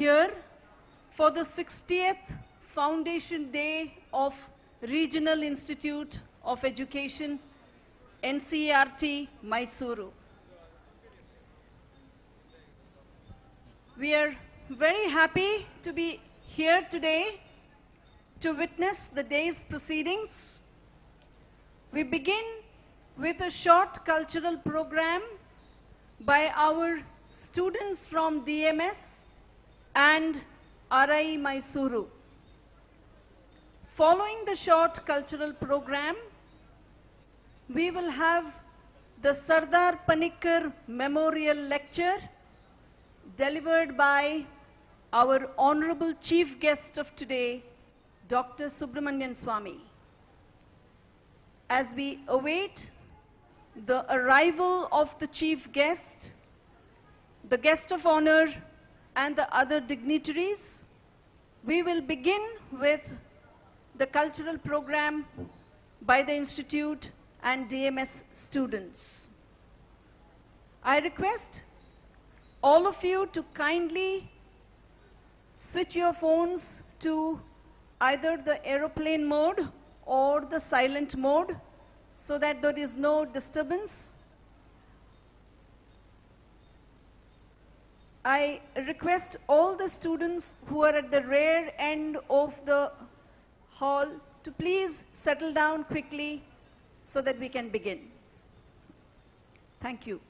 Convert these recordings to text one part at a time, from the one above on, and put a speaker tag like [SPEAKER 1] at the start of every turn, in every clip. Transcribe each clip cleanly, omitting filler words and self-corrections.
[SPEAKER 1] Here for the 60th Foundation Day of Regional Institute of Education, NCERT, Mysore. We are very happy to be here today to witness the day's proceedings. We begin with a short cultural program by our students from DMS and RIE Mysore. Following the short cultural program, we will have the Sardar Panikkar Memorial Lecture delivered by our honorable chief guest of today, Dr. Subramanyian Swamy. As we await the arrival of the chief guest, the guest of honor, and the other dignitaries, we will begin with the cultural program by the Institute and DMS students. I request all of you to kindly switch your phones to either the aeroplane mode or the silent mode so that there is no disturbance. I request all the students who are at the rear end of the hall to please settle down quickly so that we can begin. Thank you.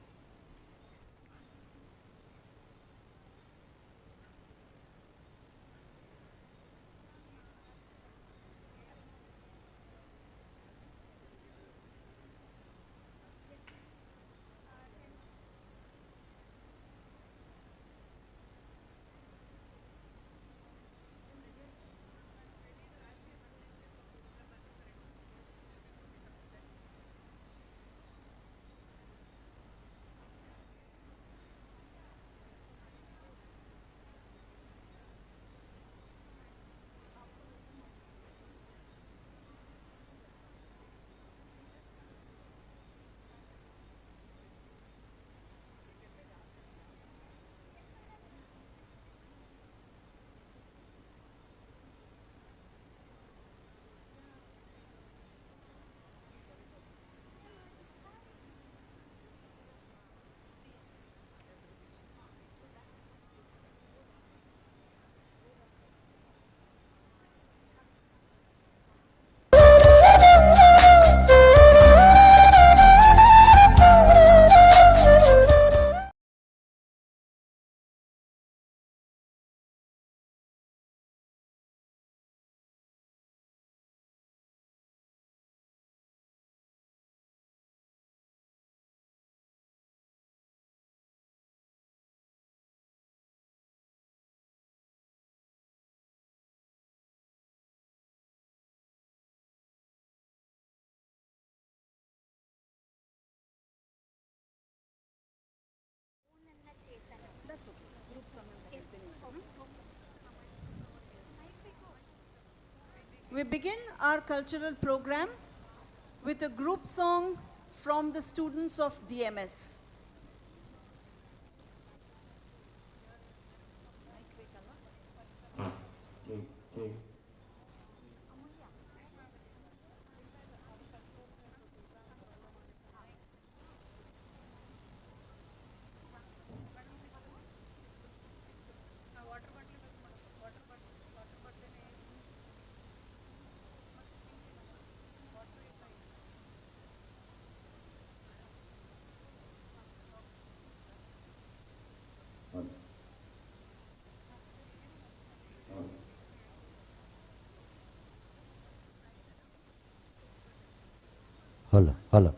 [SPEAKER 1] That's okay. Group summon has been We begin our cultural program with a group song from the students of DMS.
[SPEAKER 2] Hello.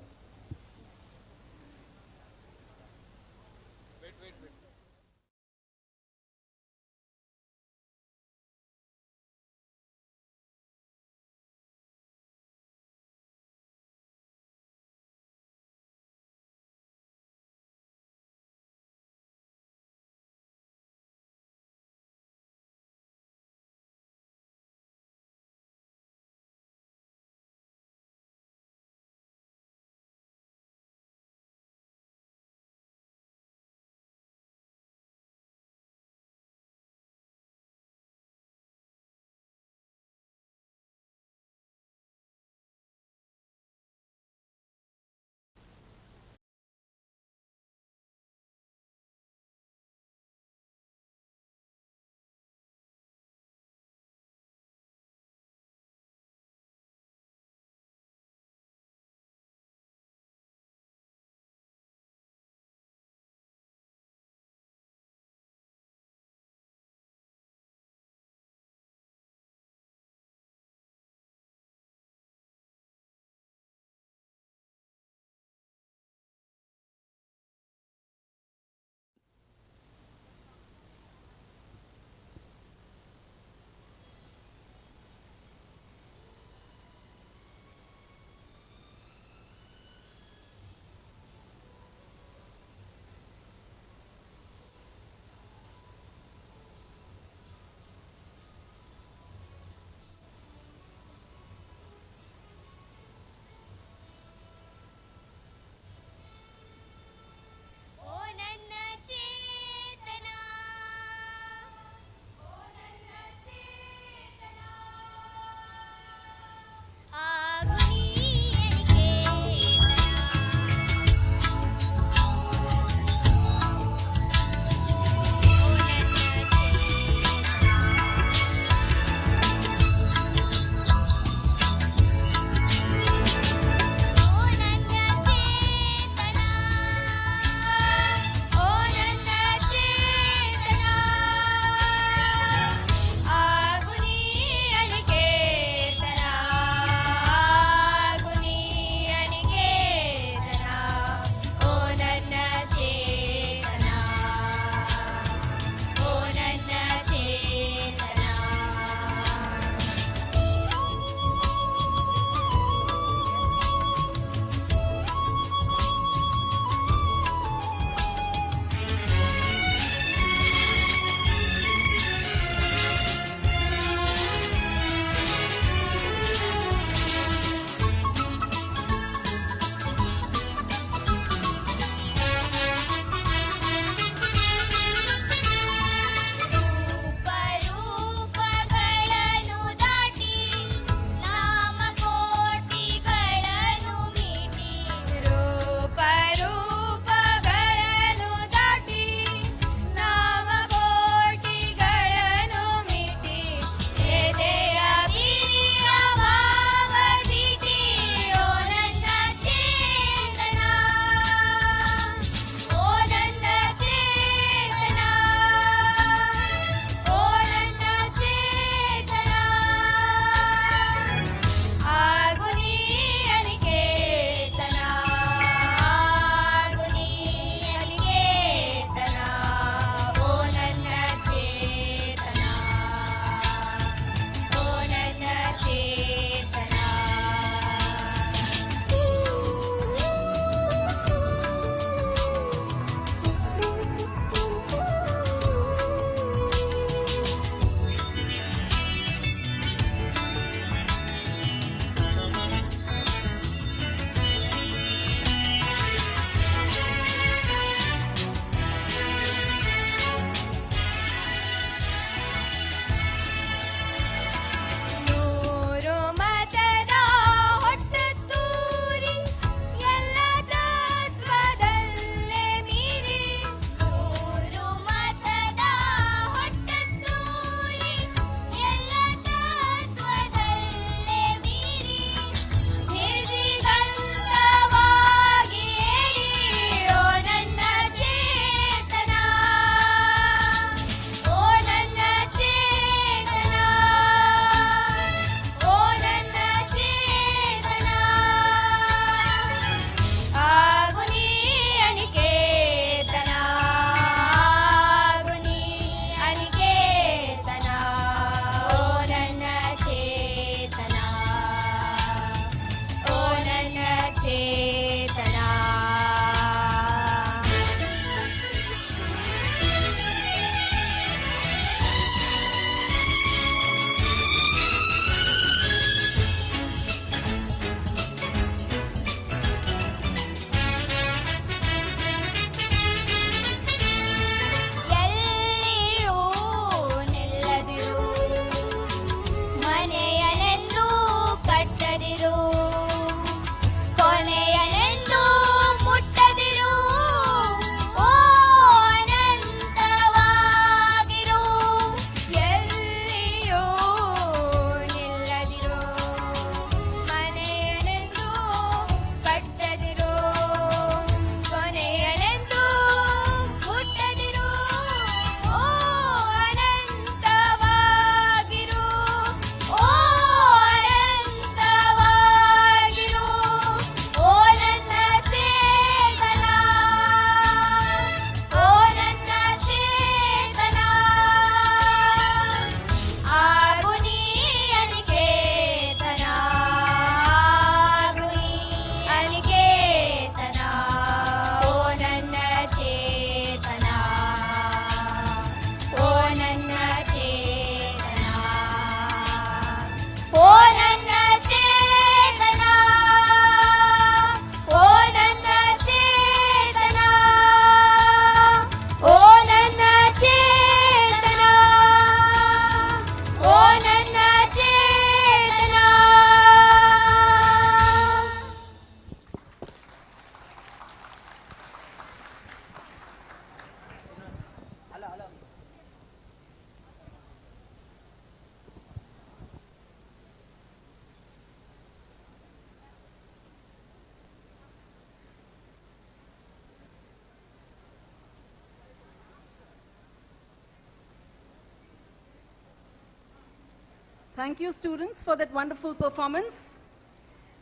[SPEAKER 1] Thank you, students, for that wonderful performance.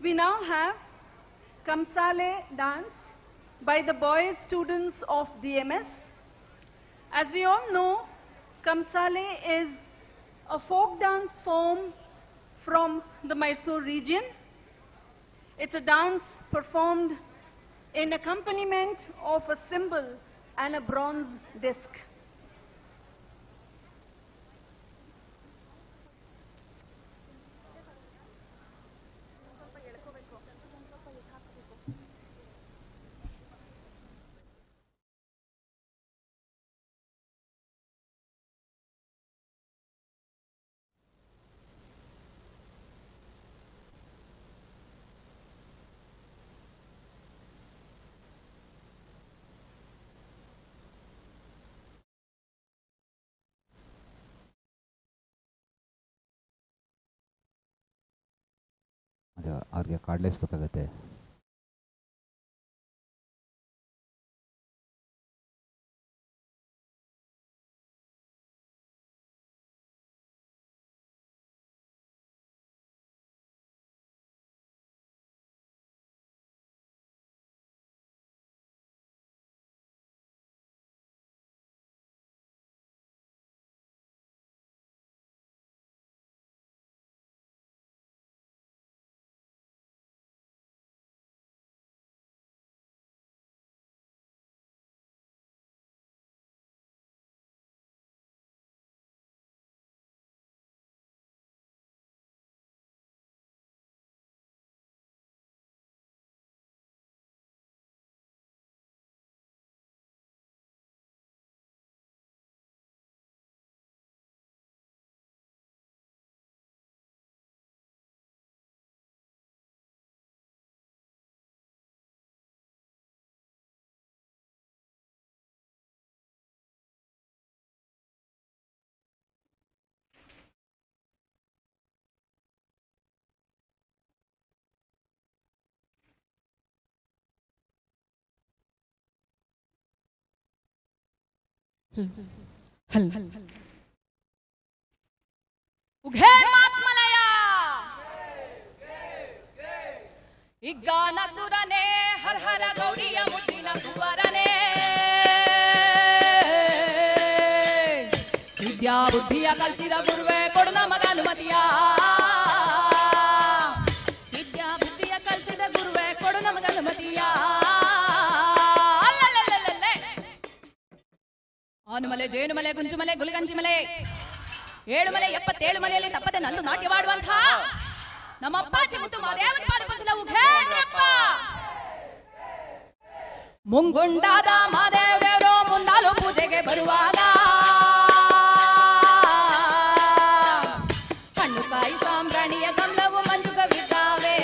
[SPEAKER 1] We now have Kamsale dance by the boys students of DMS. As we all know, Kamsale is a folk dance form from the Mysore region. It's a dance performed in accompaniment of a cymbal and a bronze disc.
[SPEAKER 2] ಅವ್ರಿಗೆ ಕಾಡ್ಲೇಸ್ಬೇಕಾಗತ್ತೆ.
[SPEAKER 3] ಉಘೇರ್ ಮಾತ್ಮಲಯ ಇಗ್ಗಾನ ಸುರನೇ ಹರ ಹರ ಗೌರಿಯ ಮುದ್ದಿನ ಕುವರನೇ ವಿದ್ಯಾ ಬುದ್ಧಿಯ ಕಲಿಸಿದ ಗುರುವೇ ಕೊಡು ನಮಗ ಅನುಮತಿಯ ವಿದ್ಯಾ ಬುದ್ಧಿಯ ಕಲಿಸಿದ ಗುರುವೇ ಕೊಡು ನಮಗ ಅನುಮತಿಯ ಆನುಮಲೆ ಜೇನುಮಲೆ ಗುಂಜುಮಲೆ ಗುಲಿಗಂಜಿಮಲೆ 7 ಮಲೆ 77 ಮಲೆಯಲ್ಲಿ ತಪ್ಪದೆ ನಂದು ನಾಟ್ಯವಾಡುವಂಥ ನಮ್ಮ ಅಪ್ಪಾಜಿ ಮುತ್ತು ಮಾದೇವನ ಪಾದಕೊಂಚಲ ಉಘೇಂದ್ರಪ್ಪ ಮುಂಗುಂಡಾದ ಮಾದೇವರು ಮುಂದಾಲು ಪೂಜೆಗೆ ಬರುವಾಗ ಕಣ್ಣು ಕಾಯಿ ಸಾಂಬ್ರಾಣಿಯ ಗಮಲವು ಮಂಜುಗವಿದ್ದಾವೆ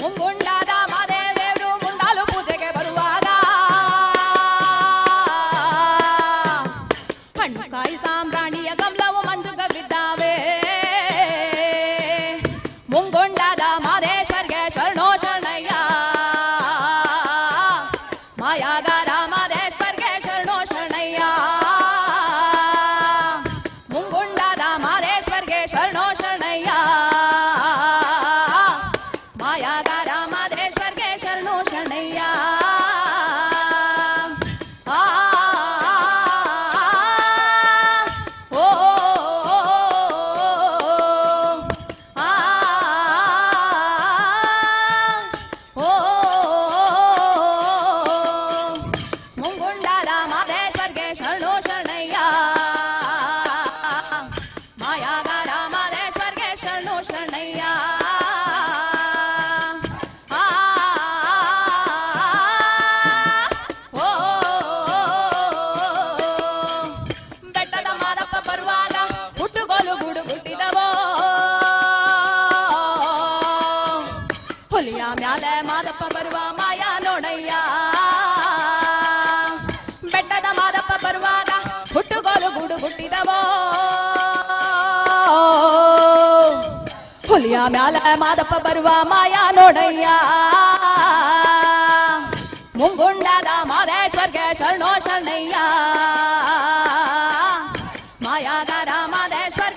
[SPEAKER 3] ಮುಂಗುಂಡಾದ ಮಾದೇವರು ಮುಂದಾಲು ಪೂಜೆಗೆ ಬರುವಾಗ ಕಣ್ಣು ಕಾಯಿ ಸಾಂಬ್ರಾಣಿಯ ಗಮಲವು ಮಂಜುಗವಿದ್ದಾವೆ ಮುಂಗೊಂಡಾದ ಮಾದೇಶ್ವರ್ಗೆ ಶರಣೋ ಶರಣಯ್ಯ ಮಾಯಾಗಾರ ಮಾದೇಶ್ವರ್ಗೆ ಶರಣೋ ಶರಣಯ್ಯ ಮುಂಗೊಂಡಾದ ಮಾದೇಶ್ವರ್ಗೆ ಶರಣೋ ಶರಣಯ್ಯ ಮಾಯಾಗಾರ ಮಾದೇಶ್ವರ್ಗೆ ಶರಣೋ ಶರಣಯ್ಯ ಮ್ಯಾಲೆ ಮಾದಪ್ಪ ಬರುವ ಮಾಯಾ ನೋಡಯ್ಯ ಬೆಟ್ಟದ ಮಾದಪ್ಪ ಬರುವಾಗ ಹುಟ್ಟುಗೋಲು ಗೂಡು ಗುಟ್ಟಿದವೋ ಹುಲಿಯ ಮ್ಯಾಲೆ ಮಾದಪ್ಪ ಬರುವ ಮಾಯಾ ನೋಡಯ್ಯ ಮುಂಗುಂಡದ ಮಾದೇಶ್ವರ್ಗೆ ಶರಣೋ ಶರಣಯ್ಯ ಮಾಯಾಗಾರ ಮಾದೇಶ್ವರ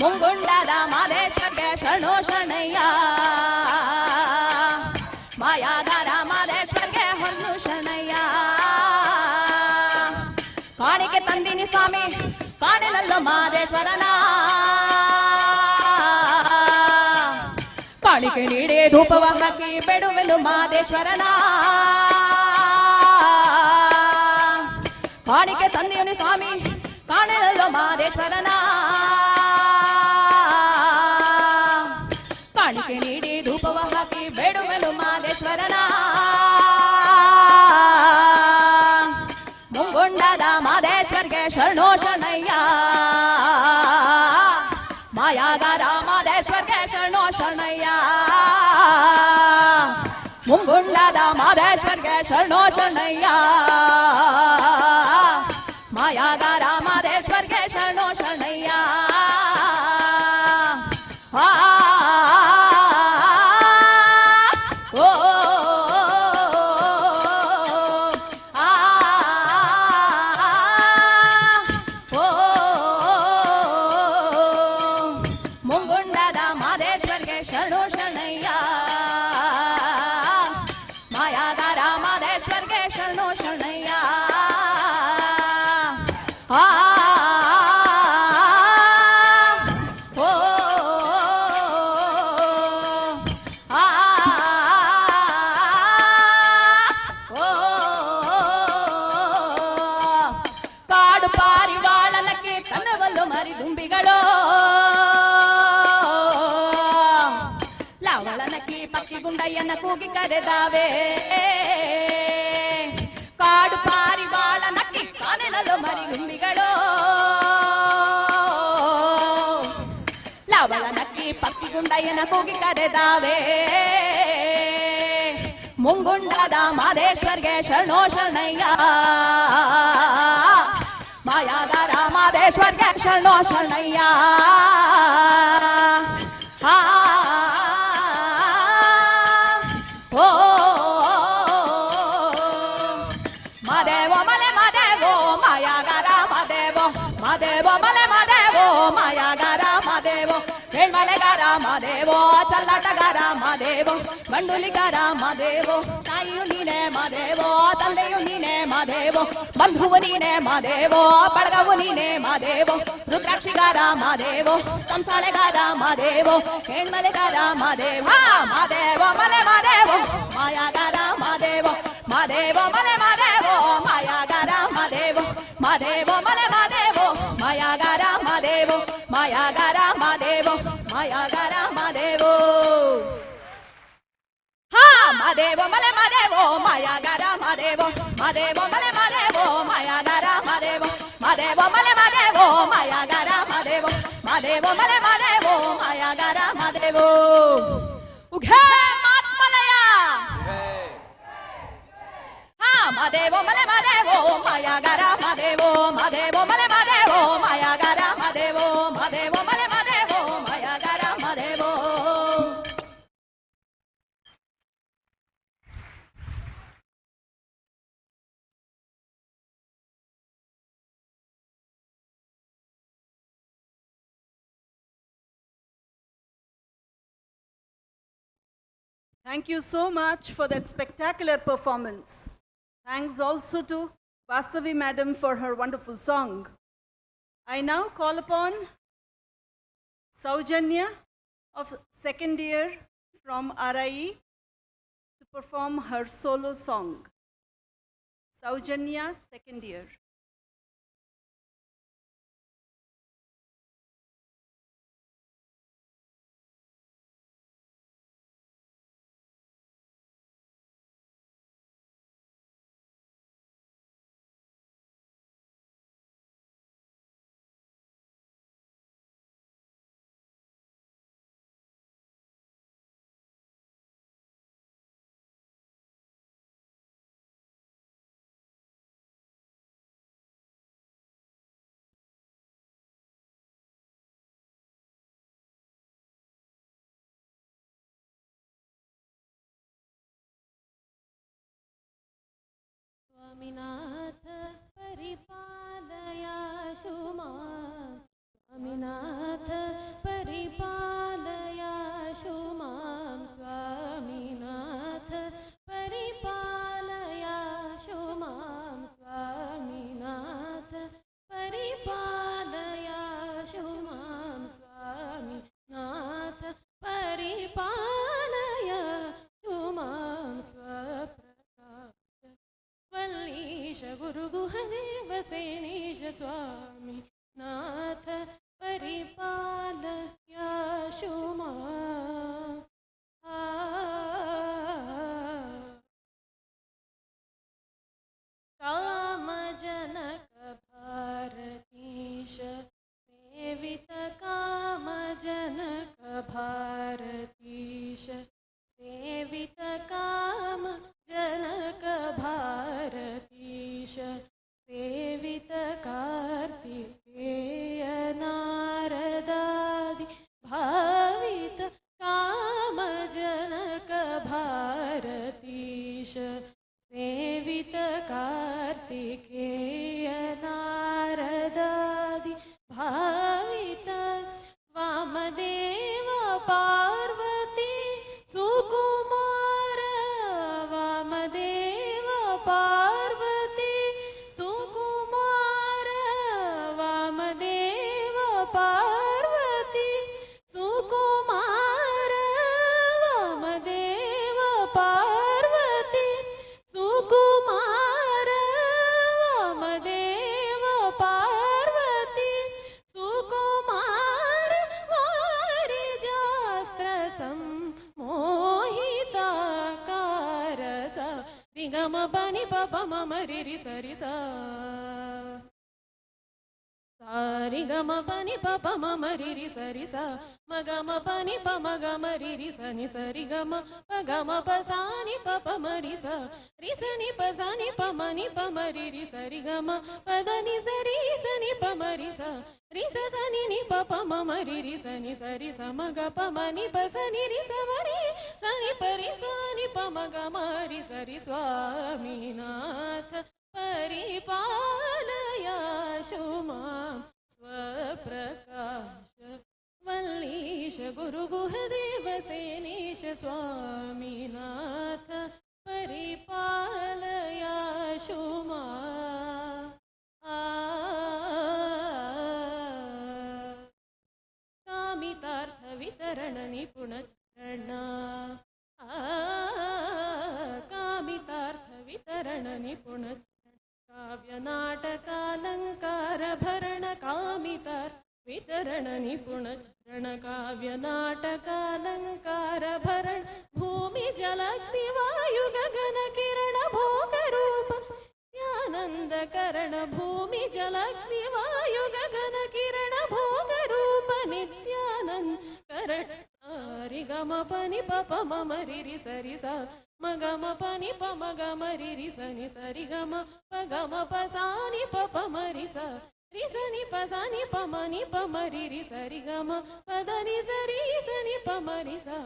[SPEAKER 3] ಮುಂಗುಂಡದ ಮಾದೇಶ್ವರ್ಗೆ ಶರಣೋ ಶರಣಯ್ಯ ಮಾಯಾಗಾರ ಮಾದೇಶ್ವರ್ಗೆ ಹೊನ್ನು ಶರಣಯ್ಯ ಕಾಣಿಕೆ ತಂದಿನಿ ಸ್ವಾಮಿ ಕಾಣಿನಲ್ಲೋ ಮಾದೇಶ್ವರನ ಕಾಣಿಕೆ ನೀಡಿ ಧೂಪವ ಹಾಕಿ ಬೇಡುವೆನು ಮಾದೇಶ್ವರನ ಕಾಣಿಕೆ ತಂದಿನಿ ಸ್ವಾಮಿ ಕಾಣಿನಲ್ಲೋ ಮಾದೇಶ್ವರನ ಕಾಣಿಕೆ ನೀಡಿ ಧೂಪವ ಹಾಕಿ ಬೇಡುವೆನು ಮಾದೇಶ್ವರನ ಮುಂಗುಂಡದ ಮಾದೇಶ್ವರ್ಗೆ ಶರಣೋ ಶರಣಯ್ಯ ಮಾಯಾಗಾರ ಮಾದೇಶ್ವರ್ಗೆ ಶರಣೋ ಶರಣಯ್ಯ ಮುಂಗುಂಡದ ಮಾದೇಶ್ವರ್ಗೆ ಶರಣೋ ಶರಣಯ್ಯ ಮಾಯಾಗಾರ ಮಾದೇಶ್ವರ್ಗೆ ಶರಣೋ ಶರಣಯ್ಯ ಮುಂಗುಂಡದ ಮಾದೇಶ್ವರ್ಗೆ ಶರಣೋ ಶರಣಯ್ಯ ಮಾಯಾಗಾರ ಮಾದೇಶ್ವರ್ಗೆ ಶರಣೋ ಶರಣಯ್ಯ ಕಾಡು ಪಾರಿವಾಳನಕ್ಕೆ ಕನ್ನವಲ್ಲು ಮರಿದುಂಬಿಗಳು ಲವಳನಕ್ಕಿ ಪಕ್ಕಿ ಗುಂಡಯ್ಯನ ಕೂಗಿ ಕರೆದಾವೆ ಕಾಡು ಪಾರಿವಾಳನಕ್ಕಿ ಕಾನೆನಲ್ಲು ಮರಿದುಂಬಿಗಳು ಲವಳನಕ್ಕಿ ಪಕ್ಕಿ ಗುಂಡಯ್ಯನ ಕೂಗಿ ಕರೆದಾವೆ ಮುಂಗುಂಡದ ಮಾದೇಶ್ವರ್ಗೆ ಶರಣೋ ಶರಣಯ್ಯ ಮಾಯಾಗಾರ ಮಾದೇಶ್ವರ್ಗೆ ಶರಣೋ ಶರಣಯ್ಯ ಓ ಮಾದೇವೋ ಮಲೆ ಮಾದೇವೋ ಮಾಯಾಗಾರ ಮಾದೇವೋ ಮಾದೇವೋ ಮಲೆ ಮಾದೇವೋ ಮಾಯಾಗಾರ ಮಾದೇವೋ ಹೇಳ್ಮಲೆಗಾರ ಮಾದೇವೋ ಚಲ್ಲಾಟಗಾರ ಮಾದೇವೋ ಗಂಡುಲಿಗಾರ ಮಾದೇವೋ ತಾಯಿಯು ನೀನೆ ಮಾದೇವೋ ತಂದೆಯು ನೀನೆ ಮಾದೇವೋ ಬಂಧುವು ನೀನೆ ಮಾದೇವೋ ಬಳಗವು ನೀನೆ ಮಾದೇವೋ ರುದ್ರಾಕ್ಷಿಗಾರ ಮಾದೇವೋ ಕಂಸಾಳೆಗಾರ ಮಾದೇವೋ ಹೆಣ್ಮಲೆಗಾರ ಮಾದೇವ ಮಾದೇವೋ ಮಲೆ ಮಾದೇವೋ ಮಾಯಾಗಾರ ಮಾದೇವೋ ಮಾದೇವೋ ಮಲೆ ಮಾದೇವೋ ಮಾಯಾಗಾರ ಮಾದೇವೋ ಮಾದೇವೋ ಮಲೆ ಮಾದೇವೋ ಮಾಯಾಗಾರ ಮಾದೇವೋ ಮಾಯಾಗಾರ ಮಾದೇವೋ ಮಾಯಾಗಾರ ಮಾದೇವೋ ಹಾ ಮಾದೇವೋ ಮಲೆ ಮಾದೇವೋ ಮಾಯಾಗಾರ ಮಾದೇವೋ ಮಾದೇವೋ ಮಲೆ ಮಾದೇವೋ ಮಾಯಾಗಾರ ಮಾದೇವೋ ಮಾದೇವೋ ಮಲೆ ಮಾದೇವೋ ಮಾಯಾಗಾರ ಮಾದೇವೋ ಮಾದೇವೋ ಮಲೆ ಮಾದೇವೋ ಮಾಯಾಗಾರ ಮಾದೇವೋ ಉಘೇ ಮಾತ್ಮಲಯ ಹಾ ಮಾದೇವೋ ಮಲೆ ಮಾದೇವೋ ಮಾಯಾಗಾರ ಮಾದೇವೋ ಮಾದೇವೋ ಮಲೆ ಮಾದೇವೋ ಮಾಯಾಗಾರ ಮಾದೇವೋ ಮಾದೇವೋ ಮಲೆ ಮಾದೇವೋ ಮಾಯಾಗಾರ ಮಾದೇವೋ
[SPEAKER 1] Thank you so much for that spectacular performance. Thanks also to Vasavi Madam for her wonderful song. I now call upon Saujanya of second year from RIE to perform her solo song. Saujanya, second year.
[SPEAKER 4] Swaminath परिपालया शुमा Swaminath गुरु गुहदेव सेनीश स्वामी नाथ परिपालया शुमा कामजनक भारतीश सेवित कामजनक भारतीश सेवित कामजनक भारतीश सेवित कार्तिकेय नारदादि भावित कामजनक भारतीश सेवित कार्तिकेय नारदादि भावित वामदेव पार्वती सुकुमार वामदेव पार्वती सुकुमार वामदेव पार्वती सुकुमार वामदेव पार्वती सुकुमार वामदेव पार्वती सुकुमार वारिजास्त्र सम्मोहिताकार सा रिगम पनि पप मम रिरि सरि सा सारि गम पनि पप मम रिरि सरि सा मगम पनि प मगम रिरि सनि सरि गम पगम पसानि पप मरि सा रिसनि पसानि प मनि प मरि सरि गम पदनि सरि सनि प मरि सा रिस सनि नि पप मम रिरि सनि सरि स मग प मनि प सनि रि स मरि सनि परि सनि प मग मरि सरि स्वामीनाथ परिपालया शुमा स्वप्रकाश वल्लीश गुरु गुहदेव सेनीश स्वामीनाथ परिपालया शुमा कामितार्थ वितरण निपुण चरण कामितार्थ वितरण निपुण काव्य नाटकालंकार भरण कामितार्थ वितरण निपुण चरण काव्य नाटकालंकार भरण भूमि जलग्नि वायु गगन किरण भोग रूप नित्यानंद करण भूमि जलग्नि वायु गगन किरण भोग रूप नित्यानंद करण सारि गम पनि पप मम रिरि सरि सा मगम पनि प मगम रिरि सनि सरि गम पगम पसानि पप मरि सा रिसनि पसानि प मनि प मरि सरि गम पदनि सरि सनि प मरि सा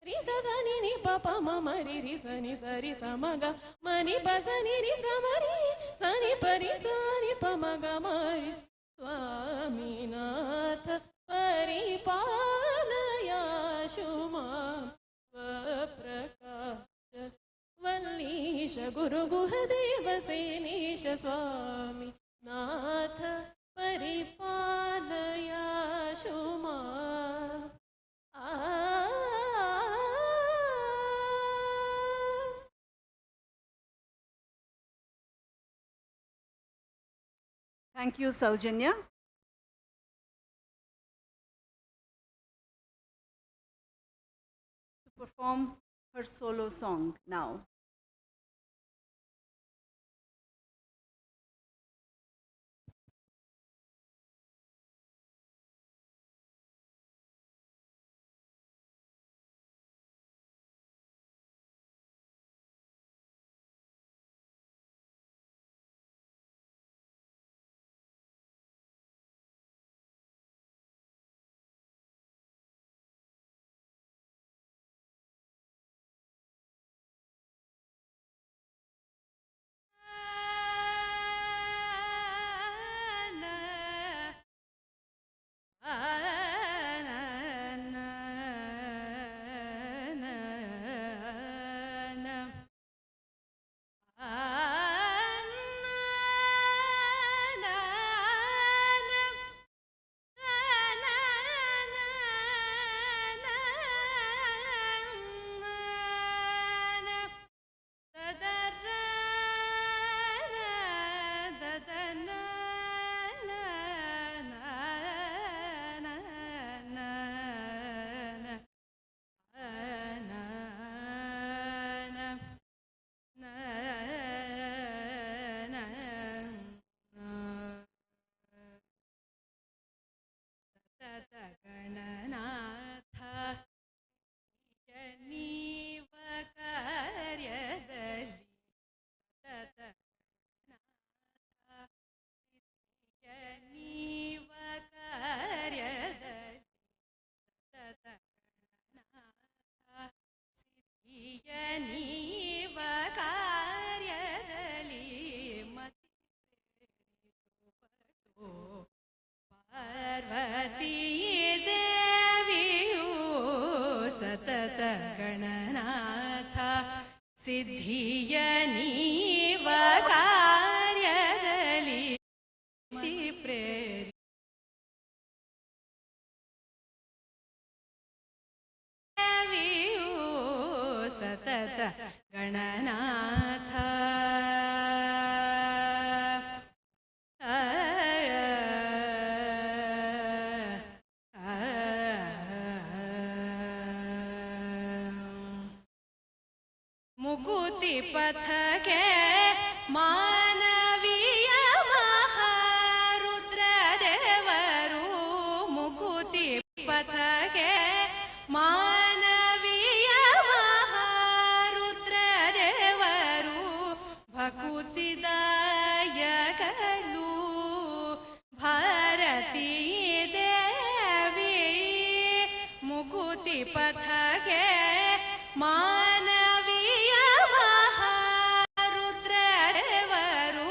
[SPEAKER 4] रिस सनि नि प प म रिरि सनि सरि स मग मनि प सनि रि स मरि सनि परि सनि प मग मरि स्वामीनाथ परिपालया शुमा स्वप्रकाश वल्लीश गुरु गुहदेव सेनीश स्वामी नाथ परिपालया शुमा
[SPEAKER 1] Thank you, Saujanya. To perform her solo song now.
[SPEAKER 3] ಸಿದ್ಧಿಯ ನೀವ ಕಾರ್ಯದಲ್ಲಿ ಪ್ರೇರಿ ಸತತ ಗಣನಾಥ ಮುಕುತಿ ಪಥಕ್ಕೆ ಮಾನವೀಯ ಮಹಾರುದ್ರ ದೇವರು ಮುಕುತಿ ಪಥಕ್ಕೆ ಮಾನವೀಯ ಮಹಾರುದ್ರ ದೇವರು ಭಕುತಿದಾಯಗಳು ಭಾರತೀ ದೇವಿ ಮುಕುತಿ ಪಥಕ್ಕೆ ಮಾನವೀಯ ಮಹಾರುದ್ರ ದೇವರು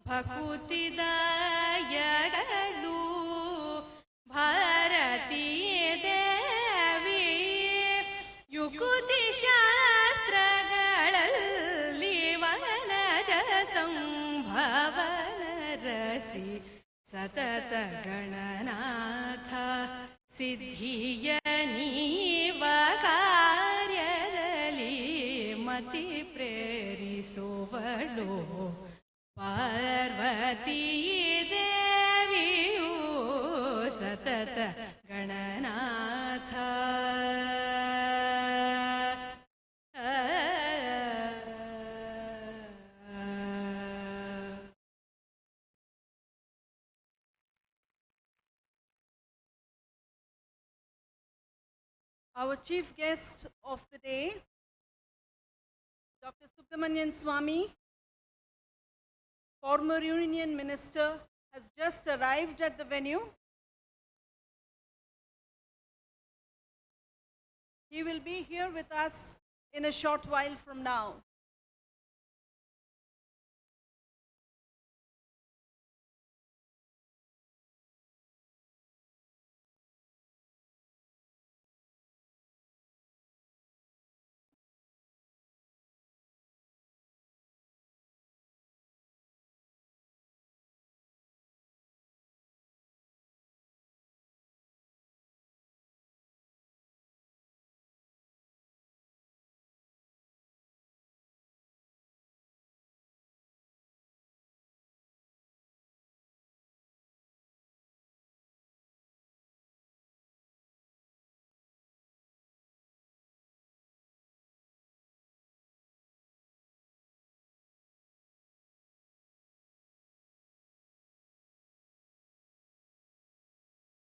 [SPEAKER 3] ಭಕುತಿದಾಯಗಳು ಭಾರತೀ ದೇವಿ ಯುಕುತಿ ಶಾಸ್ತ್ರಗಳಲ್ಲಿ ವನಜ ಸಂಭವನ ರಸಿ ಸತತ ಗಣನಾಥ ಸಿದ್ಧಿಯ ನೀವ ಕಾರ್ಯದಲ್ಲಿ ಮತಿ ಪ್ರೇರಿಸುವಳು ಪಾರ್ವತೀ ದೇವಿಯು ಸತತ Gananatha
[SPEAKER 1] Our chief guest of the day, Dr. Subramanyian Swamy, former Union Minister, has just arrived at the venue. He will be here with us in a short while from now.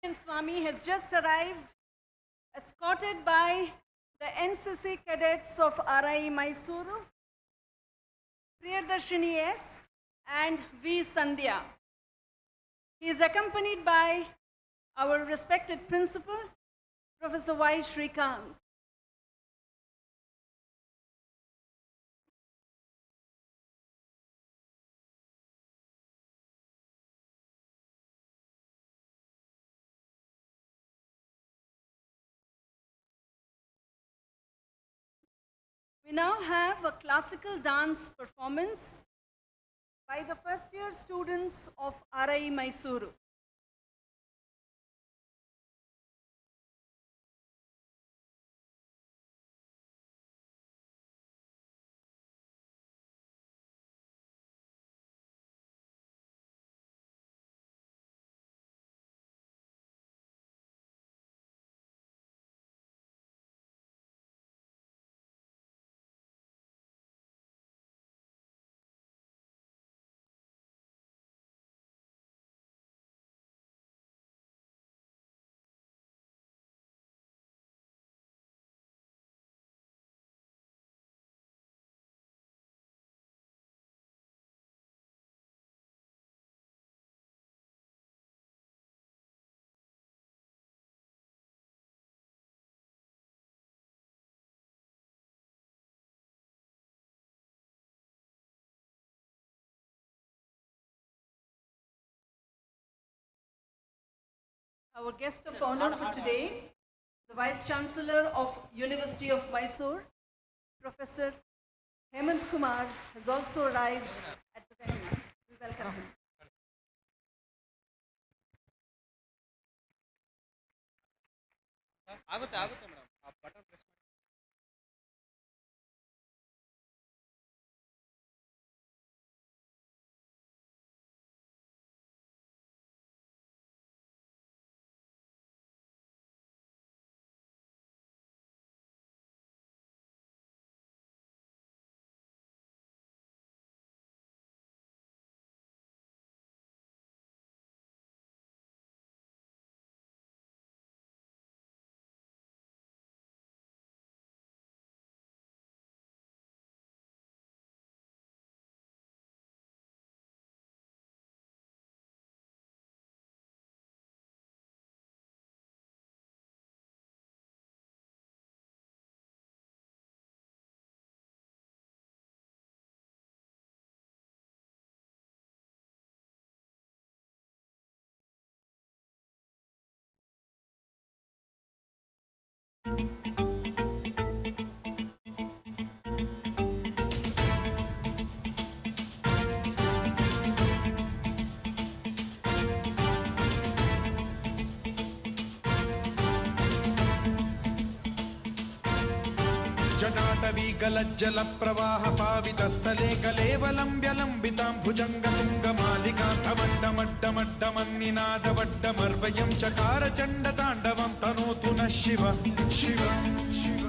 [SPEAKER 1] Swamy has just arrived, escorted by the NCC cadets of RIE Mysore, Priyadarshini S and V. Sandhya. He is accompanied by our respected principal, Professor Y. Shrikant. We now have a classical dance performance by the first year students of RIE Mysore. Our guest of honor for today, the Vice Chancellor of University of Mysore, Professor Hemant Kumar has also arrived at the venue. We welcome him.
[SPEAKER 5] ಆಗುತ್ತೆ madam, ಆ button press ಮಾಡಿ.
[SPEAKER 6] जटाटवीगलज्जल प्रवाह पावितस्थले कलेवलम्ब्यलम्बितां भुजङ्गतुङ्गमालिकां तवड्डमड्डमड्डमन्निनादवड्डमर्वयं चकार चण्डताण्डवं तनोतु नः शिव शिव शिव।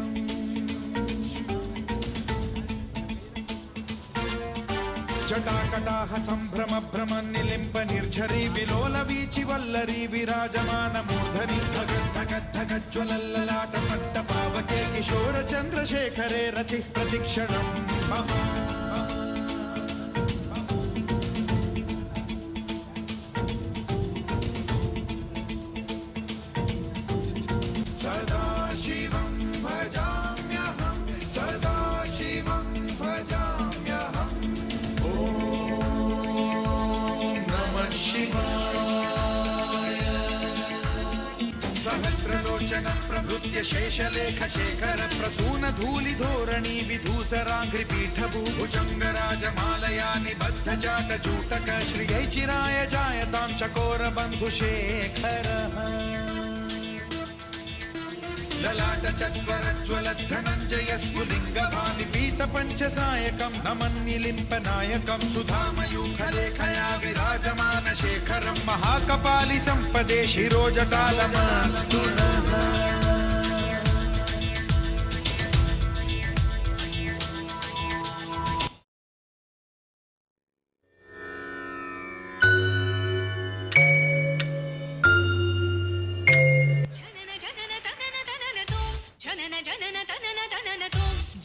[SPEAKER 6] जटाकटाह सम्भ्रम भ्रम निलिम्प निर्झरी विलोल वीचि वल्लरी विराजमान मूर्धनि धगद्धगद्धगज्ज्वलल्ललाट पट्ट पावके किशोर चन्द्रशेखरे रतिः प्रतिक्षणं मम। सदा शिवं भजाम्यहं सदा शिवं भजाम्यहम्। सहस्रलोचन प्रभृत्य शेषलेख शेखर प्रसून धूलि धोरणी विधूसराङ्घ्रिपीठभूभुजङ्गराजमालया निबद्ध जाट जूटक श्रियै चिराय जायतां चकोर बन्धुशेखरः। ललाट चत्वरज्वलद्धनञ्जय स्फुलिङ्गभानि पीतपञ्चसायकं नमन्निलिम्पनायकं सुधामयूखलेखया विराजमान शेखरं महाकपालि सम्पदे शिरोजटालमास्तु नः।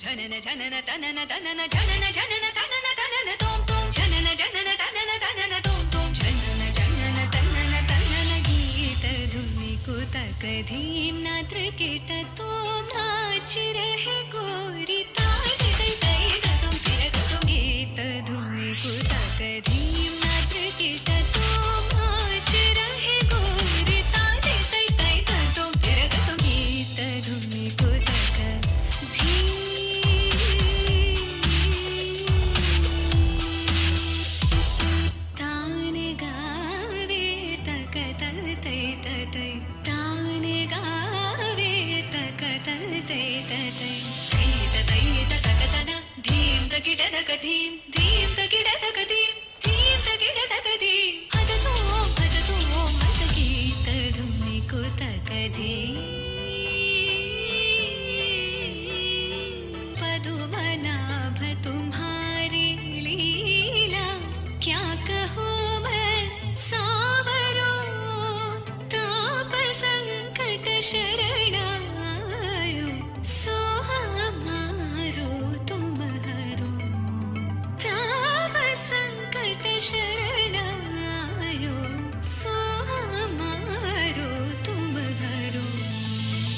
[SPEAKER 3] जनन जनन तनन तनन जनन जनन तनन तनन तोम तोम जनन जनन तनन तनन तोम तोम जनन जनन तनन तनन गीत धुनि कुतक धीम नात्र कीट तोम नाच रहे गोरी ताई तई तई गतम फिर गतम गीत धुनि कुतक धीम नात्र कीट तोम नाच रहे गोरी ताई तई तई गतम फिर गतम गीत धुनि कुतक धीम धीम तकिडतक धीम धीम तकिडतक धीम हज तोम हज गीत धुनि कुतक धीम। पदुमनाभ तुम्हारी लीला क्या कहूँ मैं सावरो ताप संकट शरणायो सो हमारो तुम हरो। ताप संकट शरणायो सो हमारो तुम हरो।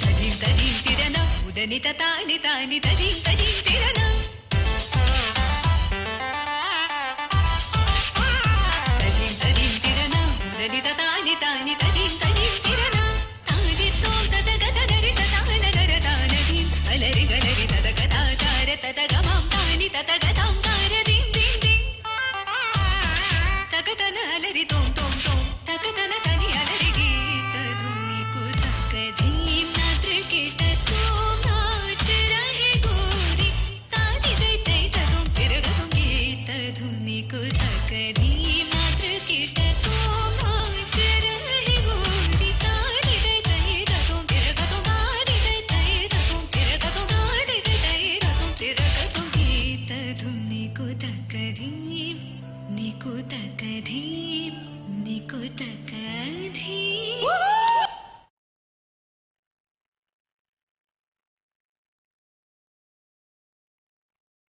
[SPEAKER 3] तदीम तदीम तिरना उदनि तानि तानि तदीम तदीम तिरना तदीम तदीम तिरना उदनि तानि तानि तदीम तदीम तिरना तानि तोम तद गद दरि तान गर तान धीम अलरि गलरि तद गदा चार तद गमां तानि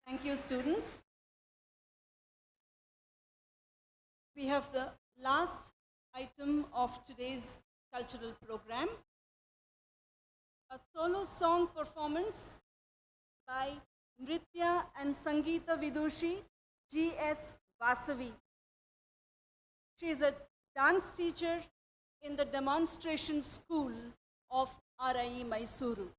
[SPEAKER 1] Thank you, students. We have the last item of today's cultural program, a solo song performance by Nritya and Sangeeta Vidushi, G.S. Vasavi. She is a dance teacher in the demonstration school of RIE Mysore.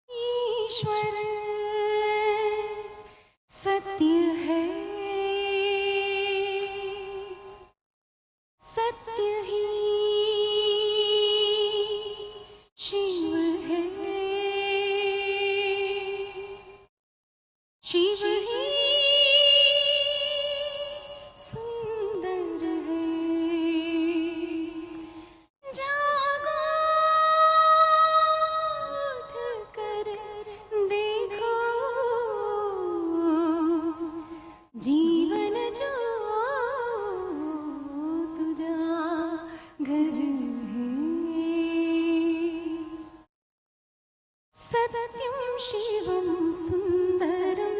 [SPEAKER 3] ईश्वर सत्य है, सत्य ही शिव है, शिव ही सुंदर है। जागो उठ कर देखो, जीवन जो तुझा घर है। सत्यम शिवम सुंदरम,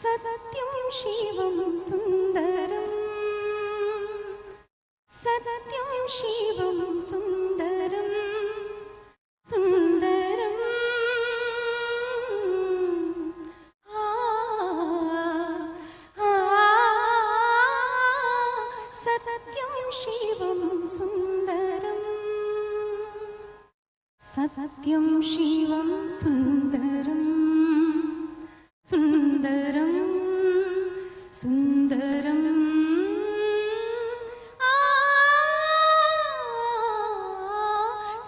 [SPEAKER 3] सत्यम शिवम सुंदरम, सत्यम शिवम सुंदरम, सुंदरम। सत्यम शिवम सुंदरम, सत्यम शिवम सुंदरम, सुंदरम, सुंदरम।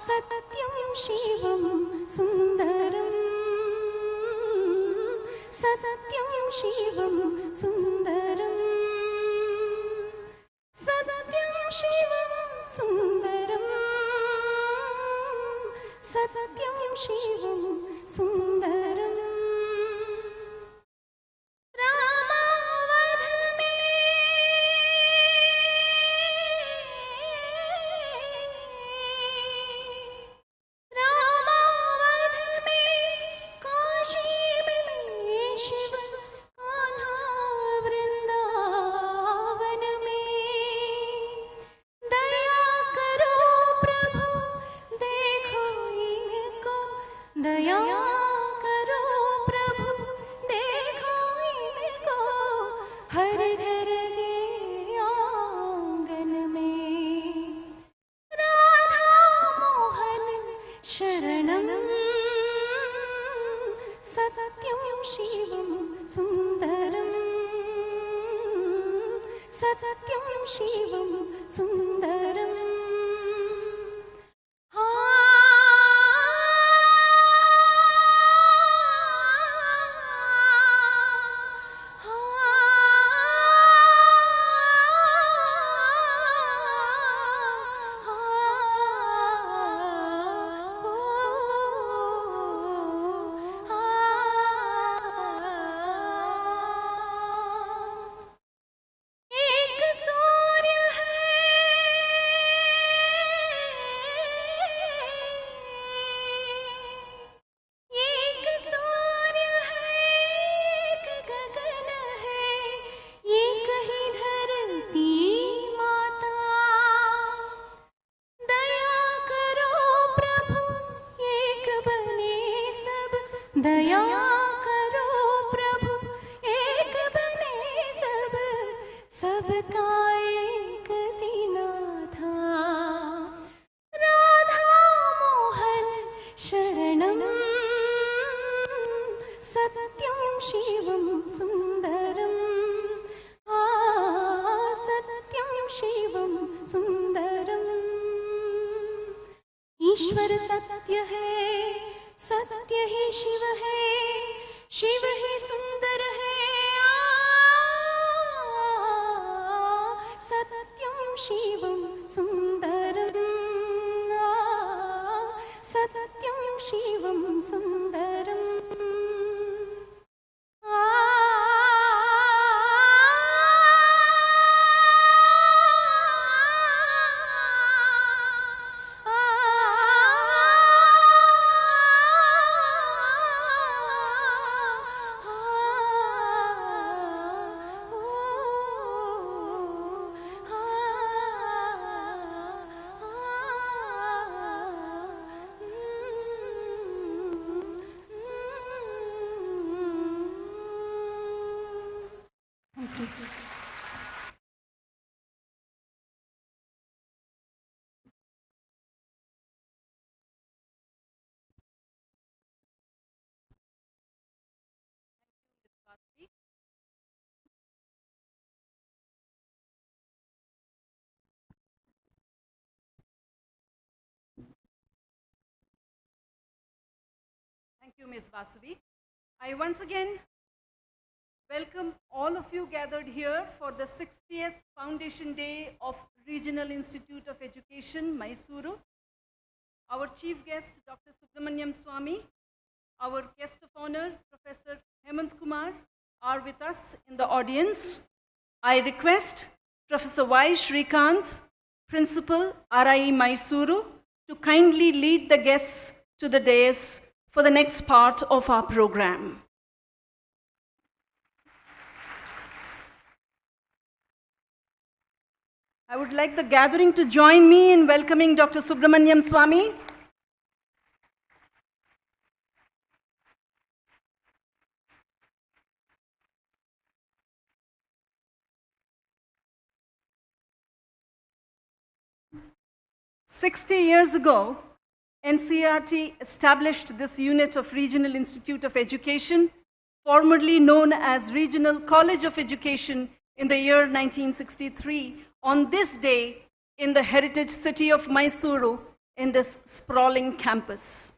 [SPEAKER 3] सत्यम शिवम सुंदरम, सत्यम शिवम सुंदरम, सत्यम शिवम सुंदरम, सत्यम शिवम सुंदरम। रामावध में काशी में शिव, कान्हा वृंदावन में। दया करो प्रभु देखो इनको, दया करो प्रभु देखो इनको, हर घर के आंगन में। राधा मोहन शरणम, सत्यम शिवम सुंदरम, सत्यम शिवम सुंदरम। एक सूर्य है, एक सूर्य है, एक गगन है, एक ही धरती माता। दया करो प्रभु एक बने सब, दया करो प्रभु एक बने सब,
[SPEAKER 7] सबका एक सीना था, राधा मोहन शरणम सत्यम शिवम सुंदरम, सत्यम शिवम सुंदरम। ईश्वर सत्य है, सत्य ही शिव है, शिव ही सुंदर है, सत्यम शिवम सुंदरम, सत्यम Shivam Sundaram.
[SPEAKER 1] Thank you, Ms. Vasavi. I once again welcome all of you gathered here for the 60th Foundation Day of Regional Institute of Education, Mysore. Our chief guest, Dr. Subramanyian Swamy, our guest of honor, Professor Hemant Kumar, are with us in the audience. I request Professor Y. Shrikant, Principal, RIE Mysore, to kindly lead the guests to the dais for the next part of our program. I would like the gathering to join me in welcoming Dr. Subramanyian Swamy. "60 years ago, NCERT established this unit of Regional Institute of Education, formerly known as Regional College of Education, in the year 1963, on this day in the heritage city of Mysore in this sprawling campus.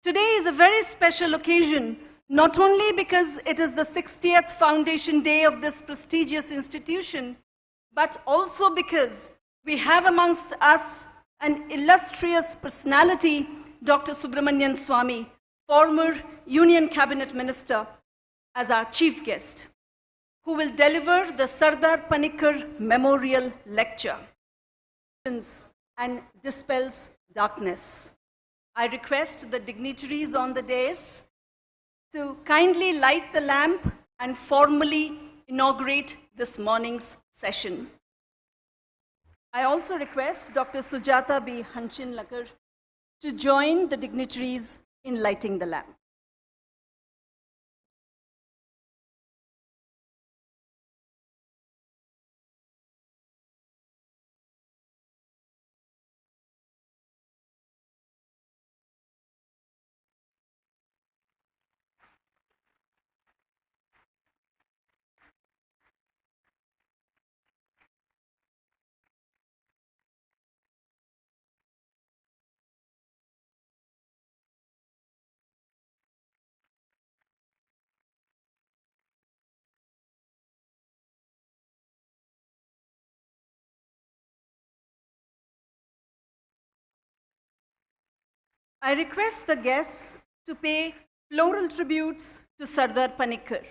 [SPEAKER 1] Today is a very special occasion, not only because it is the 60th foundation day of this prestigious institution, but also because we have amongst us an illustrious personality, Dr. Subramanyian Swamy, former Union Cabinet Minister, as our chief guest, who will deliver the Sardar Panikkar Memorial Lecture and dispels darkness. I request the dignitaries on the dais to kindly light the lamp and formally inaugurate this morning's session. I also request Dr. Sujata B. Hanchinlakar to join the dignitaries in lighting the lamp. I request the guests to pay floral tributes to Sardar Panikar.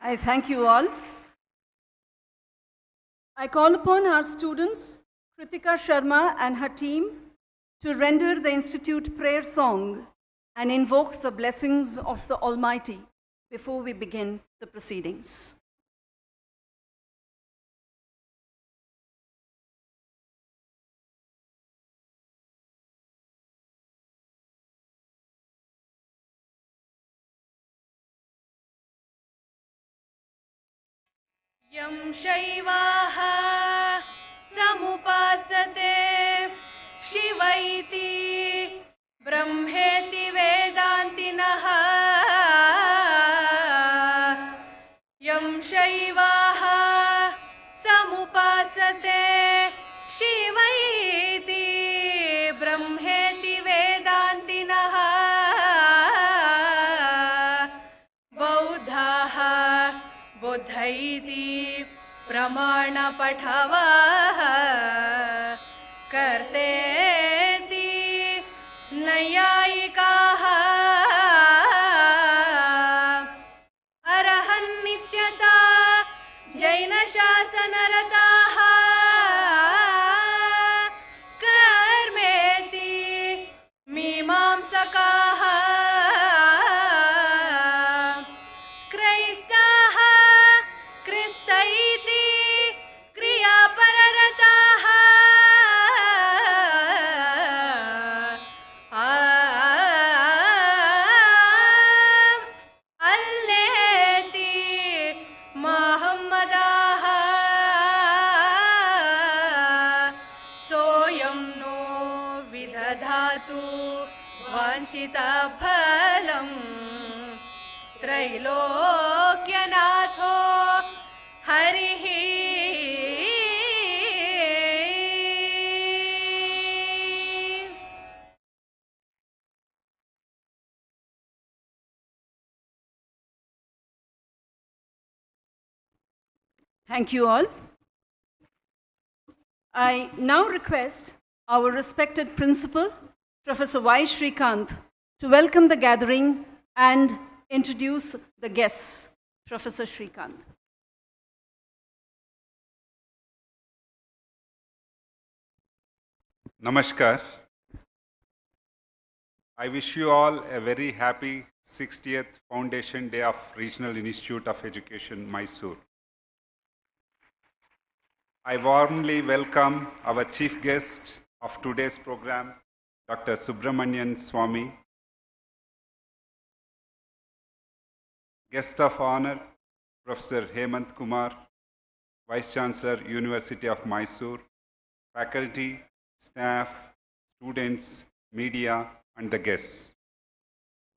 [SPEAKER 1] I thank you all. I call upon our students, Kritika Sharma and her team, to render the Institute prayer song and invoke the blessings of the Almighty before we begin the proceedings.
[SPEAKER 4] यं शैवाः समुपासते शिव इति ब्रह्मेति वेदान्तिनः यं शैवाः समुपासते शिव इति ब्रह्मेति वेदान्तिनः बौद्धाः बुद्ध इति प्रमाणपठवः कर्तेति नैयायिकाः अरहन्नित्यता जैनशासनरताः कर्मेति मीमांसकाः क्रैस्ताः क्रिस्त इति क्रियापररताः अल्लेति महम्मदाः सोऽयं no विदधातु वाञ्छितफलम् त्रैलोक्यनाथो हरिः
[SPEAKER 1] Thank you all. I now request our respected principal, Professor Y. Shrikant, to welcome the gathering and introduce the guests. Professor Shrikant.
[SPEAKER 8] Namaskar. I wish you all a very happy 60th Foundation Day of Regional Institute of Education, Mysore. I warmly welcome our chief guest of today's program, Dr. Subramanyian Swamy. Guest of honor, Professor Hemant Kumar, Vice Chancellor, University of Mysore, faculty, staff, students, media, and the guests.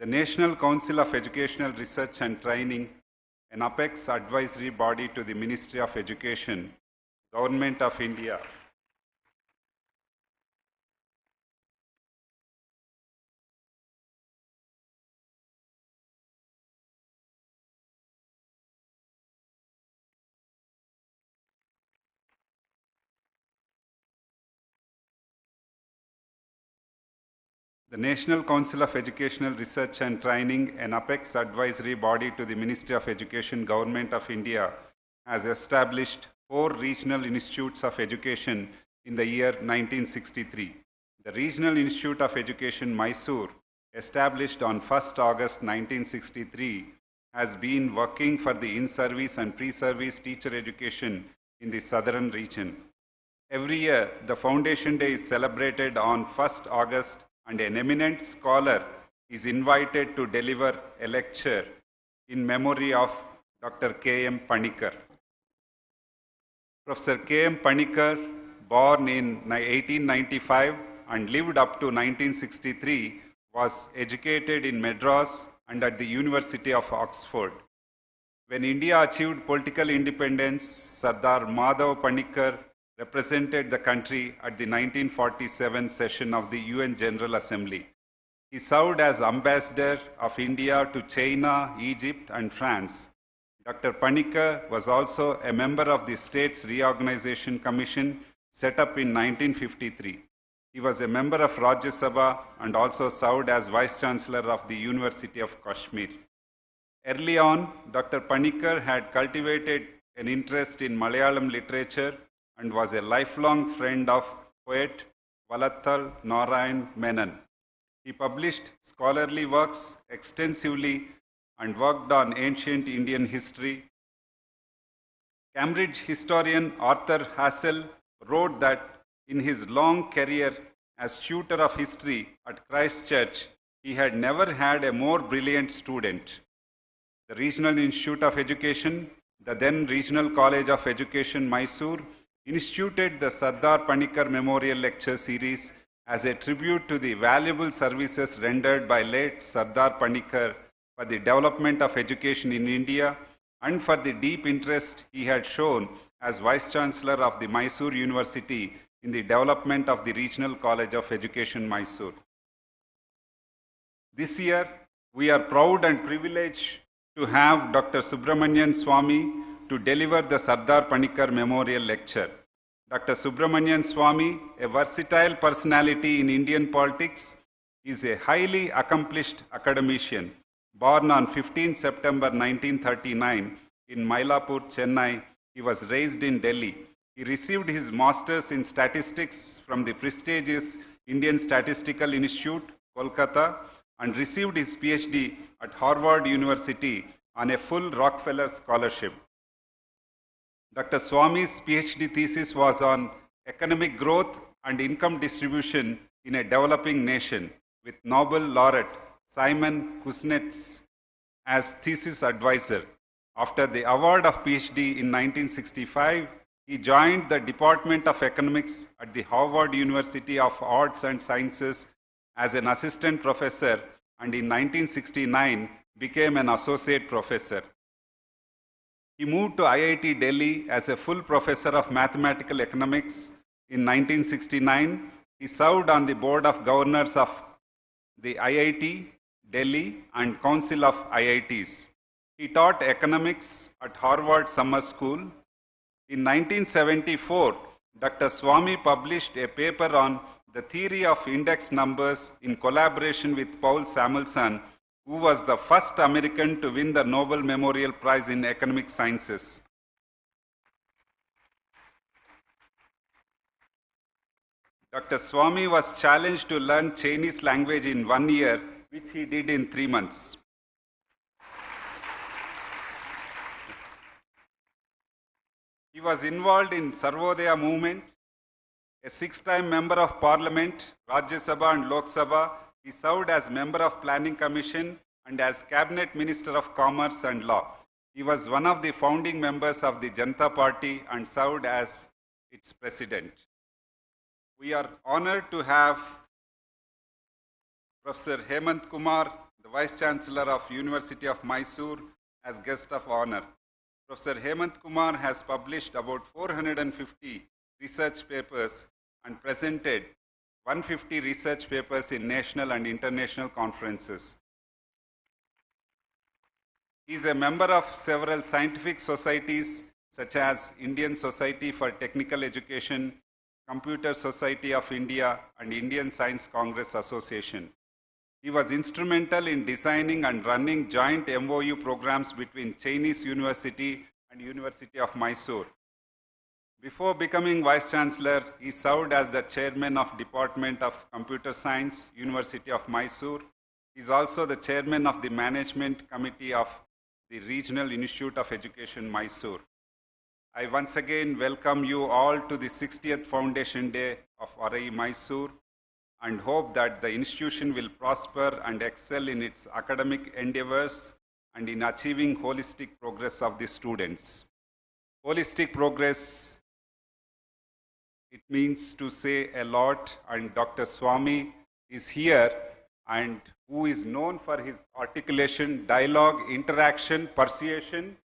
[SPEAKER 8] The National Council of Educational Research and Training, an apex advisory body to the Ministry of Education, Government of India, the National Council of Educational Research and Training, an apex advisory body to the Ministry of Education, Government of India, has established 4 regional institutes of education in the year 1963. The Regional Institute of Education, Mysore, established on 1st August 1963, has been working for the in-service and pre-service teacher education in the southern region. Every year, the Foundation Day is celebrated on 1st August, and an eminent scholar is invited to deliver a lecture in memory of Dr. K.M. Panikkar. Professor K.M. Panikar, born in 1895 and lived up to 1963, was educated in Madras and at the University of Oxford. When India achieved political independence, Sardar Panikkar represented the country at the 1947 session of the UN General Assembly. He served as ambassador of India to China, Egypt, and France. Dr. Panikar was also a member of the States Reorganization Commission set up in 1953. He was a member of Rajya Sabha and also served as Vice Chancellor of the University of Kashmir. Early on, Dr. Panikkar had cultivated an interest in Malayalam literature and was a lifelong friend of poet Valathal Narayan Menon. He published scholarly works extensively and worked on ancient Indian history. Cambridge historian Arthur Hassel wrote that in his long career as tutor of history at Christ Church, he had never had a more brilliant student. The Regional Institute of Education, the then Regional College of Education, Mysore, instituted the Sadar Panikkar Memorial Lecture series as a tribute to the valuable services rendered by late Sardar Panikar for the development of education in India and for the deep interest he had shown as Vice Chancellor of the Mysore University in the development of the Regional College of Education, Mysore. This year, we are proud and privileged to have Dr. Subramanyian Swamy to deliver the Sadar Panikkar Memorial Lecture. Dr. Subramanyian Swamy, a versatile personality in Indian politics, is a highly accomplished academician. Born on 15 September 1939 in Mylapore, Chennai, he was raised in Delhi. He received his master's in statistics from the prestigious Indian Statistical Institute, Kolkata, and received his PhD at Harvard University on a full Rockefeller scholarship. Dr. Swamy's PhD thesis was on economic growth and income distribution in a developing nation, with Nobel laureate Simon Kuznets as thesis advisor. After the award of PhD in 1965, he joined the Department of Economics at the Harvard University of Arts and Sciences as an assistant professor, and in 1969 became an associate professor. He moved to IIT Delhi as a full professor of mathematical economics. In 1969, he served on the board of governors of the IIT Delhi and Council of IITs. He taught economics at Harvard Summer School. In 1974, Dr. Swamy published a paper on the theory of index numbers in collaboration with Paul Samuelson, who was the first American to win the Nobel Memorial Prize in Economic Sciences. Dr. Swamy was challenged to learn Chinese language in 1 year, which he did in 3 months. He was involved in Sarvodaya movement, a 6-time member of Parliament, Rajya Sabha and Lok Sabha. He served as member of Planning Commission and as Cabinet Minister of Commerce and Law. He was one of the founding members of the Janata Party and served as its president. We are honored to have Professor Hemant Kumar, the Vice Chancellor of University of Mysore, as guest of honor. Professor Hemant Kumar has published about 450 research papers and presented 150 research papers in national and international conferences. He is a member of several scientific societies such as Indian Society for Technical Education, Computer Society of India, and Indian Science Congress Association. He was instrumental in designing and running joint MOU programs between Chinese University and University of Mysore. Before becoming Vice Chancellor, he served as the Chairman of Department of Computer Science, University of Mysore. He is also the Chairman of the Management Committee of the Regional Institute of Education, Mysore. I once again welcome you all to the 60th Foundation Day of RIE Mysore and hope that the institution will prosper and excel in its academic endeavors and in achieving holistic progress of the students. Holistic progress, it means to say a lot, and Dr. Swamy is here and who is known for his articulation, dialogue, interaction, persuasion,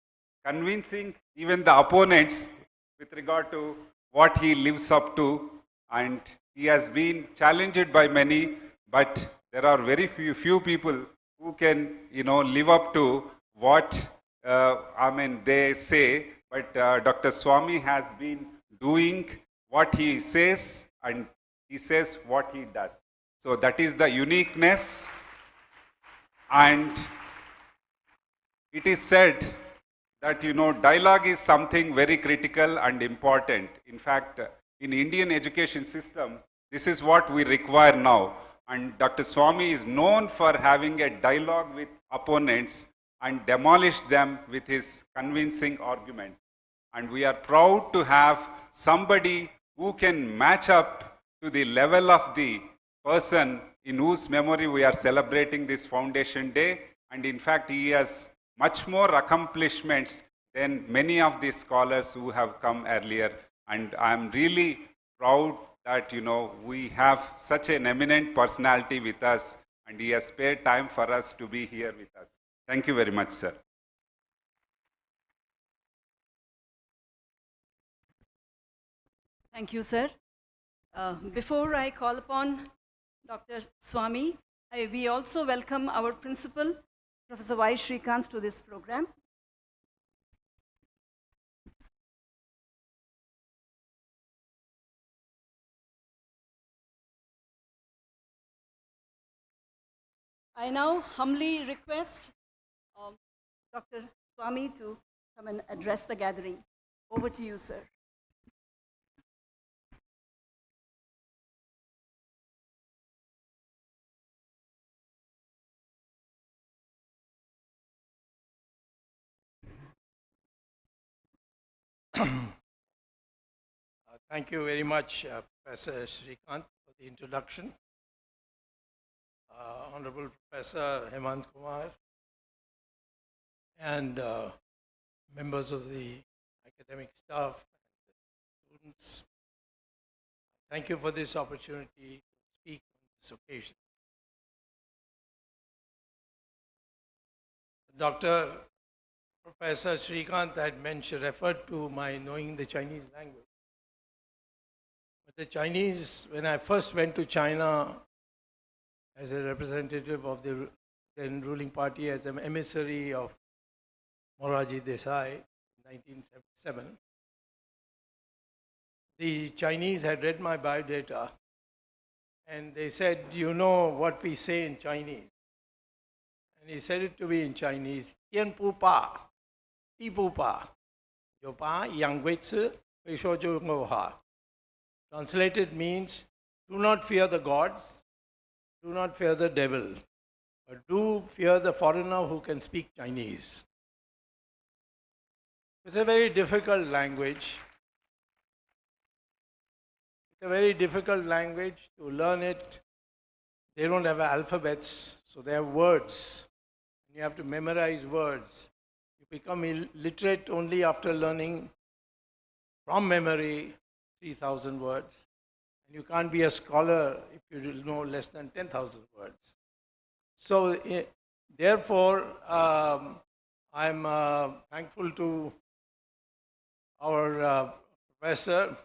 [SPEAKER 8] convincing even the opponents with regard to what he lives up to, and he has been challenged by many, but there are very few people who can, live up to what they say. But Dr. Swamy has been doing what he says, and he says what he does. So that is the uniqueness. And it is said that, dialogue is something very critical and important. In fact, in Indian education system, this is what we require now. And Dr. Swamy is known for having a dialogue with opponents and demolish them with his convincing argument. And we are proud to have somebody who can match up to the level of the person in whose memory we are celebrating this Foundation Day. And in fact, he has much more accomplishments than many of the scholars who have come earlier. And I'm really proud that, we have such an eminent personality with us, and he has spared time for us to be here with us. Thank you very much, sir.
[SPEAKER 1] Thank you, sir. Before I call upon Dr. Swamy, we also welcome our principal, Professor Y. Shrikant, to this program. I now humbly request Dr. Swamy to come and address the gathering. Over to you, sir.
[SPEAKER 9] Thank you very much, Professor Shrikant, for the introduction. Honorable Professor Hemant Kumar and members of the academic staff and students, thank you for this opportunity to speak on this occasion. Dr. Professor Shrikant had referred to my knowing the Chinese language. But the Chinese, when I first went to China as a representative of the then ruling party, as an emissary of Morarji Desai in 1977, the Chinese had read my biodata and they said, "Do you know what we say in Chinese?" And he said it to me in Chinese, "Tian pu pa, ti pu pa, yo pa yang wei zi, wei shuo zhou ngou ha." Translated means, do not fear the gods, do not fear the devil, but do fear the foreigner who can speak Chinese. It's a very difficult language. It's a very difficult language to learn it. They don't have alphabets, so they have words. You have to memorize words. You become illiterate only after learning from memory 3,000 words. And you can't be a scholar if you know less than 10,000 words. So, therefore, I'm thankful to our professor,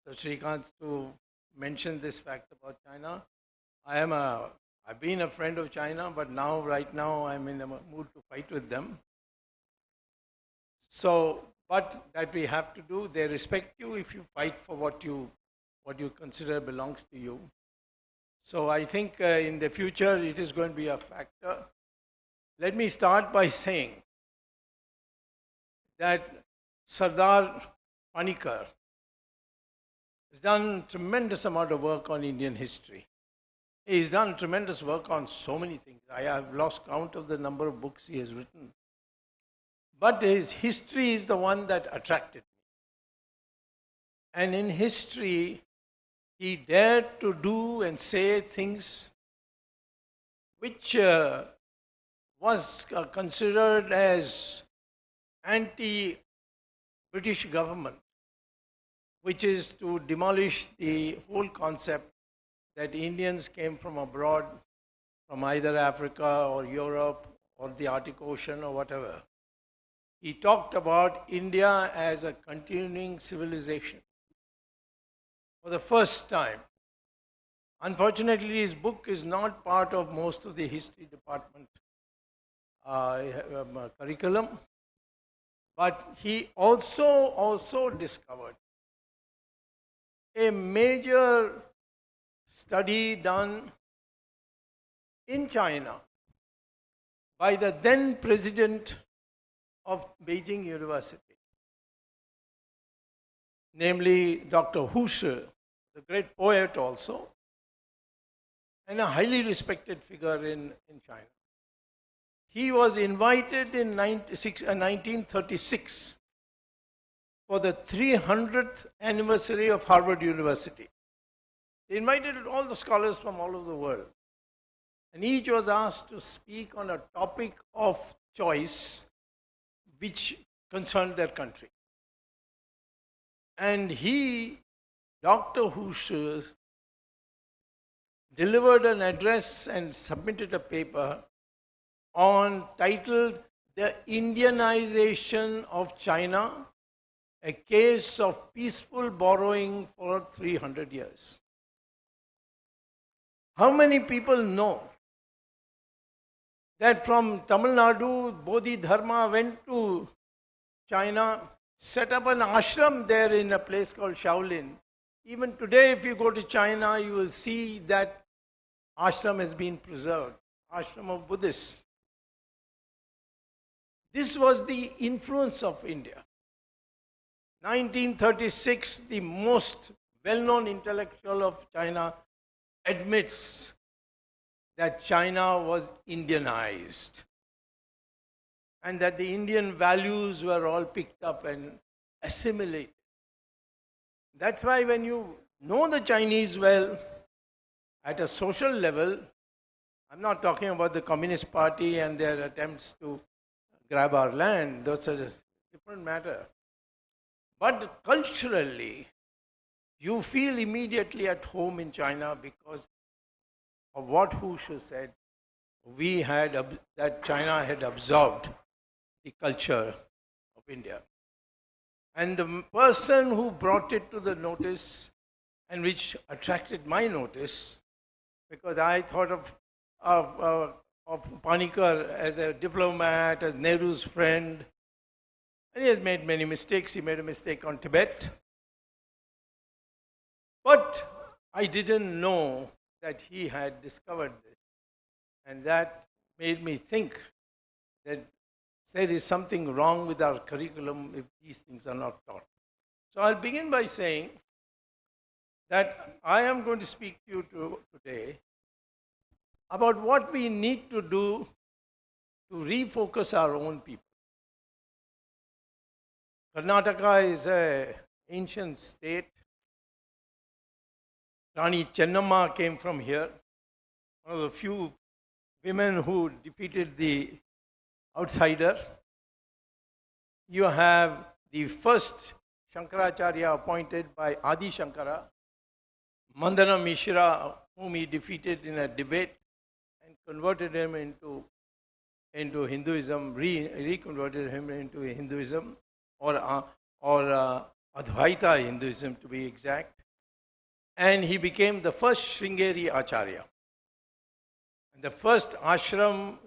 [SPEAKER 9] Mr. Shrikant, to mention this fact about China. I've been a friend of China, but right now, I'm in a mood to fight with them. So, but that we have to do, they respect you if you fight for what you consider belongs to you. So I think in the future, it is going to be a factor. Let me start by saying that Sardar Panikar has done a tremendous amount of work on Indian history. He's done tremendous work on so many things. I have lost count of the number of books he has written. But his history is the one that attracted me. And in history, he dared to do and say things which was considered as anti-British government, which is to demolish the whole concept that Indians came from abroad, from either Africa or Europe or the Arctic Ocean or whatever. He talked about India as a continuing civilization for the first time. Unfortunately, his book is not part of most of the history department curriculum, but he also discovered a major study done in China by the then President of Beijing University, namely Dr. Hu Shi, the great poet also, and a highly respected figure in China. He was invited in 1936 for the 300th anniversary of Harvard University. They invited all the scholars from all over the world. And each was asked to speak on a topic of choice which concerned their country. And he, Dr. Hu Shi, delivered an address and submitted a paper titled The Indianization of China, a case of peaceful borrowing for 300 years. How many people know that from Tamil Nadu, Bodhidharma went to China, set up an ashram there in a place called Shaolin. Even today, if you go to China, you will see that ashram has been preserved, ashram of Buddhists. This was the influence of India. 1936, the most well-known intellectual of China admits that China was Indianized and that the Indian values were all picked up and assimilated. That's why when you know the Chinese well, at a social level, I'm not talking about the Communist Party and their attempts to grab our land, that's a different matter. But culturally, you feel immediately at home in China because of what Hu Shi said. That China had absorbed the culture of India. And the person who brought it to the notice, and which attracted my notice, because I thought of Panikkar as a diplomat, as Nehru's friend, and he has made many mistakes. He made a mistake on Tibet. But I didn't know that he had discovered this. And that made me think that there is something wrong with our curriculum if these things are not taught. So I'll begin by saying that I am going to speak to you today about what we need to do to refocus our own people. Karnataka is an ancient state. Rani Chennamma came from here, one of the few women who defeated the outsider. You have the first Shankaracharya appointed by Adi Shankara, Mandana Mishra, whom he defeated in a debate and converted him into Hinduism, reconverted him into Hinduism, or Advaita Hinduism to be exact. And he became the first Sringeri Acharya. And the first ashram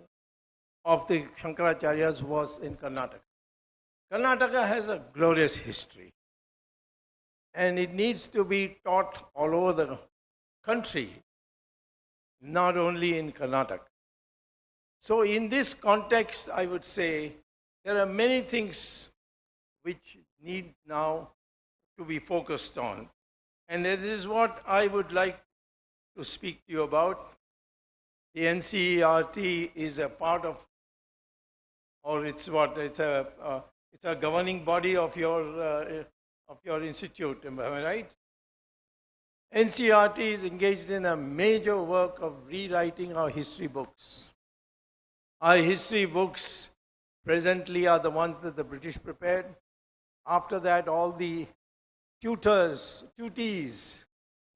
[SPEAKER 9] of the Shankaracharyas was in Karnataka. Karnataka has a glorious history. And it needs to be taught all over the country, not only in Karnataka. So in this context, I would say there are many things which need now to be focused on. And that is what I would like to speak to you about. The NCERT is a part of, or it's a governing body of your institute, am I right? NCERT is engaged in a major work of rewriting our history books. Our history books presently are the ones that the British prepared. After that, all the tutees,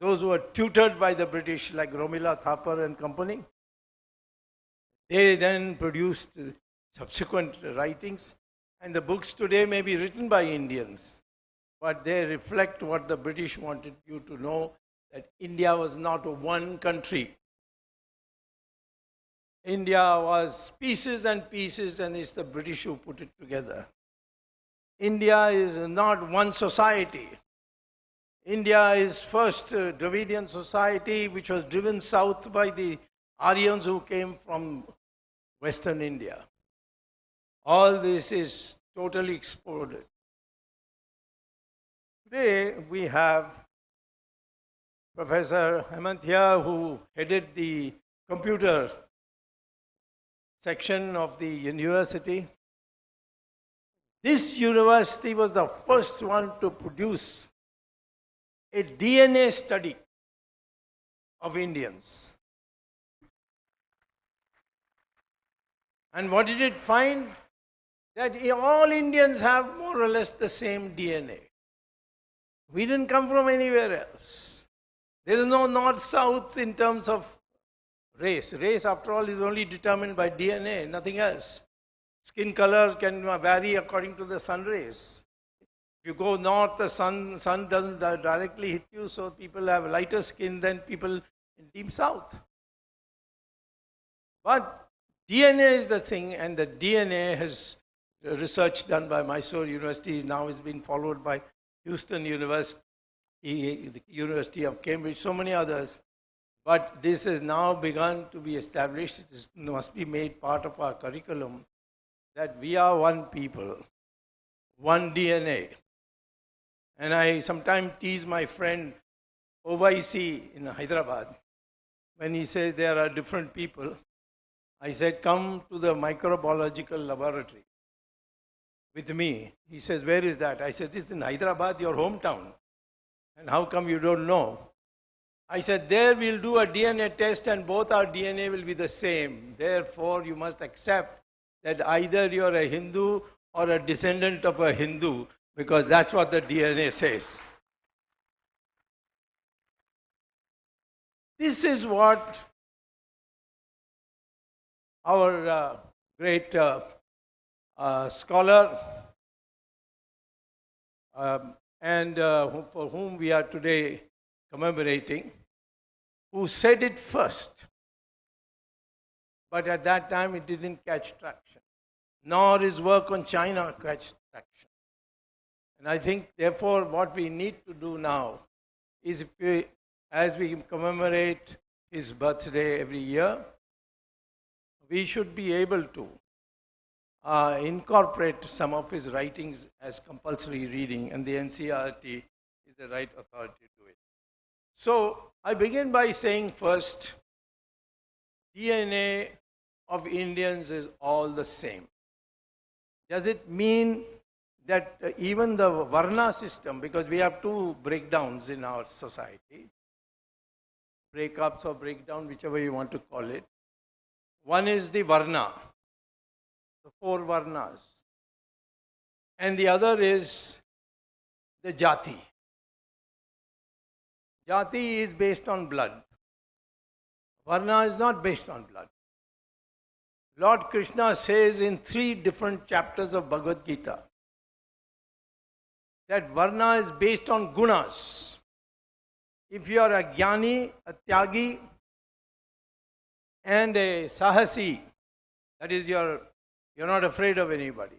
[SPEAKER 9] those who were tutored by the British, like Romila Thapar and company, they then produced subsequent writings. And the books today may be written by Indians, but they reflect what the British wanted you to know, that India was not one country. India was pieces and pieces, and it's the British who put it together. India is not one society. India is first Dravidian society, which was driven south by the Aryans who came from Western India. all this is totally exploded. Today we have Professor Hemant here, who headed the computer section of the university. This university was the first one to produce a DNA study of Indians. And what did it find? That all Indians have more or less the same DNA. We didn't come from anywhere else. There is no north-south in terms of race. Race, after all, is only determined by DNA, nothing else. Skin color can vary according to the sun rays. If you go north, the sun doesn't directly hit you, so people have lighter skin than people in deep south. But DNA is the thing, and the DNA has research done by Mysore University now is being followed by Houston University, the University of Cambridge, so many others. But this has now begun to be established. It must be made part of our curriculum that we are one people, one DNA. And I sometimes tease my friend Ovaisi in Hyderabad when he says there are different people. I said, come to the microbiological laboratory with me. He says, where is that? I said, it's in Hyderabad, your hometown. And how come you don't know? I said, there we'll do a DNA test and both our DNA will be the same. Therefore, you must accept that either you're a Hindu or a descendant of a Hindu, because that's what the DNA says. This is what our great scholar and for whom we are today commemorating, who said it first. But at that time it didn't catch traction, nor his work on China catch traction. And I think, therefore, what we need to do now is, as we commemorate his birthday every year, we should be able to incorporate some of his writings as compulsory reading, and the NCERT is the right authority to do it. So, I begin by saying first, DNA of Indians is all the same. Does it mean that even the Varna system, because we have two breakdowns in our society, breakups or breakdown, whichever you want to call it. One is the Varna, the four Varnas, and the other is the Jati. Jati is based on blood. Varna is not based on blood. Lord Krishna says in 3 different chapters of Bhagavad Gita that Varna is based on gunas. If you are a Jnani, a Tyagi, and a Sahasi, that is you're not afraid of anybody,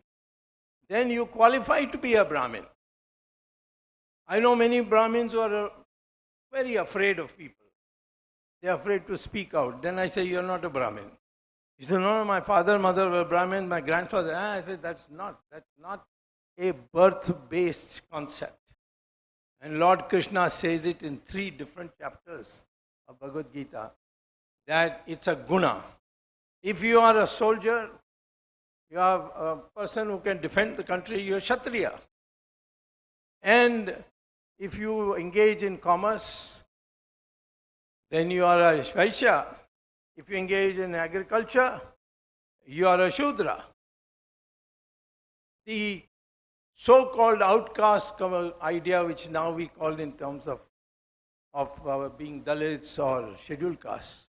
[SPEAKER 9] then you qualify to be a Brahmin. I know many Brahmins who are very afraid of people. They are afraid to speak out. Then I say, you're not a Brahmin. He said, no, my father, mother were Brahmin, my grandfather. I said, that's not a birth-based concept. And Lord Krishna says it in 3 different chapters of Bhagavad Gita, that it's a guna. If you are a soldier, you are a person who can defend the country, you're Kshatriya. And if you engage in commerce, then you are a Vaishya. If you engage in agriculture, you are a Shudra. The so-called outcast idea, which now we call in terms of being Dalits or scheduled castes,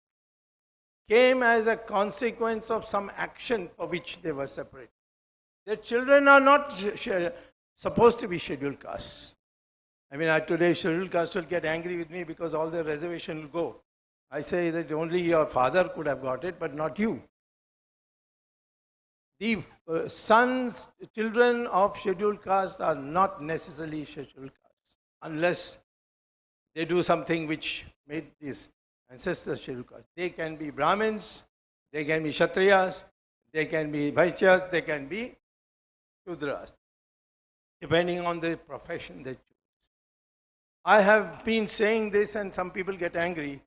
[SPEAKER 9] came as a consequence of some action for which they were separated. Their children are not supposed to be scheduled castes. I mean, today scheduled castes will get angry with me because all their reservation will go. I say that only your father could have got it, but not you. The children of scheduled caste are not necessarily scheduled castes, unless they do something which made these ancestors scheduled caste. They can be Brahmins, they can be Kshatriyas, They can be Vaishyas, they can be Shudras, depending on the profession they choose. I have been saying this, and some people get angry,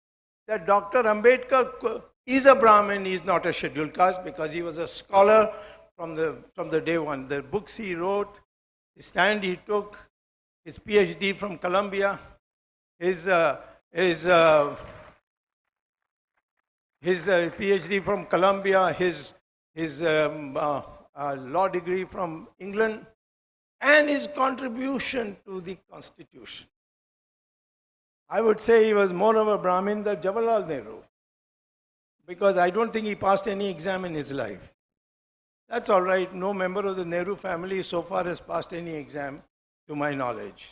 [SPEAKER 9] that Dr. Ambedkar is a Brahmin, he is not a scheduled caste, because he was a scholar from the day one. The books he wrote, the stand he took, his PhD from Columbia, his PhD from Columbia, his law degree from England, and his contribution to the Constitution. I would say he was more of a Brahmin than Jawaharlal Nehru, because I don't think he passed any exam in his life. That's all right. No member of the Nehru family so far has passed any exam, to my knowledge.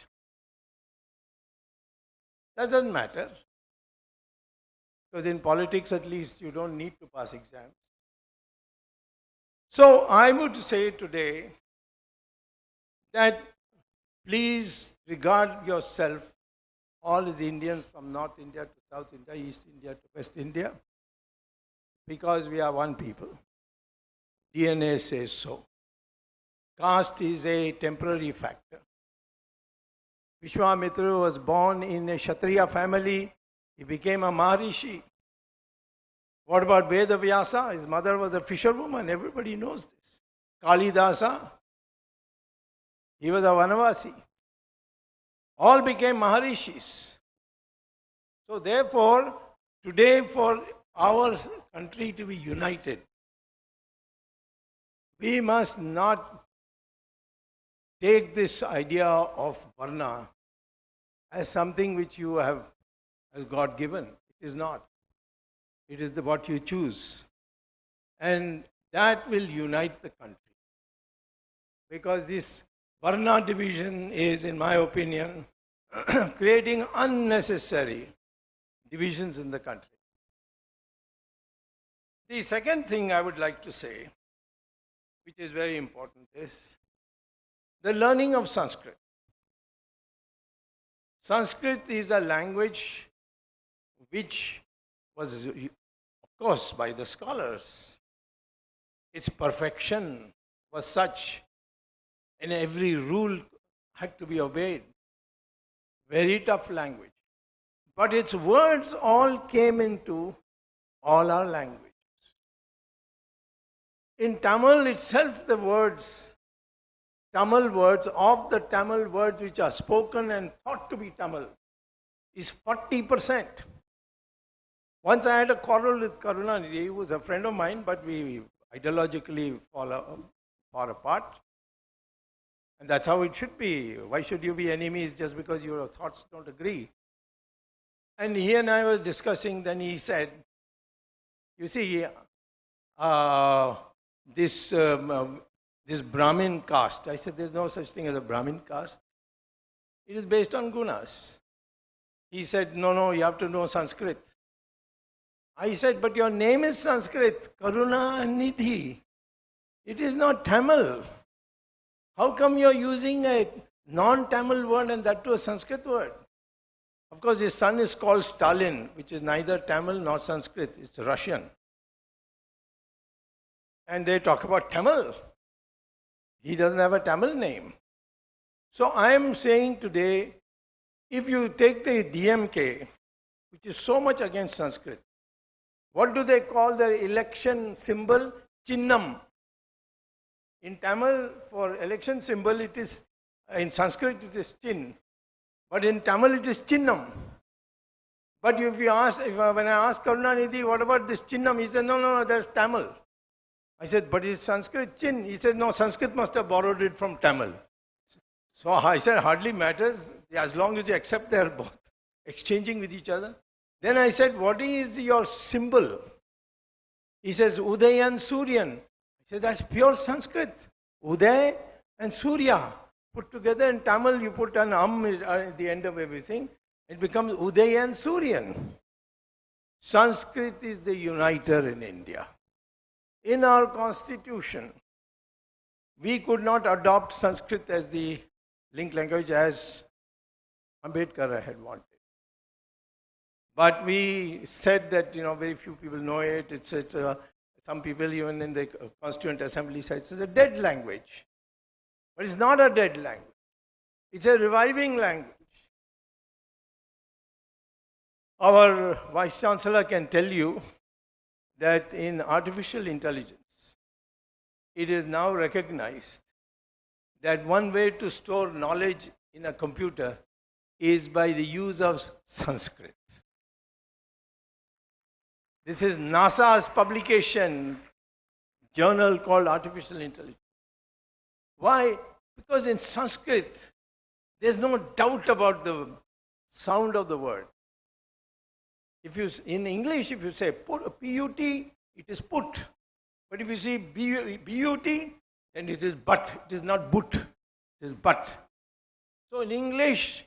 [SPEAKER 9] That doesn't matter, because in politics at least you don't need to pass exams. So I would say today that please regard yourself, all as Indians from North India to South India, East India to West India, because we are one people. DNA says so. Caste is a temporary factor. Vishwamitra was born in a Kshatriya family. He became a Maharishi. What about Vedavyasa? His mother was a fisherwoman. Everybody knows this. Kalidasa, he was a Vanavasi. All became Maharishis. So therefore, today for our country to be united, we must not take this idea of Varna as something which you have as God given. It is not. It is what you choose. And that will unite the country. Because this Varna division is, in my opinion, creating unnecessary divisions in the country. The second thing I would like to say, which is very important, is the learning of Sanskrit. Sanskrit is a language which was, of course, by the scholars. Its perfection was such, and every rule had to be obeyed. Very tough language. But its words all came into all our languages. In Tamil itself, the words, Tamil words, of the Tamil words which are spoken and thought to be Tamil, is 40%. Once I had a quarrel with Karunanidhi. He was a friend of mine, but we ideologically fall apart. And that's how it should be. Why should you be enemies just because your thoughts don't agree? And he and I were discussing, then he said, you see, this Brahmin caste, I said, there's no such thing as a Brahmin caste. It is based on gunas. He said, no, you have to know Sanskrit. I said, but your name is Sanskrit, Karunanidhi. It is not Tamil. How come you're using a non-Tamil word and that to a Sanskrit word? Of course, his son is called Stalin, which is neither Tamil nor Sanskrit. It's Russian. And they talk about Tamil. He doesn't have a Tamil name. So I am saying today, if you take the DMK, which is so much against Sanskrit, what do they call their election symbol? Chinnam. In Tamil, for election symbol, it is, in Sanskrit it is chin, but in Tamil it is chinnam. But if you ask, when I asked Karunanidhi, what about this chinnam? He said, no, that's Tamil. I said, but is Sanskrit chin? He said, no, Sanskrit must have borrowed it from Tamil. So I said, hardly matters, as long as you accept they are both exchanging with each other. Then I said, what is your symbol? He says, Udayan Suryan. I said, that's pure Sanskrit. Uday and Surya. Put together in Tamil, you put an at the end of everything. It becomes Uday and Suryan. Sanskrit is the uniter in India. In our constitution, we could not adopt Sanskrit as the link language as Ambedkar had wanted. But we said that, very few people know it. It's Some people even in the Constituent Assembly say it's a dead language. But it's not a dead language. It's a reviving language. Our Vice Chancellor can tell you that in artificial intelligence, it is now recognized that one way to store knowledge in a computer is by the use of Sanskrit. This is NASA's publication, journal called Artificial Intelligence. Why? Because in Sanskrit, there's no doubt about the sound of the word. If you, in English, if you say put, P-U-T, it is put. But if you see B-U-T, then it is but. It is not but. It is but. So in English,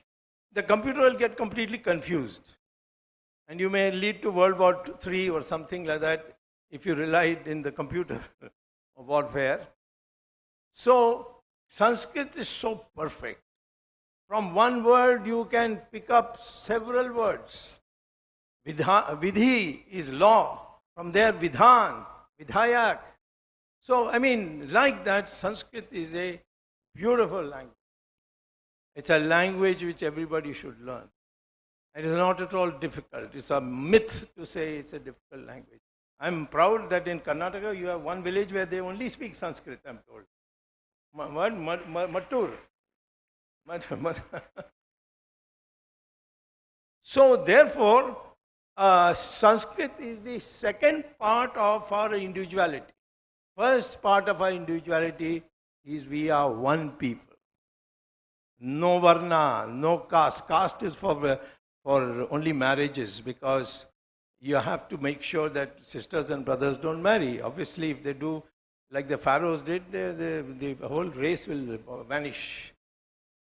[SPEAKER 9] the computer will get completely confused. And you may lead to World War III or something like that if you relied in the computer warfare. So Sanskrit is so perfect. From one word you can pick up several words. Vidhi is law. From there Vidhan, Vidhayak. So I mean, like that, Sanskrit is a beautiful language. It's a language which everybody should learn. It is not at all difficult. It's a myth to say it's a difficult language. I'm proud that in Karnataka you have one village where they only speak Sanskrit, I'm told. Mattur. So therefore, Sanskrit is the second part of our individuality. First part of our individuality is we are one people. No varna, no caste. Caste is for only marriages, because you have to make sure that sisters and brothers don't marry. Obviously, if they do, like the pharaohs did, the whole race will vanish.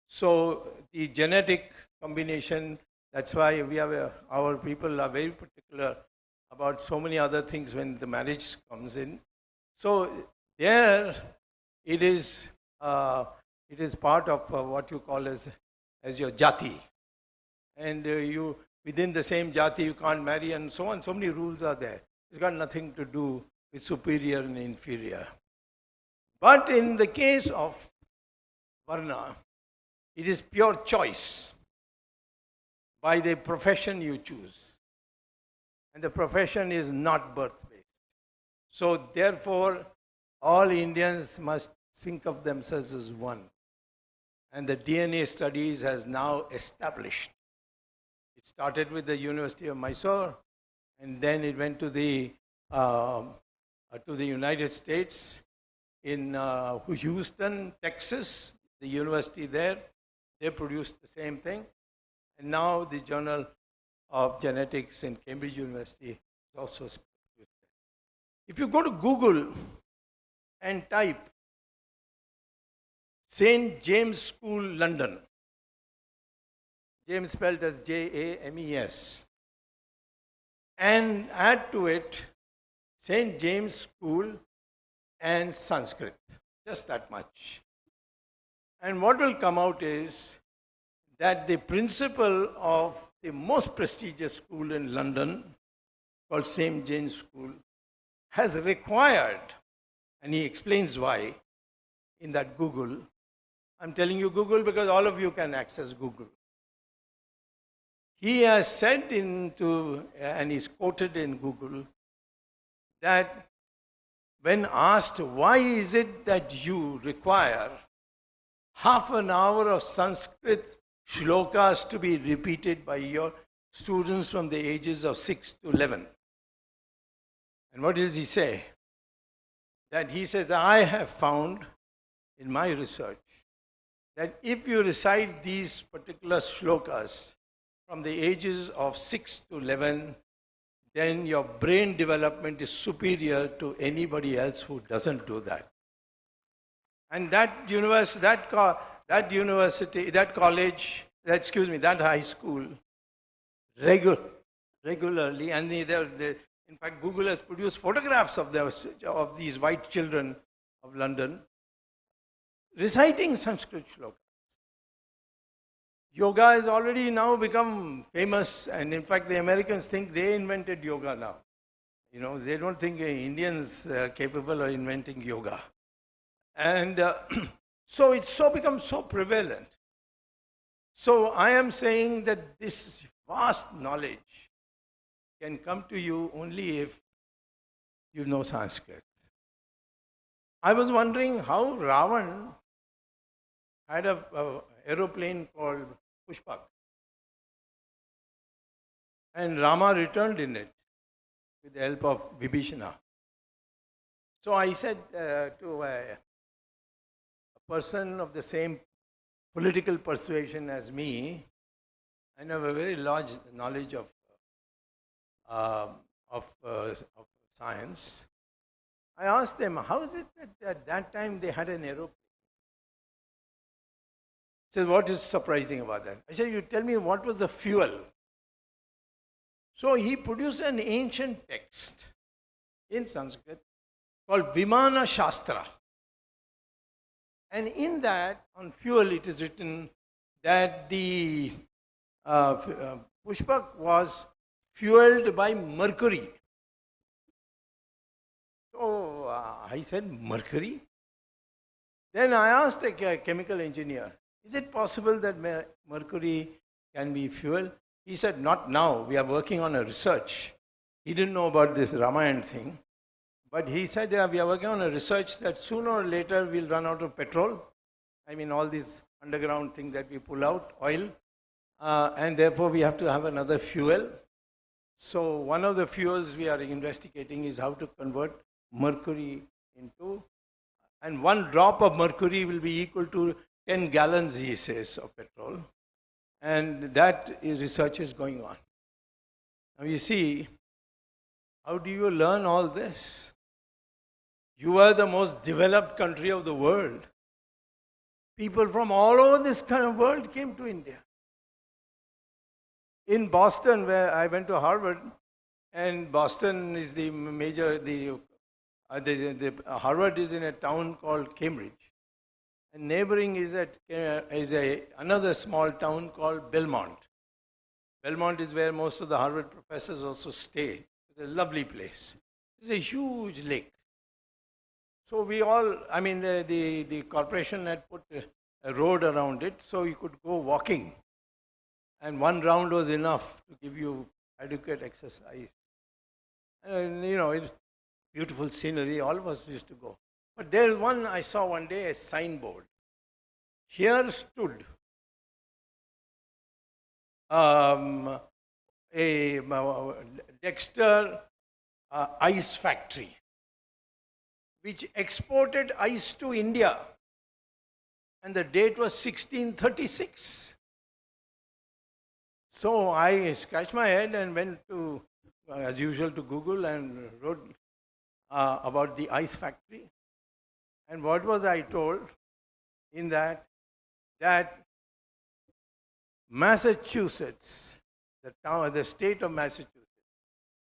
[SPEAKER 9] So the genetic combination, that's why we have our people are very particular about so many other things when the marriage comes in. So there it is part of what you call as your jati. And you within the same jati you can't marry and so on. So many rules are there. It's got nothing to do with superior and inferior. But in the case of varna, it is pure choice by the profession you choose. And the profession is not birth-based. So therefore, all Indians must think of themselves as one. And the DNA studies has now established. It started with the University of Mysore, and then it went to the United States in Houston, Texas, the university there. They produced the same thing. And now the Journal of Genetics in Cambridge University also produced it. If you go to Google and type St. James School, London, James spelled as J-A-M-E-S, and add to it St. James School and Sanskrit, just that much. And what will come out is that the principal of the most prestigious school in London, called St. James School, has required, and he explains why in that Google. I'm telling you Google because all of you can access Google. He has said and he's quoted in Google, that when asked why is it that you require half an hour of Sanskrit shlokas to be repeated by your students from the ages of 6 to 11. And what does he say? That he says, I have found in my research that if you recite these particular shlokas from the ages of 6 to 11, then your brain development is superior to anybody else who doesn't do that. And that high school, regularly, and in fact, Google has produced photographs of these white children of London reciting Sanskrit shlokas. Yoga has already now become famous, and in fact, the Americans think they invented yoga now. They don't think Indians are capable of inventing yoga. And so it's become so prevalent. So I am saying that this vast knowledge can come to you only if you know Sanskrit. I was wondering how Ravan had a aeroplane called Pushpak. And Rama returned in it with the help of Vibhishana. So I said to a person of the same political persuasion as me, I have a very large knowledge of science. I asked them, how is it that at that time they had an aeroplane? He said, what is surprising about that? I said, you tell me what was the fuel? So he produced an ancient text in Sanskrit called Vimana Shastra. And in that, on fuel, it is written that the Pushpak was fueled by mercury. So I said, mercury? Then I asked a chemical engineer, is it possible that mercury can be fuel? He said, not now. We are working on a research. He didn't know about this Ramayana thing. But he said, yeah, we are working on a research that sooner or later we'll run out of petrol. I mean, all these underground things that we pull out, oil. And therefore, we have to have another fuel. So one of the fuels we are investigating is how to convert mercury into, and one drop of mercury will be equal to 10 gallons, he says, of petrol. And that research is going on. Now you see, how do you learn all this? You are the most developed country of the world. People from all over this kind of world came to India. In Boston, where I went to Harvard, and Boston is the major, Harvard is in a town called Cambridge. And neighboring is another small town called Belmont. Belmont is where most of the Harvard professors also stay. It's a lovely place. It's a huge lake. So we all, I mean, the corporation had put a road around it so you could go walking. And one round was enough to give you adequate exercise. And it's beautiful scenery. All of us used to go. But there's one, I saw one day, a signboard. Here stood a Dexter ice factory, which exported ice to India. And the date was 1636. So I scratched my head and went to, as usual, to Google and wrote about the ice factory. And what was I told in that? That Massachusetts, the state of Massachusetts,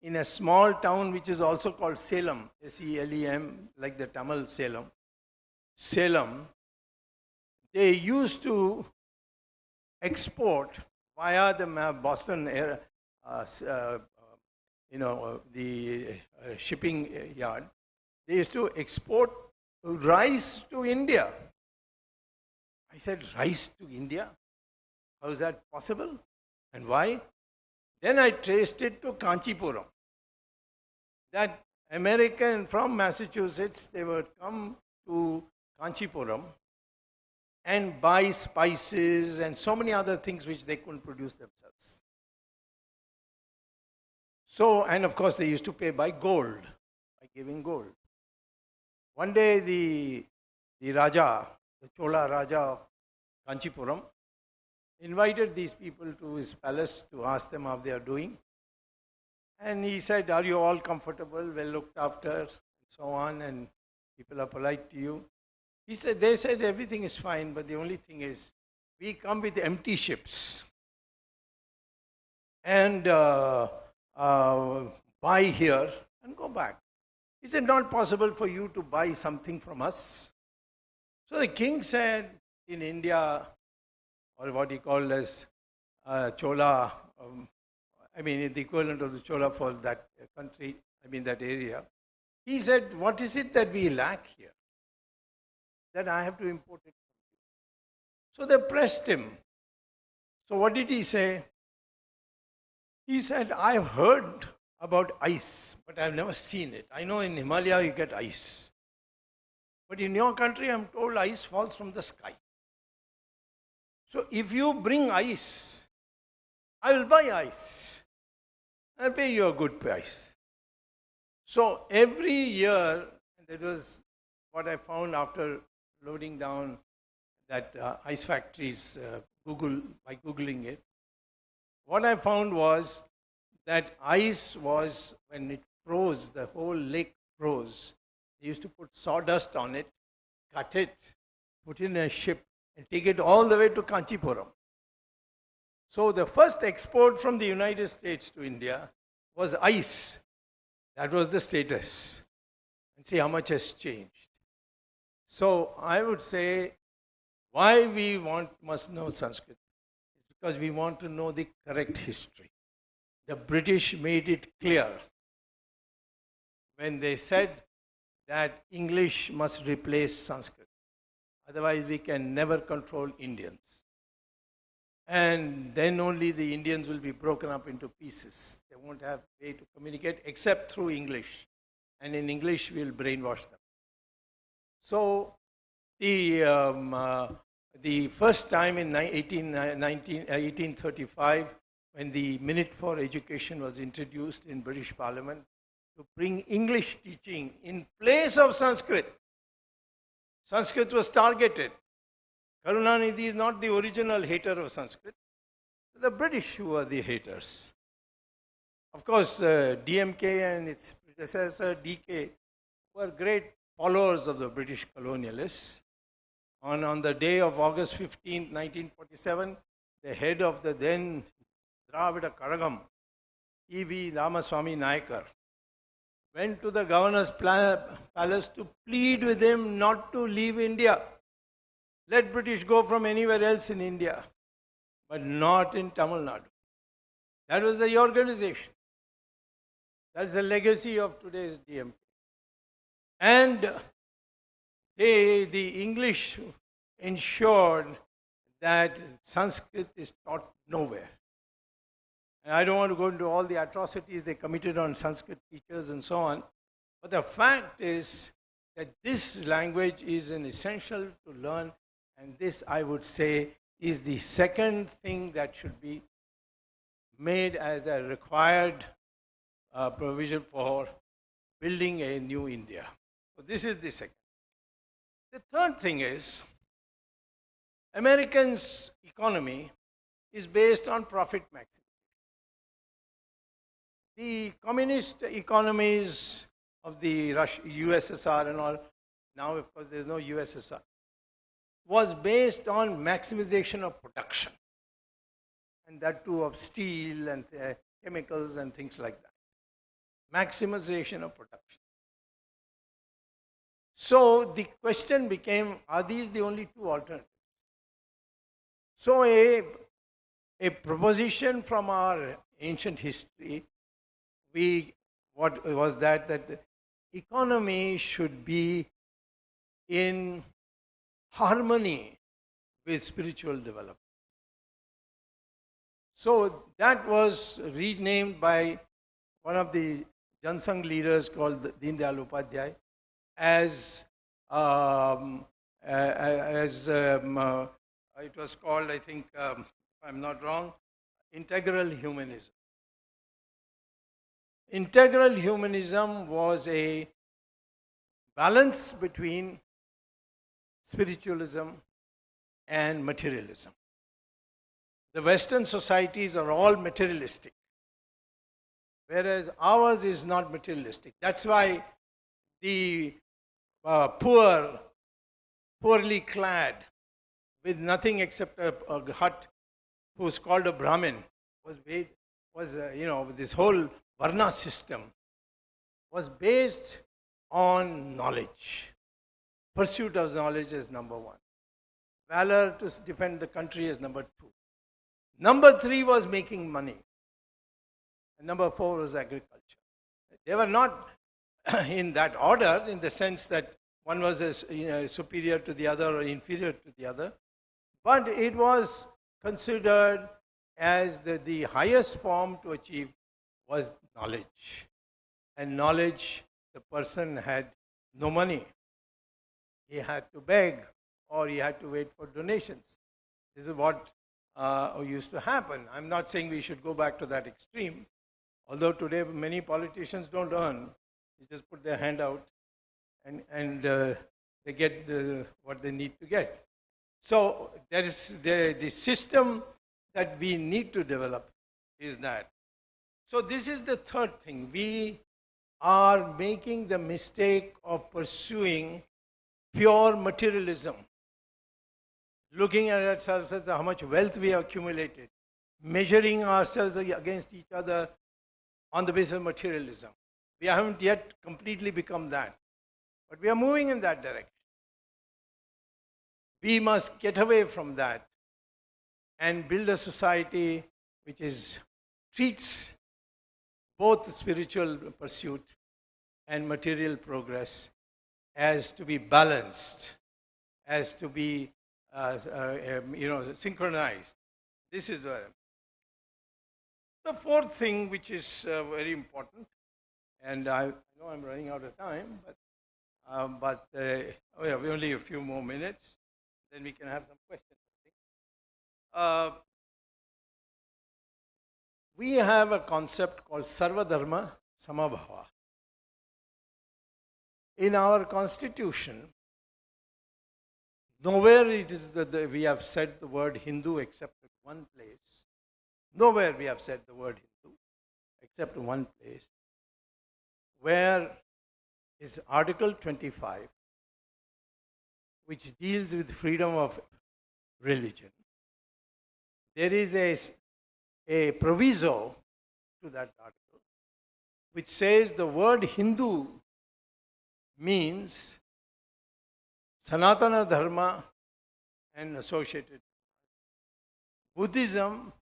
[SPEAKER 9] in a small town which is also called Salem, S-E-L-E-M, like the Tamil Salem, they used to export via the Boston air, the shipping yard. They used to export rice to India. I said, rice to India? How is that possible? And why? Then I traced it to Kanchipuram. That American from Massachusetts, they would come to Kanchipuram and buy spices and so many other things which they couldn't produce themselves. So, and of course they used to pay by gold, by giving gold. One day the Raja, the Chola Raja of Kanchipuram, invited these people to his palace to ask them how they are doing. And he said, are you all comfortable, well looked after, and so on, and people are polite to you? They said everything is fine, but the only thing is, we come with empty ships and buy here and go back. Is it not possible for you to buy something from us? So the king said, in India, or what he called as Chola, the equivalent of the Chola for that country, that area. He said, what is it that we lack here? That I have to import it. So they pressed him. So what did he say? He said, I've heard about ice, but I've never seen it. I know in Himalaya you get ice. But in your country, I'm told ice falls from the sky. So if you bring ice, I will buy ice. I'll pay you a good price. So every year, and that was what I found after loading down that ice factories by Googling it. What I found was that ice was, when it froze, the whole lake froze. They used to put sawdust on it, cut it, put it in a ship, and take it all the way to Kanchipuram. So the first export from the United States to India was ice. That was the status. And see how much has changed. So I would say why we must know Sanskrit is because we want to know the correct history. The British made it clear when they said that English must replace Sanskrit. Otherwise we can never control Indians. And then only the Indians will be broken up into pieces. They won't have a way to communicate except through English. And in English we'll brainwash them. So the first time in 1835, when the Minute for Education was introduced in British Parliament, to bring English teaching in place of Sanskrit. Sanskrit was targeted. Karunanidhi is not the original hater of Sanskrit. The British who were the haters. Of course, DMK and its predecessor DK were great followers of the British colonialists. On the day of August 15, 1947, the head of the then Dravida Karagam, E.V. Ramaswamy Nayakar, went to the governor's palace to plead with him not to leave India. Let British go from anywhere else in India, but not in Tamil Nadu. That was the organization. That's the legacy of today's DMK. And the English ensured that Sanskrit is taught nowhere. And I don't want to go into all the atrocities they committed on Sanskrit teachers and so on. But the fact is that this language is an essential to learn. And this, I would say, is the second thing that should be made as a required provision for building a new India. So this is the second. The third thing is, Americans' economy is based on profit maximization. The communist economies of the USSR and all, now of course there is no USSR, was based on maximization of production. And that too of steel and chemicals and things like that. Maximization of production. So the question became, are these the only two alternatives? So a proposition from our ancient history, what was that the economy should be in harmony with spiritual development. So that was renamed by one of the Jansangh leaders called Deen Dayal Upadhyay as it was called, I think, if I'm not wrong, integral humanism. Integral humanism was a balance between spiritualism and materialism. The Western societies are all materialistic, whereas ours is not materialistic. That's why the poorly clad, with nothing except a hut, who's called a Brahmin, this whole Varna system was based on knowledge. Pursuit of knowledge is number one. Valor to defend the country is number two. Number three was making money. And number four was agriculture. They were not in that order, in the sense that one was superior to the other or inferior to the other, but it was considered as the highest form to achieve was knowledge. And knowledge, the person had no money. He had to beg or he had to wait for donations. This is what used to happen. I'm not saying we should go back to that extreme, although today many politicians don't earn. They just put their hand out and they get what they need to get. So there is the system that we need to develop is that. So this is the third thing. We are making the mistake of pursuing pure materialism, looking at ourselves as how much wealth we have accumulated, measuring ourselves against each other on the basis of materialism. We haven't yet completely become that, but we are moving in that direction. We must get away from that and build a society which treats both spiritual pursuit and material progress as to be balanced, as to be synchronized. This is the fourth thing, which is very important, and I know I'm running out of time, but we have only a few more minutes, then we can have some questions. We have a concept called Sarva Dharma Samabhava. In our constitution, nowhere it is we have said the word Hindu except at one place. Nowhere we have said the word Hindu except in one place, where is Article 25, which deals with freedom of religion. There is a proviso to that article which says the word Hindu means Sanatana Dharma and associated Buddhism,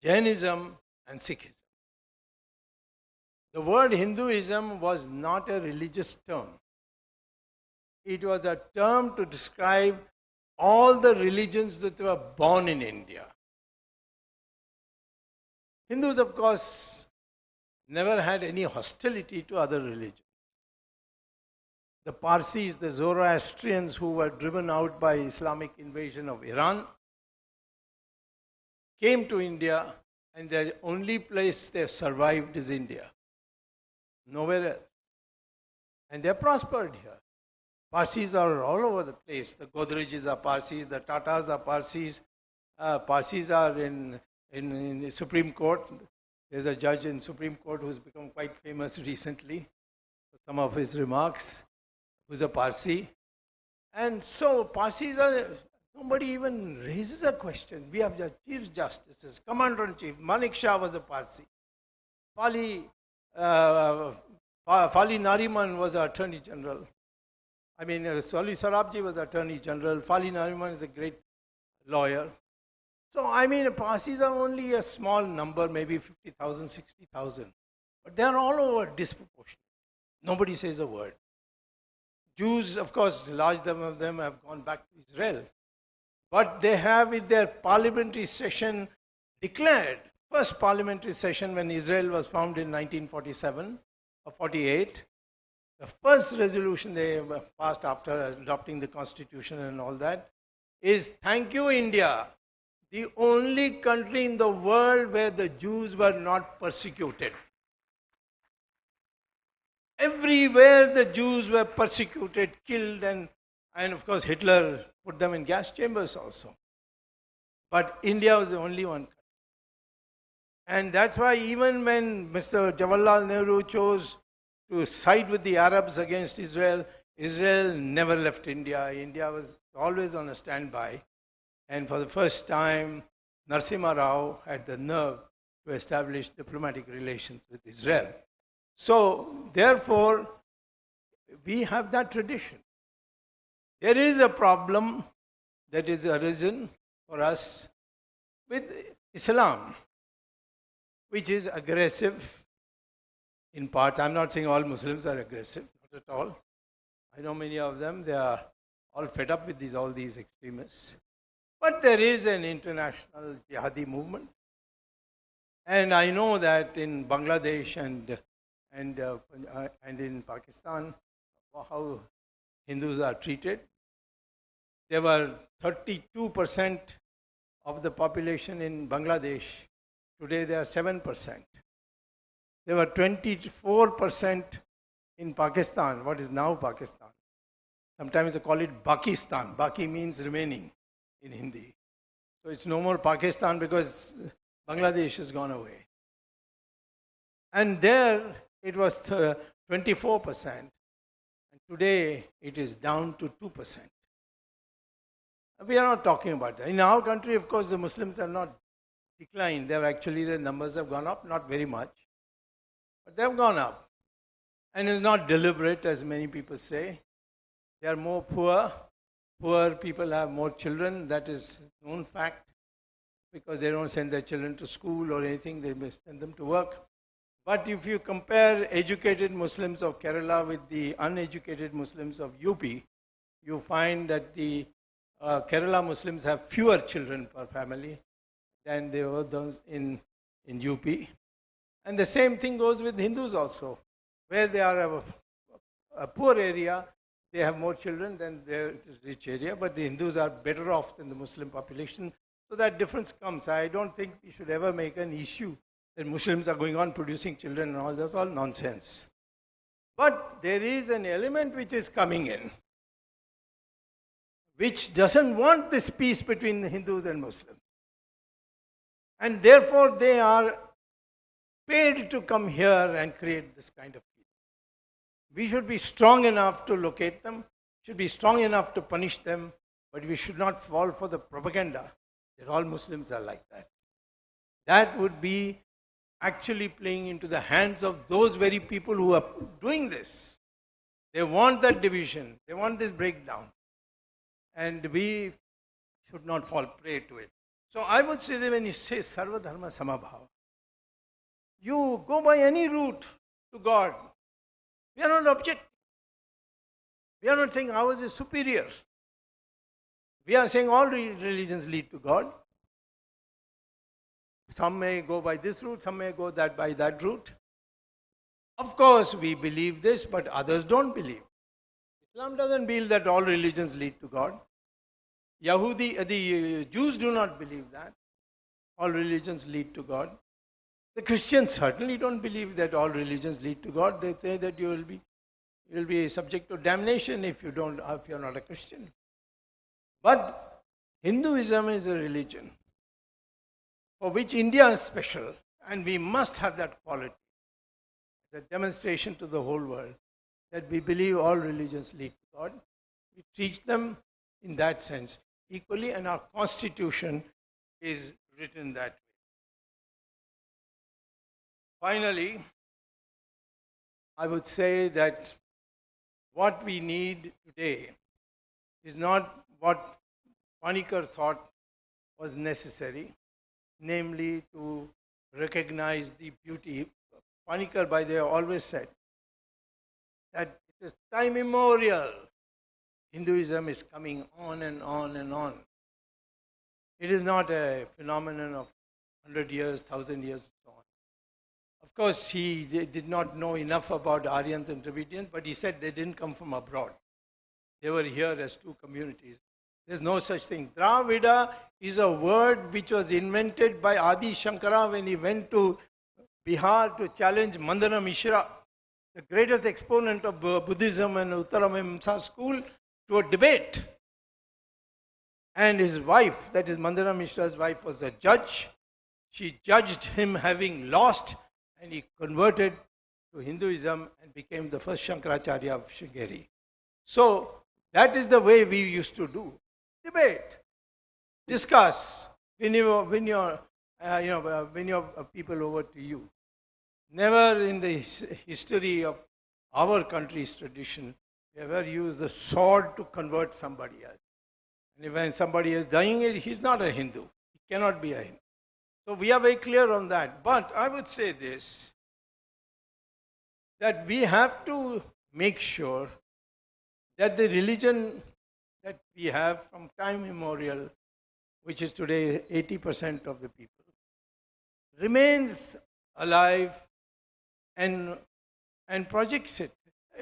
[SPEAKER 9] Jainism and Sikhism. The word Hinduism was not a religious term. It was a term to describe all the religions that were born in India. Hindus, of course, never had any hostility to other religions. The Parsis, the Zoroastrians who were driven out by Islamic invasion of Iran, came to India, and the only place they survived is India. Nowhere else. And they prospered here. Parsis are all over the place. The Godrejis are Parsis, the Tatas are Parsis. Parsis are in the Supreme Court. There's a judge in Supreme Court who's become quite famous recently for some of his remarks, who's a Parsi. And so Parsis are, nobody even raises a question. We have the Chief Justices, Commander-in-Chief. Manik Shah was a Parsi. Fali Nariman was Attorney General. Soli Sarabji was Attorney General. Fali Nariman is a great lawyer. So, Parsis are only a small number, maybe 50,000, 60,000. But they are all over disproportionate. Nobody says a word. Jews, of course, large number of them have gone back to Israel. But they have in their parliamentary session declared, first parliamentary session when Israel was founded in 1947 or 48, the first resolution they passed after adopting the constitution and all that is, thank you India, the only country in the world where the Jews were not persecuted. Everywhere the Jews were persecuted, killed, and of course Hitler put them in gas chambers also. But India was the only one. And that's why even when Mr. Jawaharlal Nehru chose to side with the Arabs against Israel, Israel never left India. India was always on a standby. And for the first time, Narasimha Rao had the nerve to establish diplomatic relations with Israel. So, therefore, we have that tradition. There is a problem that is arisen for us with Islam, which is aggressive, in parts. I'm not saying all Muslims are aggressive, not at all. I know many of them, they are all fed up with all these extremists. But there is an international jihadi movement. And I know that in Bangladesh and in Pakistan, how Hindus are treated. There were 32% of the population in Bangladesh. Today they are 7%. There were 24% in Pakistan, what is now Pakistan. Sometimes they call it Pakistan. Baki means remaining in Hindi. So it's no more Pakistan because Bangladesh has gone away. And there it was 24%. And today it is down to 2%. We are not talking about that. In our country, of course, the Muslims have not declined. The numbers have gone up, not very much. But they have gone up. And it's not deliberate, as many people say. They are more poor. Poor people have more children. That is a known fact. Because they don't send their children to school or anything. They may send them to work. But if you compare educated Muslims of Kerala with the uneducated Muslims of UP, you find that the Kerala Muslims have fewer children per family than they were those in UP. And the same thing goes with Hindus also. Where they are a poor area, they have more children than their rich area, but the Hindus are better off than the Muslim population. So that difference comes. I don't think we should ever make an issue that Muslims are going on producing children and all. That's all nonsense. But there is an element which is coming in, which doesn't want this peace between the Hindus and Muslims. And therefore they are paid to come here and create this kind of peace. We should be strong enough to locate them, should be strong enough to punish them, but we should not fall for the propaganda that all Muslims are like that. That would be actually playing into the hands of those very people who are doing this. They want that division, they want this breakdown. And we should not fall prey to it. So I would say that when you say Sarva Dharma Samabhava, you go by any route to God. We are not objecting. We are not saying ours is superior. We are saying all religions lead to God. Some may go by this route, some may go by that route. Of course, we believe this, but others don't believe. Islam doesn't believe that all religions lead to God. The Jews do not believe that all religions lead to God. The Christians certainly don't believe that all religions lead to God. They say that you will be subject to damnation if you're not a Christian. But Hinduism is a religion for which India is special, and we must have that quality. It's a demonstration to the whole world that we believe all religions lead to God. We treat them in that sense equally, and our constitution is written that way. Finally, I would say that what we need today is not what Panikkar thought was necessary, namely to recognize the beauty. Panikkar, by the way, always said that it is time immemorial. Hinduism is coming on and on and on. It is not a phenomenon of 100 years, 1,000 years, and so on. Of course, he did not know enough about Aryans and Dravidians, but he said they didn't come from abroad. They were here as two communities. There's no such thing. Dravida is a word which was invented by Adi Shankara when he went to Bihar to challenge Mandana Mishra, the greatest exponent of Buddhism and Uttaramimsa school, to a debate. And his wife, that is Mandana Mishra's wife, was a judge. She judged him having lost, and he converted to Hinduism and became the first Shankaracharya of Sringeri. So that is the way we used to do. Debate, discuss, when your people over to you. Never in the history of our country's tradition ever used the sword to convert somebody else. And when somebody is dying, he's not a Hindu. He cannot be a Hindu. So we are very clear on that. But I would say this, that we have to make sure that the religion that we have from time immemorial, which is today 80% of the people, remains alive and projects it.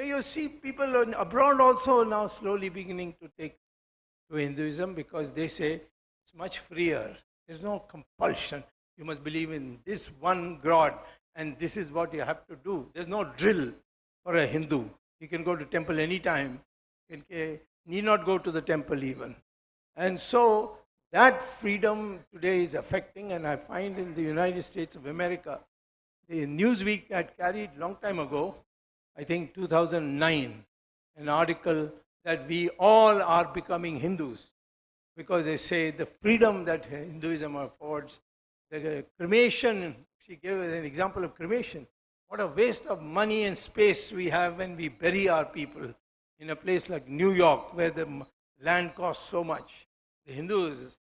[SPEAKER 9] You see people abroad also now slowly beginning to take to Hinduism because they say it's much freer. There's no compulsion. You must believe in this one God and this is what you have to do. There's no drill for a Hindu. You can go to temple anytime. You need not go to the temple even. And so that freedom today is affecting, and I find in the United States of America, the Newsweek had carried long time ago, I think 2009, an article that we all are becoming Hindus because they say the freedom that Hinduism affords, the cremation, she gave an example of cremation. What a waste of money and space we have when we bury our people in a place like New York where the land costs so much. The Hindus,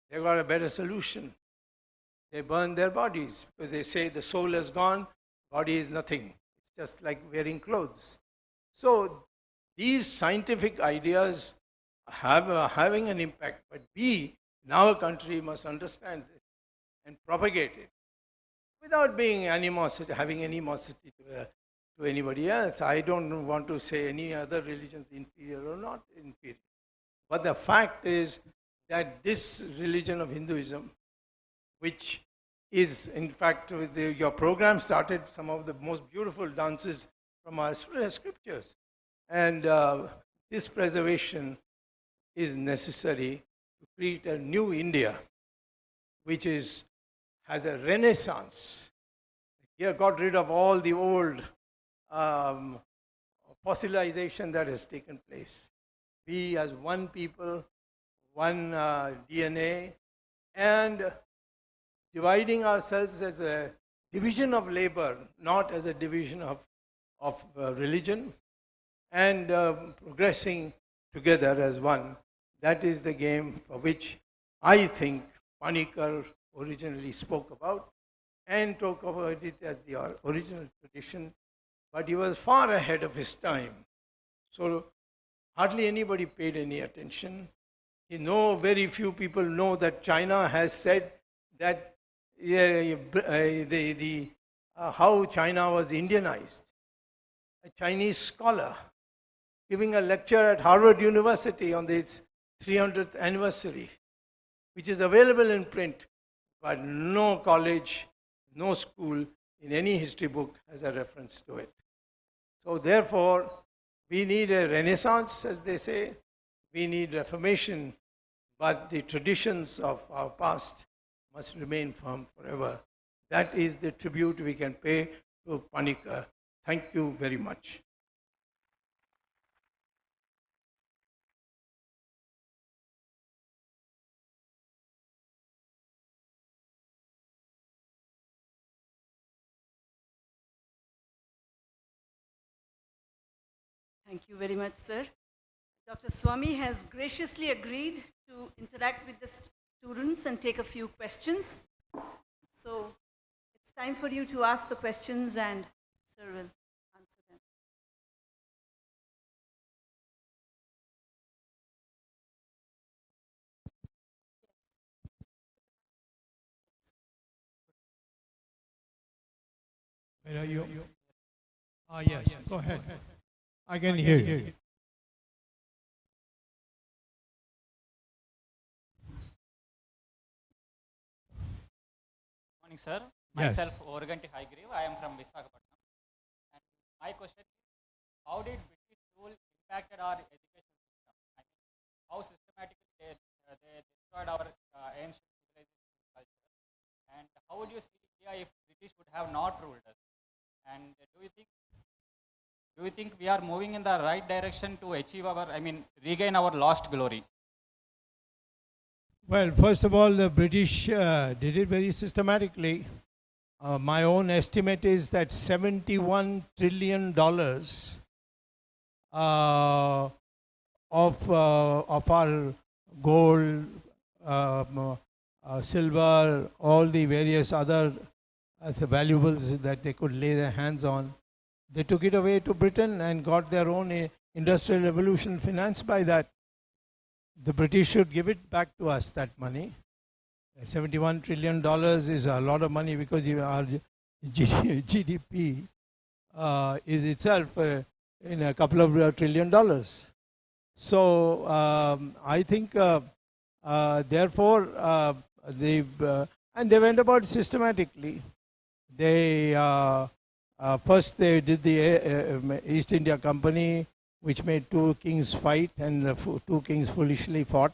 [SPEAKER 9] they got a better solution. They burn their bodies because they say the soul is gone, body is nothing. It's just like wearing clothes. So these scientific ideas are having an impact, but we in our country must understand it and propagate it without being having animosity to anybody else. I don't want to say any other religion is inferior or not inferior. But the fact is that this religion of Hinduism, which is in fact, your program started some of the most beautiful dances from our scriptures. And this preservation is necessary to create a new India, which has a renaissance. Here got rid of all the old fossilization that has taken place. We as one people, one DNA, and dividing ourselves as a division of labor, not as a division of religion, and progressing together as one. That is the game for which I think Panikkar originally spoke about and talked about it as the original tradition, but he was far ahead of his time. So hardly anybody paid any attention. Very few people know that China has said that how China was Indianized. A Chinese scholar giving a lecture at Harvard University on its 300th anniversary, which is available in print, but no college, no school in any history book has a reference to it. So therefore, we need a renaissance, as they say. We need reformation, but the traditions of our past must remain firm forever. That is the tribute we can pay to Panikkar. Thank you very much.
[SPEAKER 1] Thank you very much, sir. Dr. Swamy has graciously agreed to interact with the students and take a few questions. So it's time for you to ask the questions and sir will answer them.
[SPEAKER 9] Where are you? Yes, go ahead. I can hear you.
[SPEAKER 5] Morning, sir.
[SPEAKER 9] Yes.
[SPEAKER 5] Myself, Organti Haigrave. I am from Visakhapatnam. And my question is, how did British rule impacted our education system? I mean, how systematically they destroyed our ancient civilization culture? And how would you see India if British would have not ruled us? And do you think we are moving in the right direction to achieve regain our lost glory?
[SPEAKER 9] Well, first of all, the British did it very systematically. My own estimate is that $71 trillion of our gold, silver, all the various other valuables that they could lay their hands on, They took it away to Britain and got their own industrial revolution financed by that. The British should give it back to us, that money. $71 trillion is a lot of money, because our GDP is itself in a couple of $1 trillion. So I think, therefore, and they went about systematically. They first they did the East India Company, which made two kings fight, and the two kings foolishly fought.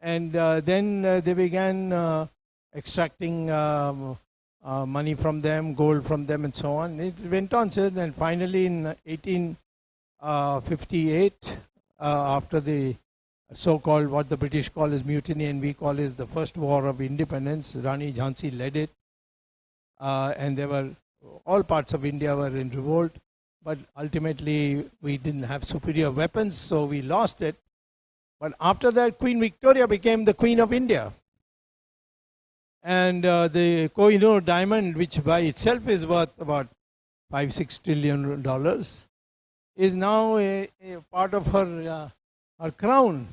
[SPEAKER 9] And then they began extracting money from them, gold from them, and so on. It went on, and finally in 1858, after the so-called, what the British call as mutiny and we call is the First War of Independence, Rani Jhansi led it, and there were all parts of India were in revolt, but ultimately we didn't have superior weapons, so we lost it. But after that, Queen Victoria became the Queen of India. And the Kohinoor diamond, which by itself is worth about $5-6 trillion, is now a part of her crown.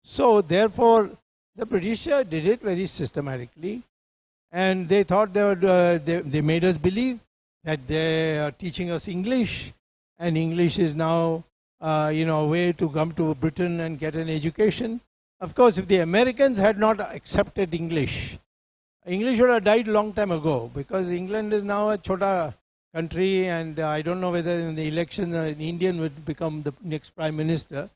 [SPEAKER 9] So therefore, the British did it very systematically, and they thought they made us believe that they are teaching us English, and English is now a way to come to Britain and get an education. Of course, if the Americans had not accepted English, English would have died a long time ago, because England is now a chota country, and I don't know whether in the election an Indian would become the next Prime Minister.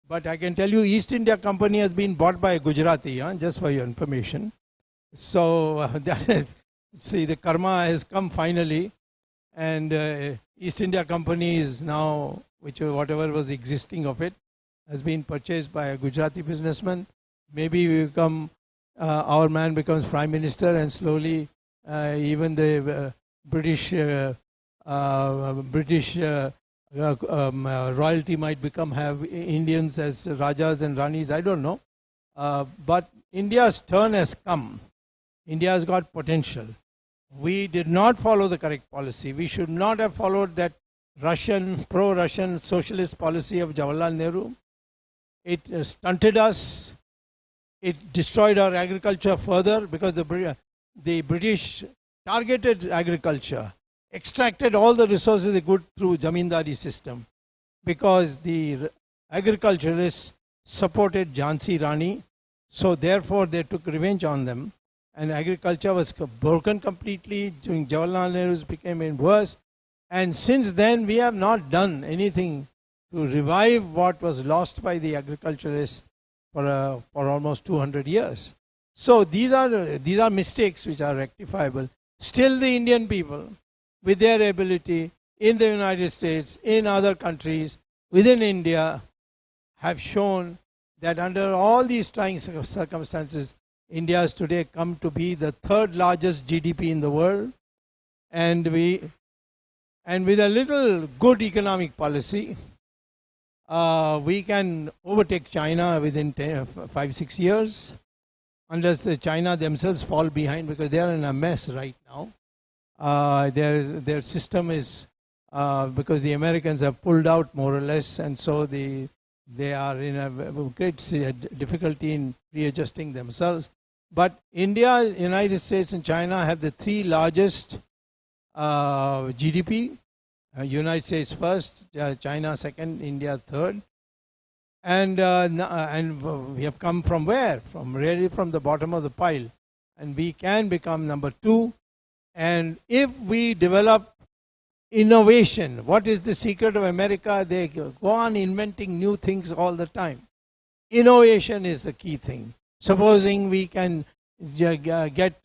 [SPEAKER 9] But I can tell you, East India Company has been bought by a Gujarati, just for your information. So that is, see, the karma has come finally, and East India Company is now, whatever was existing of it, has been purchased by a Gujarati businessman. Maybe we become, our man becomes Prime Minister, and slowly even the British royalty might have Indians as Rajas and Ranis, I don't know. But India's turn has come. India has got potential. We did not follow the correct policy. We should not have followed that pro-Russian socialist policy of Jawaharlal Nehru. It stunted us. It destroyed our agriculture further, because the British targeted agriculture, extracted all the resources they could through Zamindari system, because the agriculturists supported Jhansi Rani, so therefore they took revenge on them, and agriculture was broken completely. During Jawaharlal Nehru's became worse, and since then we have not done anything to revive what was lost by the agriculturists for almost 200 years. So these are mistakes which are rectifiable. Still, the Indian people, with their ability in the United States, in other countries, within India, have shown that under all these trying circumstances, India has today come to be the third largest GDP in the world, and with a little good economic policy, we can overtake China within 5-6 years, unless the China themselves fall behind, because they are in a mess right now. Their system is, because the Americans have pulled out more or less, and so they are in a great difficulty in readjusting themselves. But India, United States and China have the three largest GDP. United States first, China second, India third. And we have come from where? From the bottom of the pile. And we can become number 2. And if we develop innovation, what is the secret of America? They go on inventing new things all the time. Innovation is the key thing. Supposing we can get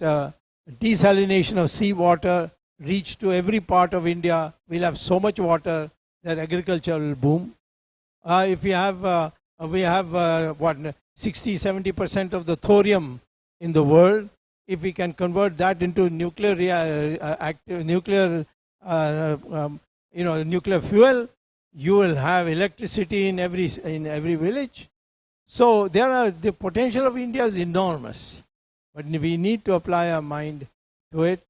[SPEAKER 9] desalination of seawater reach to every part of India, we'll have so much water that agriculture will boom. If we have 60-70% of the thorium in the world, if we can convert that into nuclear fuel, you will have electricity in every village. So the potential of India is enormous, but we need to apply our mind to it.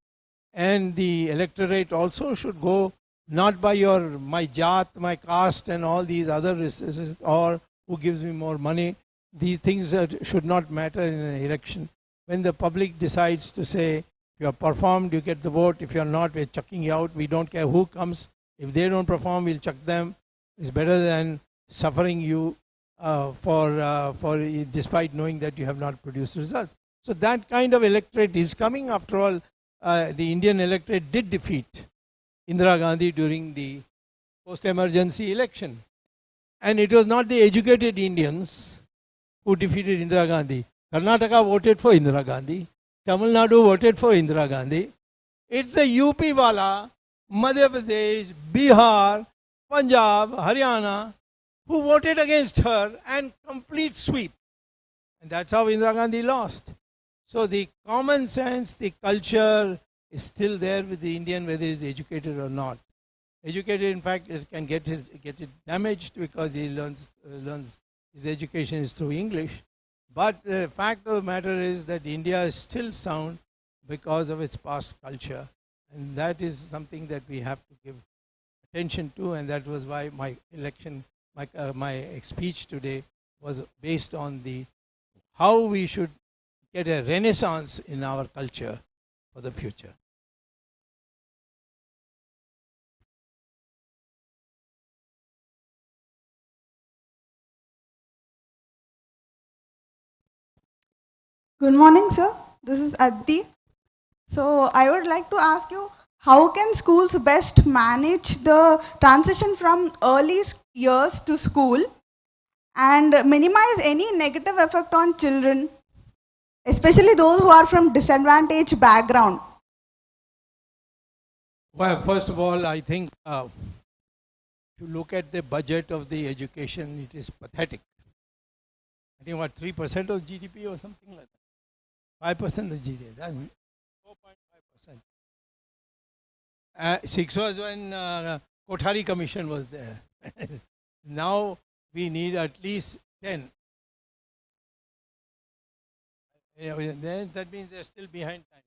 [SPEAKER 9] And the electorate also should go not by my jat, my caste and all these other resources, or who gives me more money. These things should not matter in an election. When the public decides to say, if you have performed, you get the vote. If you are not, we're chucking you out. We don't care who comes. If they don't perform, we'll chuck them. It's better than suffering you despite knowing that you have not produced results. So that kind of electorate is coming. After all, the Indian electorate did defeat Indira Gandhi during the post-emergency election. And it was not the educated Indians who defeated Indira Gandhi. Karnataka voted for Indira Gandhi. Tamil Nadu voted for Indira Gandhi. It's the UP wala, Madhya Pradesh, Bihar, Punjab, Haryana, who voted against her, and complete sweep. And that's how Indira Gandhi lost. So the common sense, the culture is still there with the Indian, whether he is educated or not. Educated, in fact, it can get it damaged because he learns his education is through English. But the fact of the matter is that India is still sound because of its past culture. And that is something that we have to give attention to, and that was why my speech today was based on how we should get a renaissance in our culture for the future.
[SPEAKER 10] Good morning, sir. This is Aditi. So I would like to ask you, how can schools best manage the transition from early years to school and minimize any negative effect on children, especially those who are from disadvantaged background?
[SPEAKER 9] Well, first of all, I think to look at the budget of the education, it is pathetic. I think what, 3% of GDP or something like that. 5% of GDP. That's 4.5%. 6 was when Kothari Commission was there. Now we need at least 10. Then that means they're still behind time.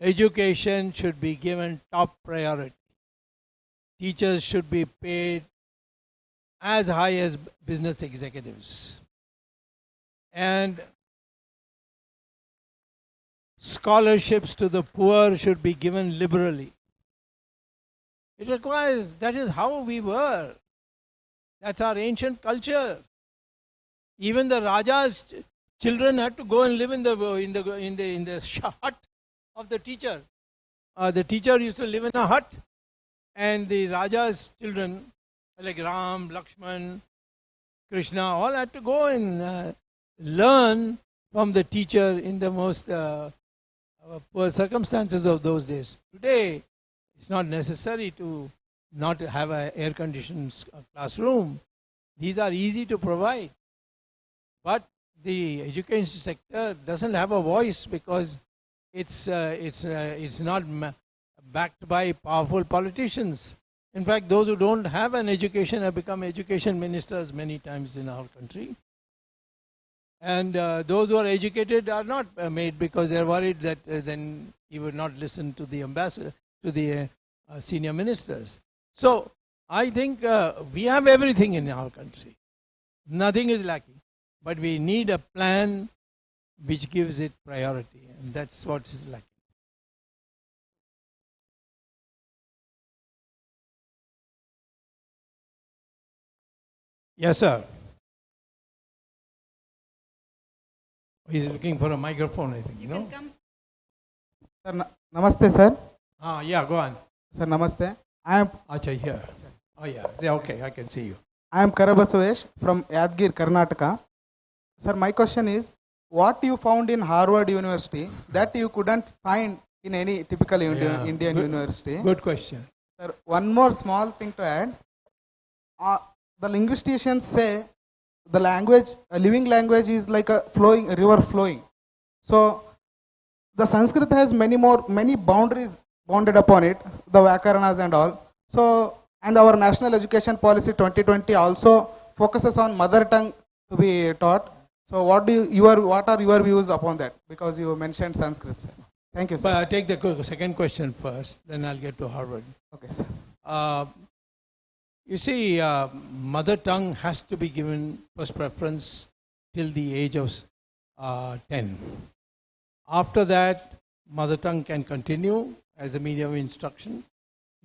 [SPEAKER 9] Education should be given top priority. Teachers should be paid as high as business executives. And scholarships to the poor should be given liberally. It requires, that is how we were. That's our ancient culture. Even the Raja's children had to go and live in the hut of the teacher. The teacher used to live in a hut, and the Raja's children, like Ram, Lakshman, Krishna, all had to go and learn from the teacher in the most poor circumstances of those days. Today, it's not necessary to not have an air-conditioned classroom. These are easy to provide. But the education sector doesn't have a voice because it's not backed by powerful politicians. In fact, those who don't have an education have become education ministers many times in our country. And those who are educated are not made because they're worried that then he would not listen to the ambassador, to the senior ministers. So I think we have everything in our country. Nothing is lacking. But we need a plan which gives it priority. And that's what is lacking. Yes, sir. He's looking for a microphone, I think.
[SPEAKER 11] Can come. Sir, namaste, sir.
[SPEAKER 9] Yeah, go on.
[SPEAKER 11] Sir, namaste. I am.
[SPEAKER 9] Acha, here. Oh, yeah. Okay, I can see you.
[SPEAKER 11] I am Karabasavesh from Yadgir, Karnataka. Sir, my question is, what you found in Harvard University that you couldn't find in any typical Indian university?
[SPEAKER 9] Good question.
[SPEAKER 11] Sir, one more small thing to add. The linguisticians say the language, a living language is like a river flowing. So the Sanskrit has many boundaries bounded upon it, the Vyakaranas and all. So, and our National Education Policy 2020 also focuses on mother tongue to be taught. So what are your views upon that? Because you mentioned Sanskrit, sir. Thank you, sir.
[SPEAKER 9] But I'll take the second question first, then I'll get to Harvard.
[SPEAKER 11] Okay, sir.
[SPEAKER 9] You see, mother tongue has to be given first preference till the age of 10. After that, mother tongue can continue as a medium of instruction,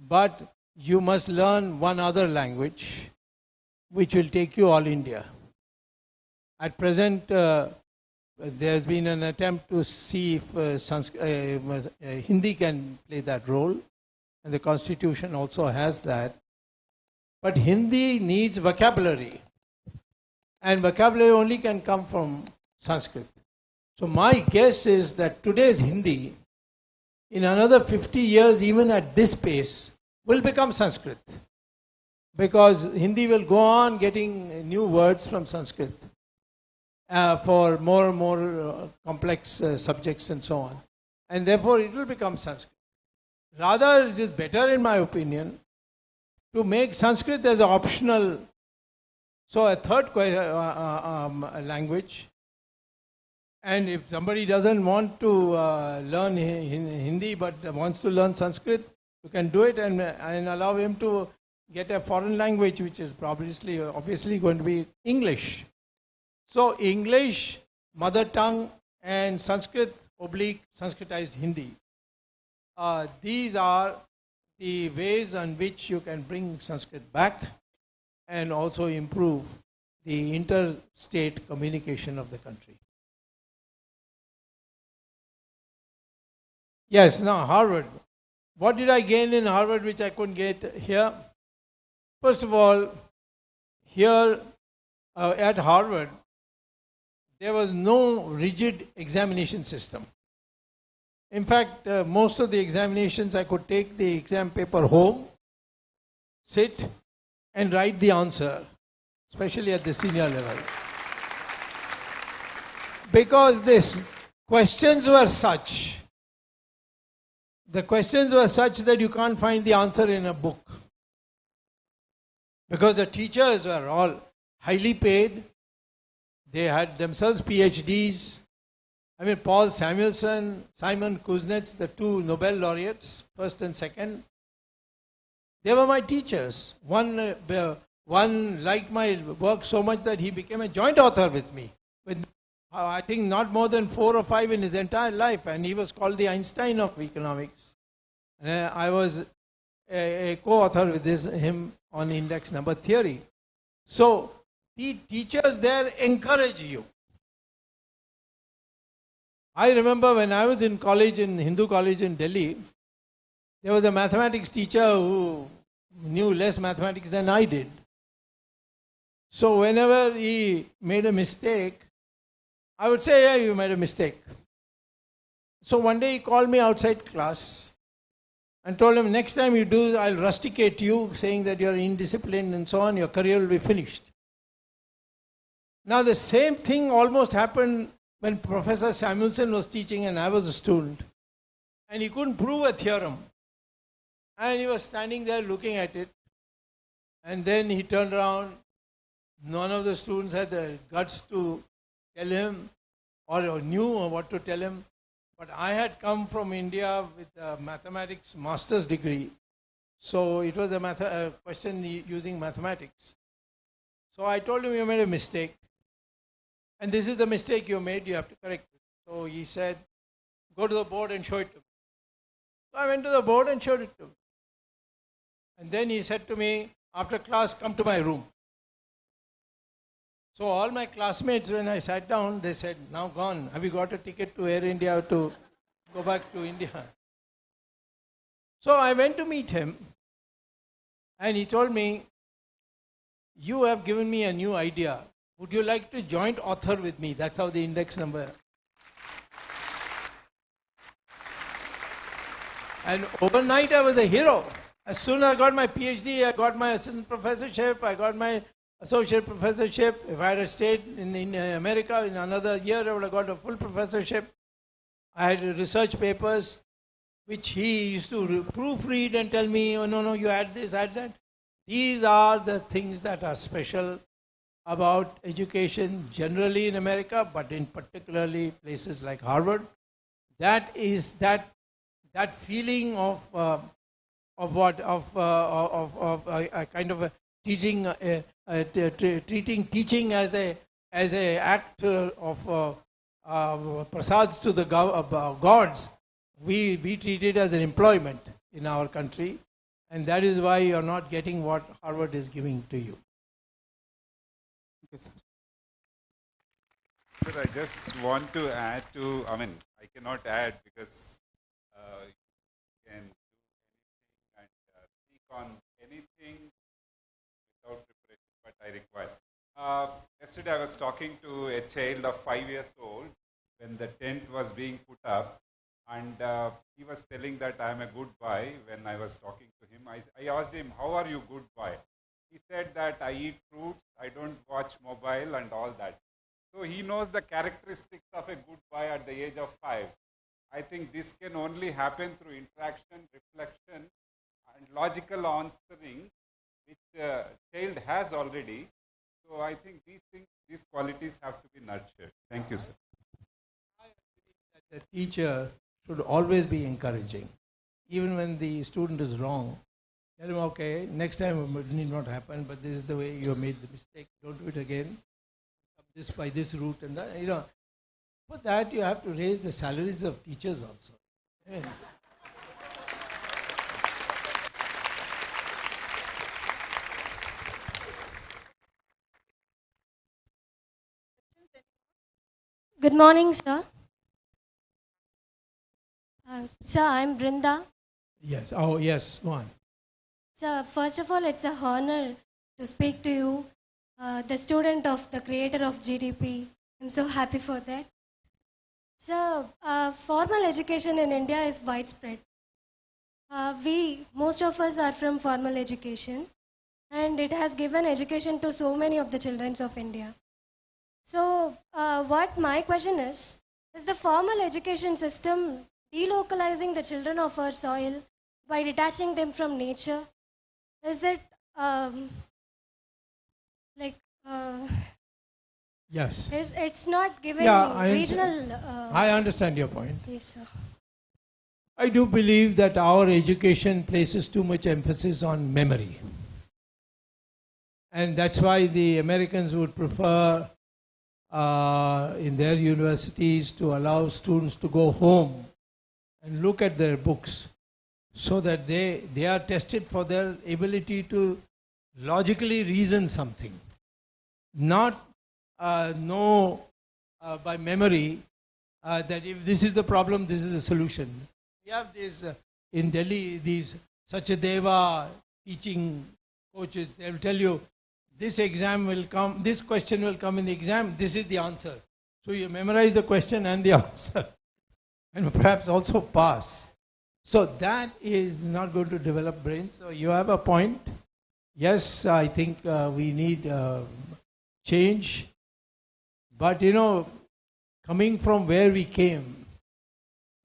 [SPEAKER 9] but you must learn one other language which will take you all India. At present, there's been an attempt to see if Hindi can play that role, and the constitution also has that. But Hindi needs vocabulary, and vocabulary only can come from Sanskrit. So my guess is that today's Hindi, in another 50 years, even at this pace, will become Sanskrit. Because Hindi will go on getting new words from Sanskrit for more and more complex subjects and so on. And therefore it will become Sanskrit. Rather, it is better, in my opinion, to make Sanskrit as an optional, so a third language. And if somebody doesn't want to learn Hindi but wants to learn Sanskrit, you can do it and allow him to get a foreign language, which is obviously going to be English. So English, mother tongue, and Sanskrit / Sanskritized Hindi. These are the ways on which you can bring Sanskrit back and also improve the interstate communication of the country. Yes, now Harvard. What did I gain in Harvard which I couldn't get here? First of all, here at Harvard, there was no rigid examination system. In fact, most of the examinations I could take the exam paper home, sit and write the answer, especially at the senior level. Because the questions were such that you can't find the answer in a book. Because the teachers were all highly paid. They had themselves PhDs. I mean, Paul Samuelson, Simon Kuznets, the two Nobel laureates, first and second, they were my teachers. One liked my work so much that he became a joint author with me. With, I think, not more than 4 or 5 in his entire life, and he was called the Einstein of economics. And I was a co-author with him on index number theory. So, the teachers there encourage you. I remember when I was in college, in Hindu college in Delhi, there was a mathematics teacher who knew less mathematics than I did. So whenever he made a mistake, I would say, yeah, you made a mistake. So one day he called me outside class and told him, next time you do, I'll rusticate you, saying that you're indisciplined and so on, your career will be finished. Now the same thing almost happened when Professor Samuelson was teaching and I was a student. And he couldn't prove a theorem. And he was standing there looking at it. And then he turned around. None of the students had the guts to tell him or knew what to tell him. But I had come from India with a mathematics master's degree. So it was a question using mathematics. So I told him, you made a mistake. And this is the mistake you made, you have to correct it. So he said, go to the board and show it to me. So I went to the board and showed it to him. And then he said to me, after class, come to my room. So all my classmates, when I sat down, they said, now gone, have you got a ticket to Air India to go back to India? So I went to meet him, and he told me, you have given me a new idea. Would you like to joint author with me? That's how the index number. And overnight I was a hero. As soon as I got my PhD, I got my assistant professorship, I got my associate professorship. If I had stayed in America in another year, I would have got a full professorship. I had research papers, which he used to proofread and tell me, oh no, you add this, add that. These are the things that are special about education generally in America, but in particularly places like Harvard, that is that feeling of a kind of a teaching, treating teaching as a act of prasad to the gods. We treat it as an employment in our country, and that is why you are not getting what Harvard is giving to you.
[SPEAKER 11] Yes, sir.
[SPEAKER 8] Sir, I just want to add to, I cannot add because you can do anything and speak on anything without preparation, but I require. Yesterday I was talking to a child of 5 years old when the tent was being put up, and he was telling that I am a good boy. When I was talking to him, I asked him, how are you good boy? He said that I eat fruits, I don't watch mobile and all that. So he knows the characteristics of a good boy at the age of 5. I think this can only happen through interaction, reflection, and logical answering, which child has already. So I think these qualities have to be nurtured. Thank you, sir.
[SPEAKER 9] I believe that the teacher should always be encouraging. Even when the student is wrong, tell him, okay, next time it need not happen, but this is the way you have made the mistake. Don't do it again. This by this route and that, For that you have to raise the salaries of teachers also.
[SPEAKER 12] Good morning, sir. Sir, I'm Brinda.
[SPEAKER 9] Yes. Oh, yes. Go on.
[SPEAKER 12] Sir, first of all, it's a honor to speak to you, the student of the creator of GDP. I'm so happy for that. Sir, formal education in India is widespread. Most of us are from formal education, and it has given education to so many of the children of India. So, what my question is the formal education system delocalizing the children of our soil by detaching them from nature? Is it
[SPEAKER 9] Yes.
[SPEAKER 12] It's not giving regional...
[SPEAKER 9] I understand your point.
[SPEAKER 12] Yes, sir.
[SPEAKER 9] I do believe that our education places too much emphasis on memory. And that's why the Americans would prefer in their universities to allow students to go home and look at their books so that they are tested for their ability to logically reason something. Not know by memory that if this is the problem, this is the solution. We have this in Delhi, these Sachadeva teaching coaches. They will tell you, this exam will come, this question will come in the exam, this is the answer. So you memorize the question and the answer, and perhaps also pass. So that is not going to develop brains. So you have a point. Yes, I think we need change. But coming from where we came,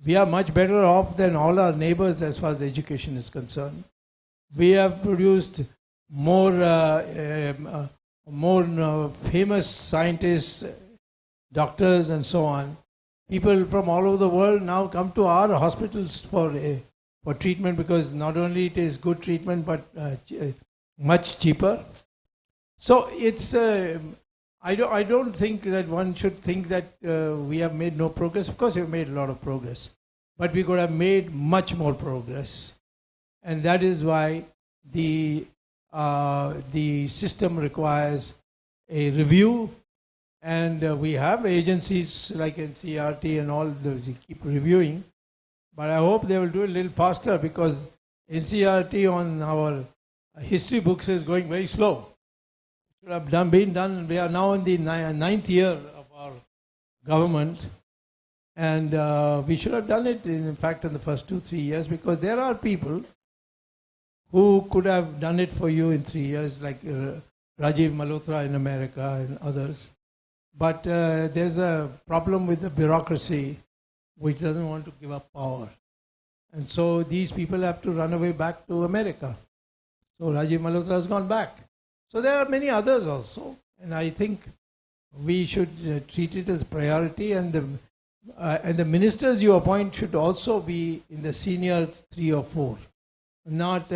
[SPEAKER 9] we are much better off than all our neighbors as far as education is concerned. We have produced more famous scientists, doctors and so on. People from all over the world now come to our hospitals for treatment, because not only it is good treatment but much cheaper. So it's I don't think that one should think that we have made no progress. Of course we have made a lot of progress, but we could have made much more progress, and that is why the system requires a review, and we have agencies like NCERT and all that keep reviewing, but I hope they will do it a little faster, because NCERT on our history books is going very slow. Should have been done. We are now in the 9th year of our government, and we should have done it in fact in the first 2-3 years, because there are people who could have done it for you in 3 years, like Rajiv Malhotra in America and others. But there's a problem with the bureaucracy which doesn't want to give up power. And so these people have to run away back to America. So Rajiv Malhotra has gone back. So there are many others also. And I think we should treat it as priority. And And the ministers you appoint should also be in the senior 3 or 4, not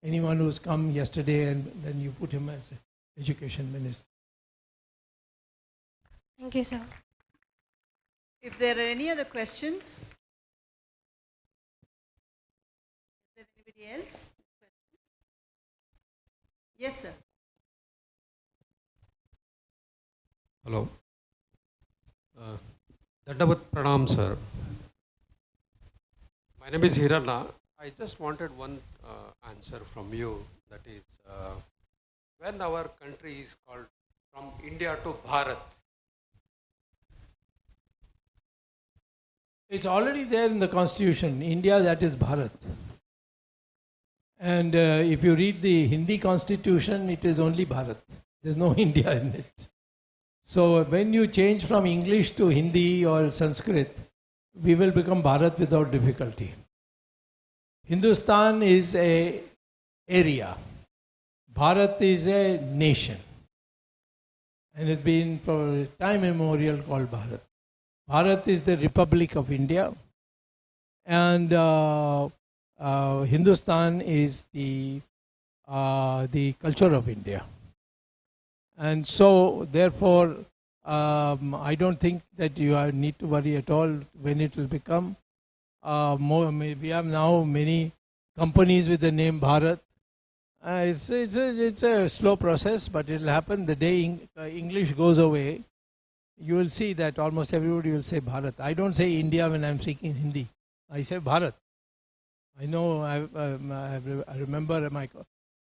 [SPEAKER 9] anyone who's come yesterday and then you put him as education minister.
[SPEAKER 12] Thank you, sir.
[SPEAKER 1] If there are any other questions, is there anybody else? Yes, sir.
[SPEAKER 13] Hello. Dandavat Pranam, sir. My name is Hirana. I just wanted one answer from you. That is, when our country is called from India to Bharat.
[SPEAKER 9] It's already there in the constitution. India, that is Bharat. And if you read the Hindi constitution, it is only Bharat. There's no India in it. So when you change from English to Hindi or Sanskrit, we will become Bharat without difficulty. Hindustan is a area. Bharat is a nation. And it's been for time immemorial called Bharat. Bharat is the Republic of India. And Hindustan is the culture of India. And so, therefore, I don't think that you need to worry at all when it will become more. We have now many companies with the name Bharat. It's a slow process, but it will happen. The day English goes away, you will see that almost everybody will say Bharat. I don't say India when I'm speaking Hindi. I say Bharat. I know, I remember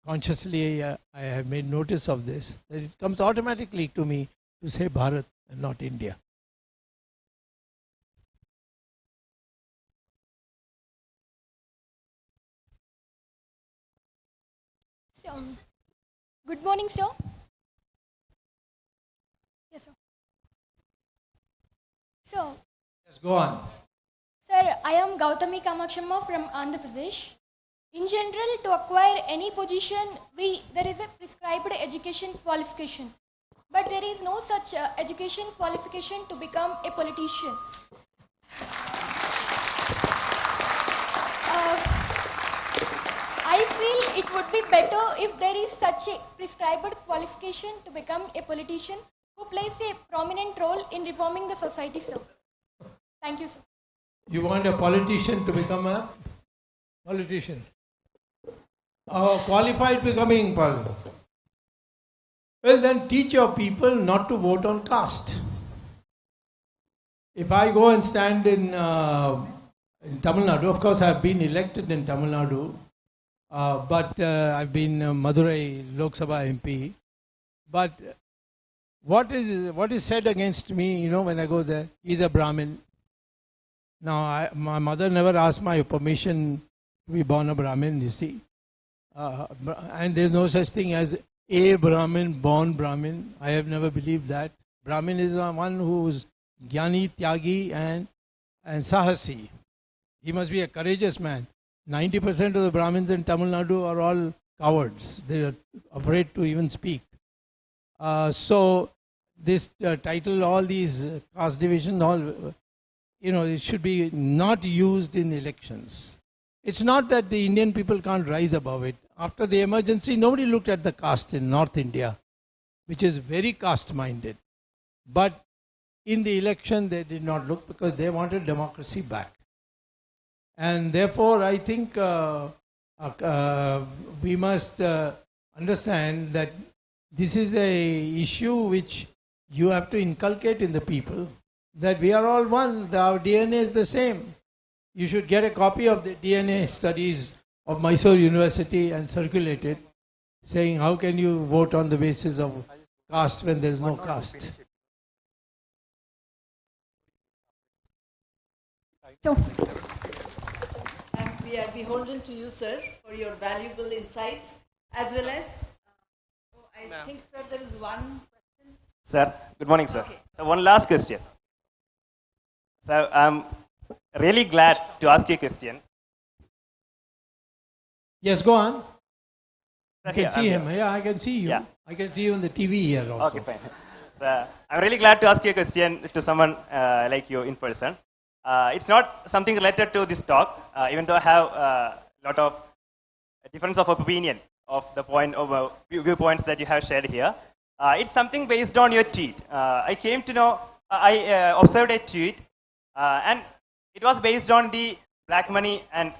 [SPEAKER 9] consciously I have made notice of this, that it comes automatically to me to say Bharat and not India.
[SPEAKER 14] So, good morning, sir. Yes, sir. So,
[SPEAKER 9] Yes, go on.
[SPEAKER 14] sir, I am Gautami Kamakshama from Andhra Pradesh. In general, to acquire any position, there is a prescribed education qualification. But there is no such education qualification to become a politician. I feel it would be better if there is such a prescribed qualification to become a politician who plays a prominent role in reforming the society, sir. Thank you, sir.
[SPEAKER 9] You want a politician to become a politician? Qualified becoming politician. Well, then teach your people not to vote on caste. If I go and stand in Tamil Nadu, of course I have been elected in Tamil Nadu, but I've been Madurai Lok Sabha MP. But what is said against me, when I go there, is a Brahmin. Now, my mother never asked my permission to be born a Brahmin, you see. And there's no such thing as a Brahmin, born Brahmin. I have never believed that. Brahmin is one who's Jnani, Tyagi and Sahasi. He must be a courageous man. 90% of the Brahmins in Tamil Nadu are all cowards. They are afraid to even speak. So this title, all these caste division, all, it should be not used in elections. It's not that the Indian people can't rise above it. After the emergency, nobody looked at the caste in North India, which is very caste-minded. But in the election, they did not look because they wanted democracy back. And therefore, I think we must understand that this is a issue which you have to inculcate in the people, that we are all one, our DNA is the same. You should get a copy of the DNA studies of Mysore University and circulate it, saying how can you vote on the basis of caste when there is no caste.
[SPEAKER 1] So, and we are beholden to you, sir, for your valuable insights, as well as, I think, sir, there is one question.
[SPEAKER 15] Sir, good morning, sir.
[SPEAKER 1] Okay.
[SPEAKER 15] So one last question. So I'm really glad to ask you a question.
[SPEAKER 9] Yes, go on.
[SPEAKER 15] Sir,
[SPEAKER 9] You can see him. Yeah, I can see you.
[SPEAKER 15] Yeah.
[SPEAKER 9] I can see you on the TV here also.
[SPEAKER 15] Okay, fine. So I'm really glad to ask you a question to someone like you in person. It's not something related to this talk, even though I have a lot of difference of opinion of the point of viewpoints that you have shared here. It's something based on your tweet. I came to know, I observed a tweet, and it was based on the black money and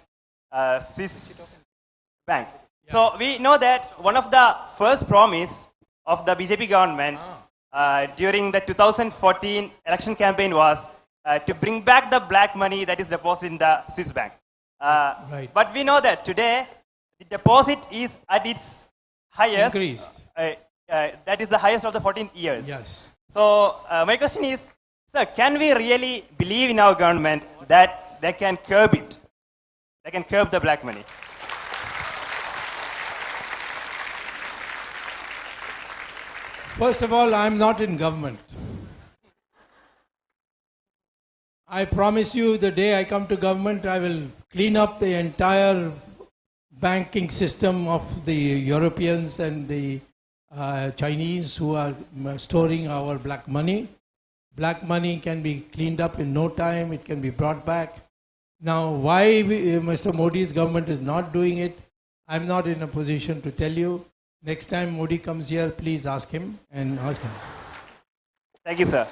[SPEAKER 15] Swiss bank. Yeah. So we know that one of the first promise of the BJP government during the 2014 election campaign was to bring back the black money that is deposited in the Swiss bank. Right. But we know that today the deposit is at its highest. Increased. That is the highest of the 14 years. Yes. So my question is, sir, can we really believe in our government that they can curb it? They can curb the black money?
[SPEAKER 9] First of all, I'm not in government. I promise you, the day I come to government, I will clean up the entire banking system of the Europeans and the Chinese who are storing our black money. Black money can be cleaned up in no time. It can be brought back. Now, why Mr. Modi's government is not doing it, I'm not in a position to tell you. Next time Modi comes here, please ask him and ask him.
[SPEAKER 15] Thank you, sir.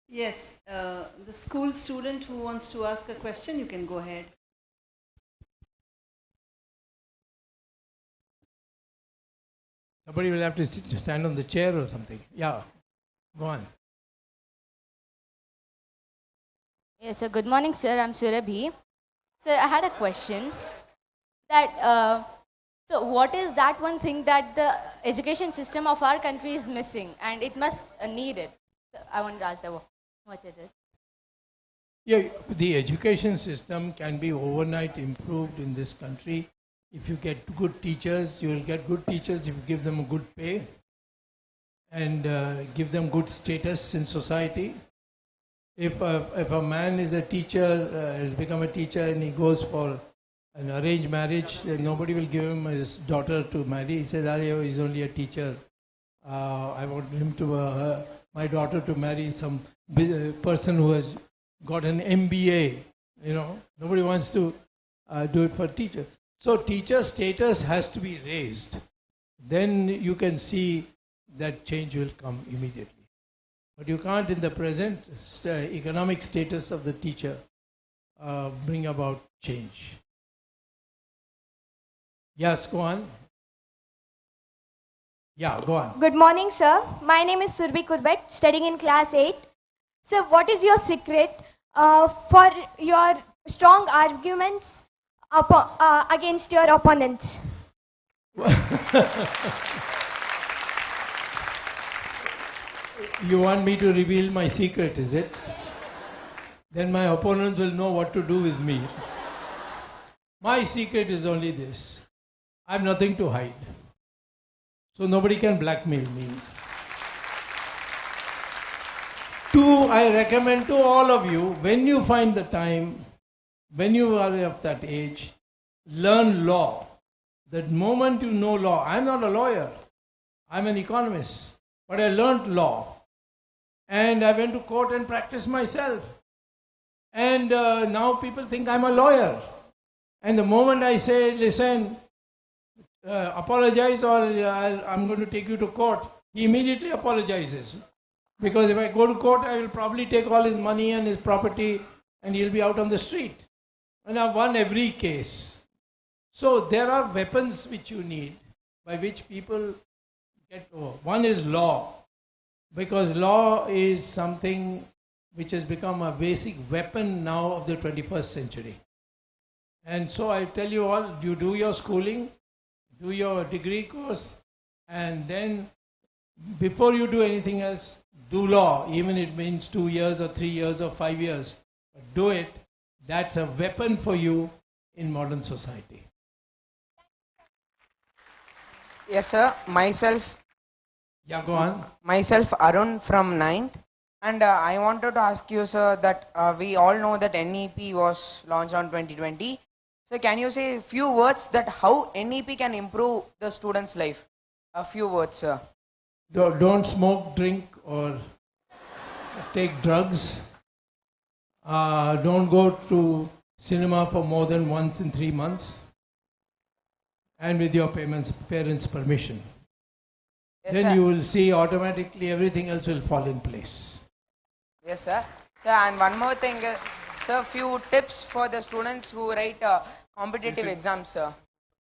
[SPEAKER 1] Yes, the school student who wants to ask a question, you can go ahead.
[SPEAKER 9] Somebody will have to stand on the chair or something. Yeah, go on.
[SPEAKER 16] Yes, sir. Good morning, sir. I'm Surabhi. Sir, I had a question. That so, what is that one thing that the education system of our country is missing, and it must need it? So I wanted to ask that. What it is?
[SPEAKER 9] Yeah, the education system can be overnight improved in this country. If you get good teachers, you will get good teachers if you give them a good pay and give them good status in society. If a man is a teacher, has become a teacher and he goes for an arranged marriage, then nobody will give him his daughter to marry. He says, "Arey, he's only a teacher. I want him to, my daughter to marry some person who has got an MBA." You know, nobody wants to do it for teachers. So teacher status has to be raised. Then you can see that change will come immediately. But you can't, in the present economic status of the teacher, bring about change. Yes, go on. Yeah, go on.
[SPEAKER 14] Good morning, sir. My name is Surbi Kurbet, studying in class 8. Sir, what is your secret for your strong arguments against your opponents?
[SPEAKER 9] You want me to reveal my secret, is it? Then my opponents will know what to do with me. My secret is only this. I have nothing to hide. So nobody can blackmail me. Two, I recommend to all of you, when you find the time, when you are of that age, learn law. The moment you know law, I'm not a lawyer, I'm an economist, but I learned law. And I went to court and practiced myself. And now people think I'm a lawyer. And the moment I say, listen, apologize or I'm going to take you to court, he immediately apologizes. Because if I go to court, I will probably take all his money and his property and he'll be out on the street. And I've won every case. So there are weapons which you need by which people get over. One is law. Because law is something which has become a basic weapon now of the 21st century. And so I tell you all, you do your schooling, do your degree course, and then before you do anything else, do law, even if it means 2 years or 3 years or 5 years. But do it. That's a weapon for you in modern society.
[SPEAKER 17] Yes, sir. Myself.
[SPEAKER 9] Yeah, go on.
[SPEAKER 17] Myself, Arun from 9th. And I wanted to ask you, sir, that we all know that NEP was launched on 2020. So can you say a few words that how NEP can improve the student's life? A few words, sir.
[SPEAKER 9] Don't smoke, drink, or take drugs. Don't go to cinema for more than once in 3 months. And with your parents' permission.
[SPEAKER 17] Yes,
[SPEAKER 9] Then
[SPEAKER 17] sir.
[SPEAKER 9] you will see automatically everything else will fall in place.
[SPEAKER 17] Yes, sir. Sir, and one more thing, sir, few tips for the students who write competitive exams, sir.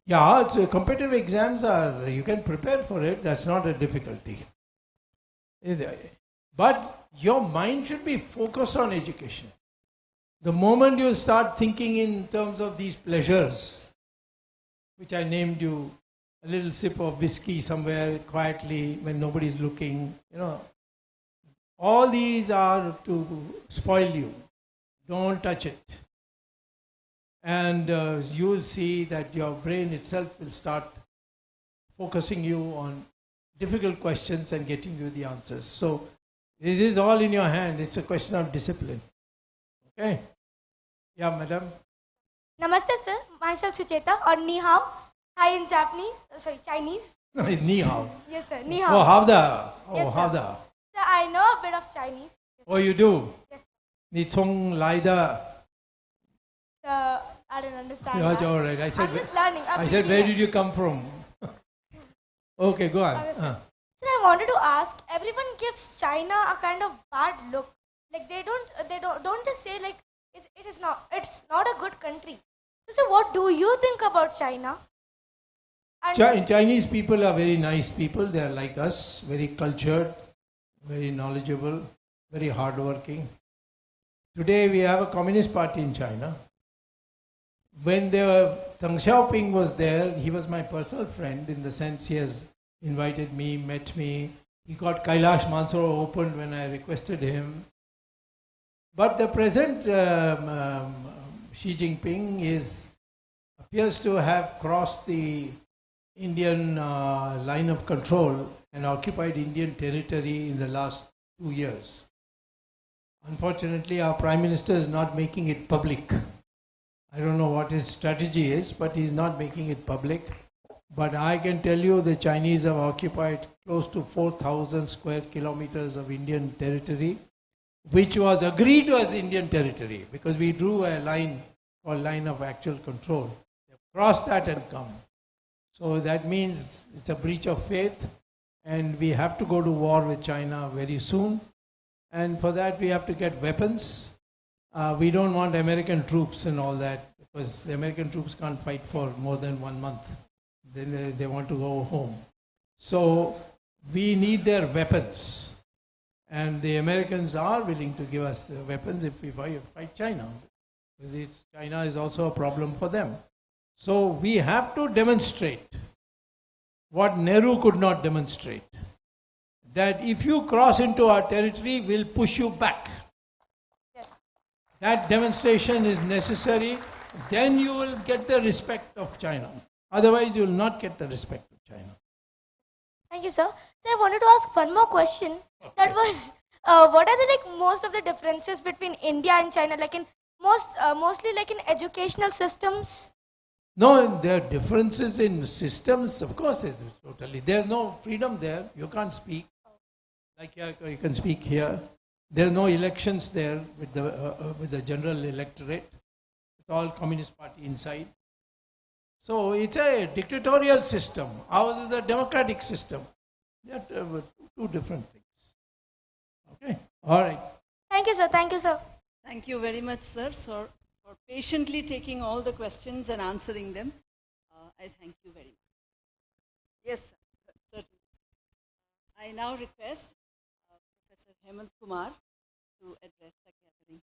[SPEAKER 9] Yeah, competitive exams are, you can prepare for it, that's not a difficulty. But your mind should be focused on education. The moment you start thinking in terms of these pleasures, which I named you, a little sip of whiskey somewhere quietly when nobody's looking, all these are to spoil you. Don't touch it. And you will see that your brain itself will start focusing you on difficult questions and getting you the answers. So this is all in your hand. It's a question of discipline. Okay? Yeah, madam.
[SPEAKER 18] Namaste, sir. Myself Sucheta, or Ni Hao. Hi in Japanese. Chinese.
[SPEAKER 9] Ni hao.
[SPEAKER 18] Yes, sir. Ni hao.
[SPEAKER 9] Oh, howda. Oh,
[SPEAKER 18] Yes, sir.
[SPEAKER 9] howda.
[SPEAKER 18] Sir, I know a bit of Chinese.
[SPEAKER 9] Oh, you do?
[SPEAKER 18] Yes.
[SPEAKER 9] Ni chong lai da.
[SPEAKER 18] Sir, I don't understand.
[SPEAKER 9] Yeah,
[SPEAKER 18] that.
[SPEAKER 9] all right. I said,
[SPEAKER 18] I'm just learning.
[SPEAKER 9] I said, where did you come from? Okay, go on.
[SPEAKER 18] Okay, sir. Sir, I wanted to ask. Everyone gives China a kind of bad look. Like they don't they say like it's not a good country. So, what do you think about China? And
[SPEAKER 9] Chinese people are very nice people. They are like us, very cultured, very knowledgeable, very hardworking. Today we have a communist party in China. When Deng Xiaoping was there, he was my personal friend in the sense he has invited me, met me. He got Kailash Mansaro opened when I requested him. But the present Xi Jinping appears to have crossed the Indian line of control and occupied Indian territory in the last 2 years. Unfortunately, our Prime Minister is not making it public. I don't know what his strategy is, but he's not making it public. But I can tell you the Chinese have occupied close to 4,000 square kilometers of Indian territory, which was agreed to as Indian territory because we drew a line called line of actual control. They've crossed that and come. So that means it's a breach of faith and we have to go to war with China very soon. And for that we have to get weapons. We don't want American troops and all that because the American troops can't fight for more than 1 month. Then they want to go home. So we need their weapons. And the Americans are willing to give us the weapons if we fight China. Because China is also a problem for them. So we have to demonstrate what Nehru could not demonstrate. That if you cross into our territory, we'll push you back.
[SPEAKER 18] Yes.
[SPEAKER 9] That demonstration is necessary. Then you will get the respect of China. Otherwise, you will not get the respect of China.
[SPEAKER 18] thank you, sir. So I wanted to ask one more question. Okay. That was, what are the most of the differences between India and China? Like in mostly like in educational systems.
[SPEAKER 9] No, there are differences in systems. Of course, totally. There's no freedom there. You can't speak. Like you can speak here. There are no elections there with the general electorate. It's all Communist Party inside. So it's a dictatorial system. Ours is a democratic system. They are two different things. Okay? All right.
[SPEAKER 18] Thank you, sir. Thank you, sir.
[SPEAKER 1] Thank you very much, sir, for patiently taking all the questions and answering them. I thank you very much. Yes, sir, certainly. I now request Professor Hemant Kumar to address the gathering.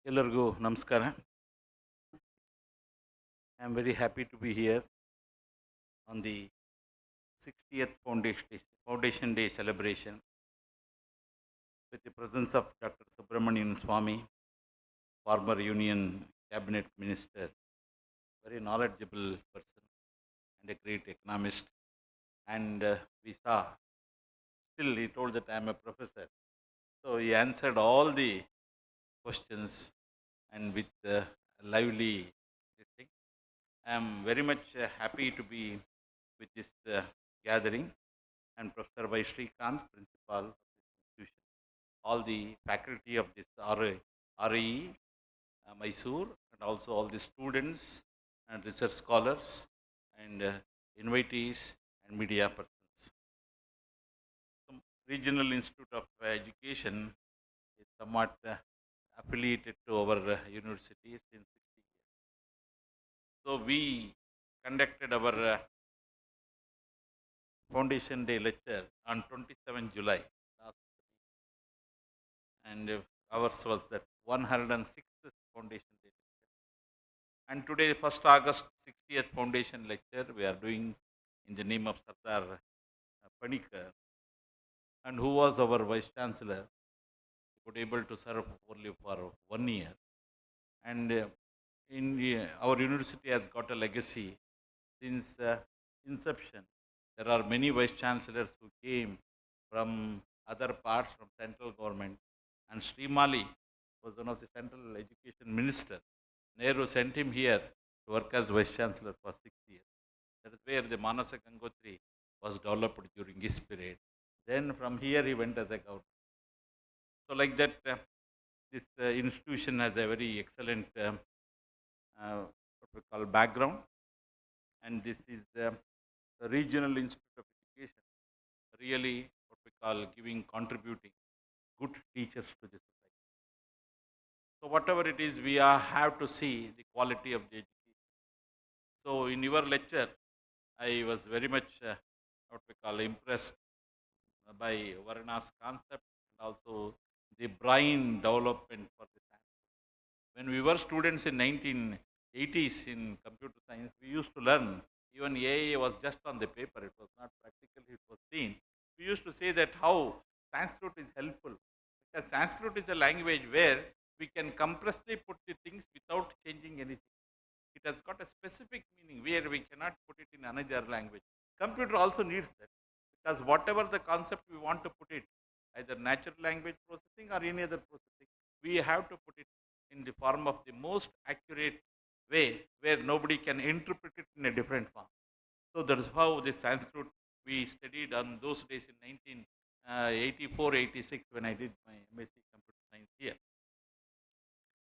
[SPEAKER 19] ಎಲ್ಲರಿಗೂ ನಮಸ್ಕಾರ. I am very happy to be here on the 60th Foundation Day celebration with the presence of Dr. Subramanyian Swamy, former Union Cabinet Minister, very knowledgeable person and a great economist. And we saw, still he told that I am a professor. So he answered all the questions and with lively thing. I am very much happy to be with this gathering, and Professor Y. Srikanth, principal of this institution, all the faculty of this RIE, Mysore, and also all the students and research scholars and invitees and media persons. Regional Institute of Education is somewhat affiliated to our university since 60 years. So we conducted our Foundation Day lecture on 27 July last week, and ours was at 106th Foundation Day lecture. And today, 1st August 60th Foundation lecture, we are doing in the name of Sardar Panikar, and who was our Vice Chancellor. He was able to serve only for 1 year. And our university has got a legacy since inception. There are many Vice Chancellors who came from other parts from central government, and Srimali was one of the central education minister. Nehru sent him here to work as Vice Chancellor for 6 years. That is where the Manasa Gangotri was developed during his period. Then from here he went as a governor. So like that, this institution has a very excellent what we call background, and this is the Regional Institute of Education, really what we call contributing good teachers to the society. So whatever it is, we have to see the quality of the education. So in your lecture, I was very much what we call impressed by Varna's concept and also the brain development for the science. When we were students in 1980s in computer science, we used to learn, even AA was just on the paper, it was not practical, it was seen. We used to say that how Sanskrit is helpful, because Sanskrit is a language where we can compressly put the things without changing anything. It has got a specific meaning where we cannot put it in another language. Computer also needs that, because whatever the concept we want to put it, either natural language processing or any other processing, we have to put it in the form of the most accurate way where nobody can interpret it in a different form. So that is how the Sanskrit we studied on those days in 1984-86 when I did my MSc Computer Science here.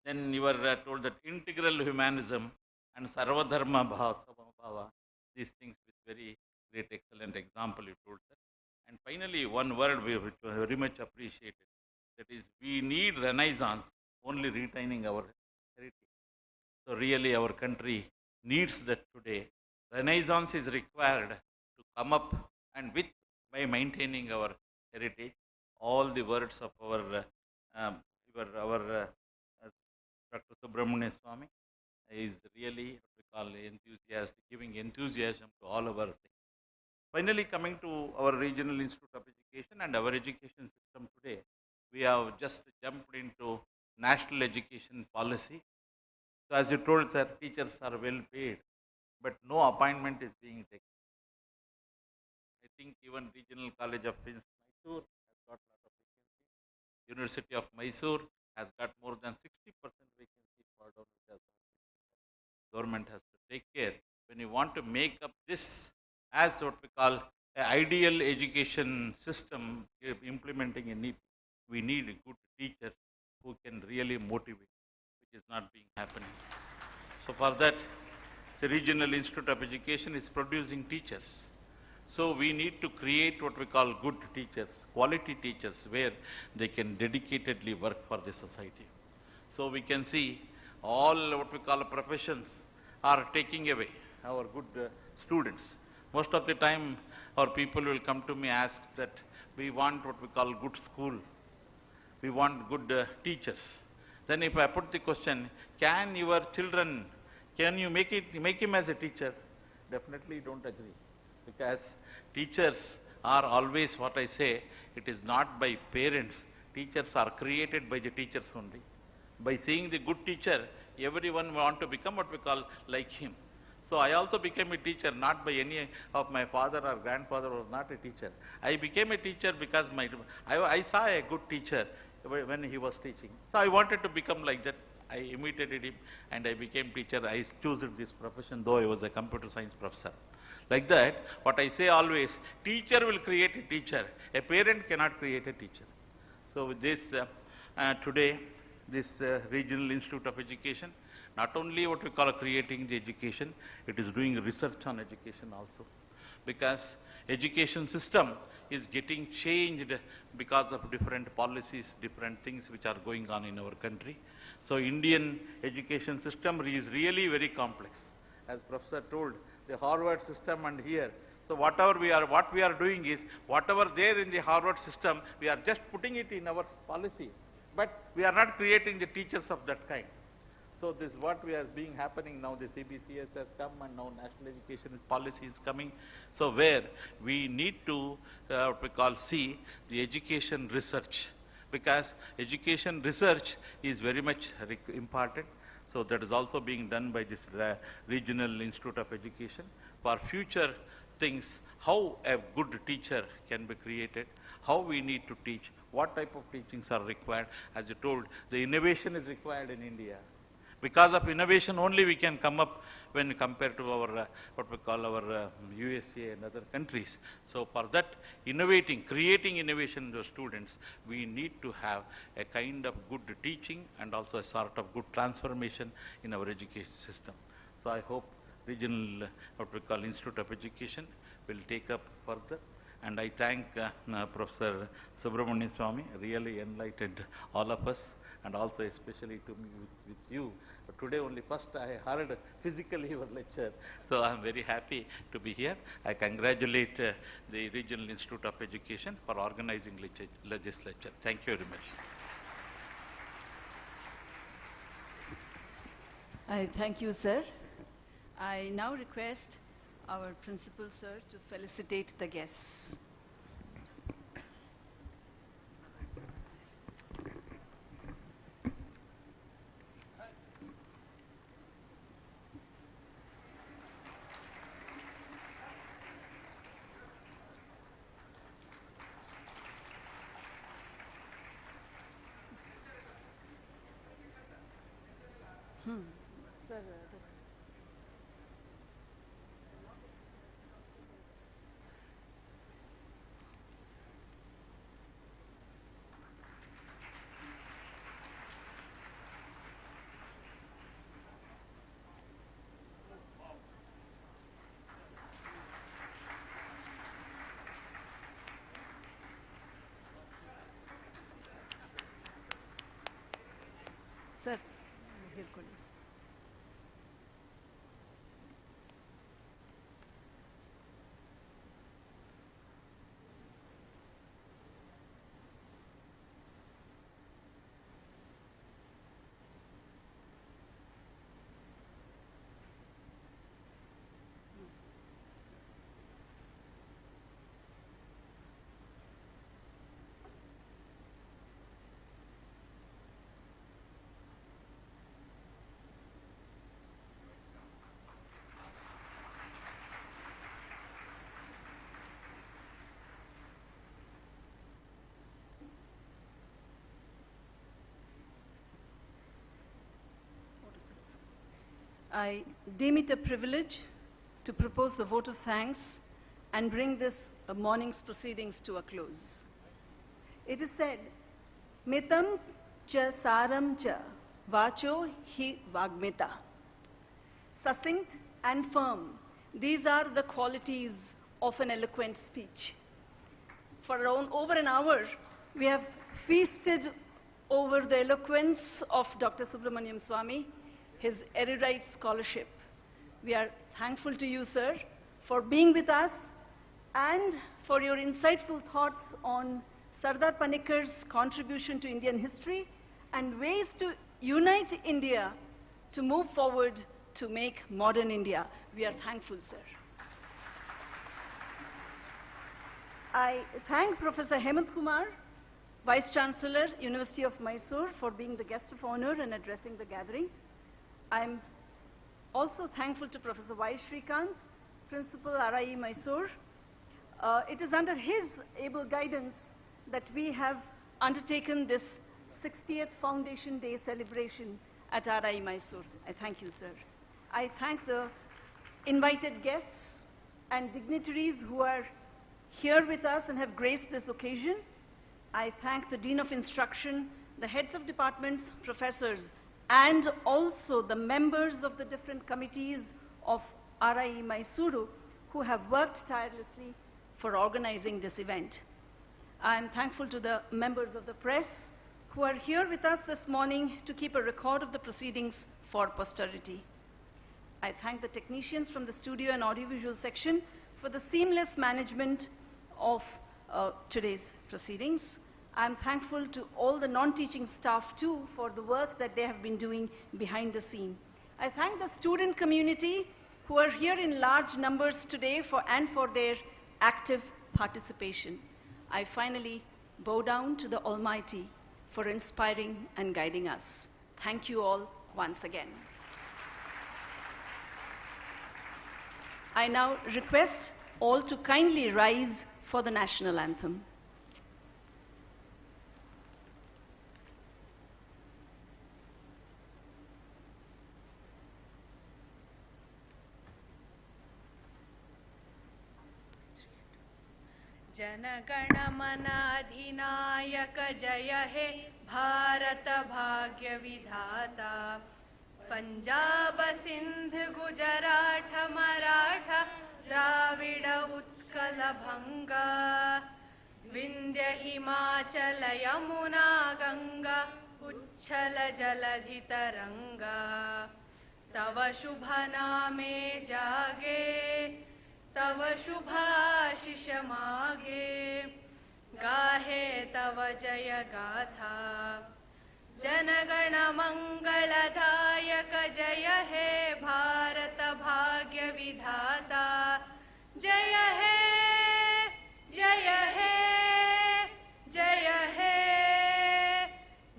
[SPEAKER 19] Then you were told that integral humanism and Sarvadharma Bhava, these things with very great excellent example you told that. And finally, one word which was very much appreciated, that is, we need renaissance, only retaining our heritage. So really our country needs that today. Renaissance is required to come up, and with by maintaining our heritage, all the words of our Dr. Subramanyian Swamy is really what we call enthusiastic, giving enthusiasm to all of our things. Finally, coming to our Regional Institute of Education and our education system today, we have just jumped into national education policy. So as you told, sir, teachers are well paid, but no appointment is being taken. I think even Regional College of Mysore has got a lot of vacancies. University of Mysore has got more than 60% vacancy for government has to take care. When you want to make up this as what we call an ideal education system implementing a need, we need good teachers who can really motivate, which is not being happening. So for that, the Regional Institute of Education is producing teachers. So we need to create what we call good teachers, quality teachers, where they can dedicatedly work for the society. So we can see all what we call professions are taking away our good students. Most of the time, our people will come to me ask that we want what we call good school, we want good teachers. Then if I put the question, can your children, can you make him as a teacher? Definitely don't agree. Because teachers are always, what I say, it is not by parents. Teachers are created by the teachers only. By seeing the good teacher, everyone want to become what we call like him. So I also became a teacher, not by any of my father or grandfather was not a teacher. I became a teacher because I saw a good teacher when he was teaching. So I wanted to become like that. I imitated him and I became teacher. I chose this profession, though I was a computer science professor. Like that, what I say always, teacher will create a teacher. A parent cannot create a teacher. So with this, today, this Regional Institute of Education, not only what we call creating the education, it is doing research on education also. Because education system is getting changed because of different policies, different things which are going on in our country. So Indian education system is really very complex. As Professor told, the Harvard system and here. So what we are doing is, whatever there in the Harvard system, we are just putting it in our policy. But we are not creating the teachers of that kind. So this is what is being happening now. The CBCS has come and now national education policy is coming. So where we need to what we call see the education research, because education research is very much important. So that is also being done by this Regional Institute of Education for future things, how a good teacher can be created, how we need to teach, what type of teachings are required. As you told, the innovation is required in India. Because of innovation only we can come up when compared to our, what we call our USA and other countries. So for that, innovating, creating innovation in the students, we need to have a kind of good teaching and also a sort of good transformation in our education system. So I hope Regional, what we call Institute of Education will take up further. And I thank Professor Subramanyian Swamy, really enlightened all of us, and also especially to me with you. But today only first I heard physically your lecture, so I am very happy to be here. I congratulate the Regional Institute of Education for organizing this lecture. Thank you very much.
[SPEAKER 1] I thank you, sir. I now request our principal, sir, to felicitate the guests. Sir, sir, here, colleagues. I deem it a privilege to propose the vote of thanks and bring this morning's proceedings to a close. It is said, Mitam cha saram cha vacho hi vagmita. Succinct and firm, these are the qualities of an eloquent speech. For around over an hour, we have feasted over the eloquence of Dr. Subramanyian Swamy, his erudite scholarship. We are thankful to you, sir, for being with us and for your insightful thoughts on Sardar Panikkar's contribution to Indian history and ways to unite India to move forward to make modern India. We are thankful, sir. I thank Professor Hemant Kumar, Vice Chancellor, University of Mysore, for being the guest of honor and addressing the gathering. I'm also thankful to Professor Y. Shrikant, Principal, RIE Mysore. It is under his able guidance that we have undertaken this 60th Foundation Day celebration at RIE Mysore. I thank you, sir. I thank the invited guests and dignitaries who are here with us and have graced this occasion. I thank the Dean of Instruction, the heads of departments, professors, and also the members of the different committees of RIE Mysuru who have worked tirelessly for organizing this event. I am thankful to the members of the press who are here with us this morning to keep a record of the proceedings for posterity. I thank the technicians from the studio and audiovisual section for the seamless management of today's proceedings. I'm thankful to all the non-teaching staff too for the work that they have been doing behind the scene. I thank the student community who are here in large numbers today for their active participation. I finally bow down to the Almighty for inspiring and guiding us. Thank you all once again. I now request all to kindly rise for the national anthem.
[SPEAKER 20] जनगणमनाधिनायक जय हे भारत भाग्य विधाता पंजाब सिंध गुजरात मराठा द्राविड उत्कल भंगा विंध्य हिमाचल यमुना गंगा उच्छल जलधि तरंगा तव शुभ नामे जागे तव शुभाशिष मागे गाहे तव जय गाथा जनगण मंगलदायक जय हे भारत भाग्य विधाता जय हे जय हे जय हे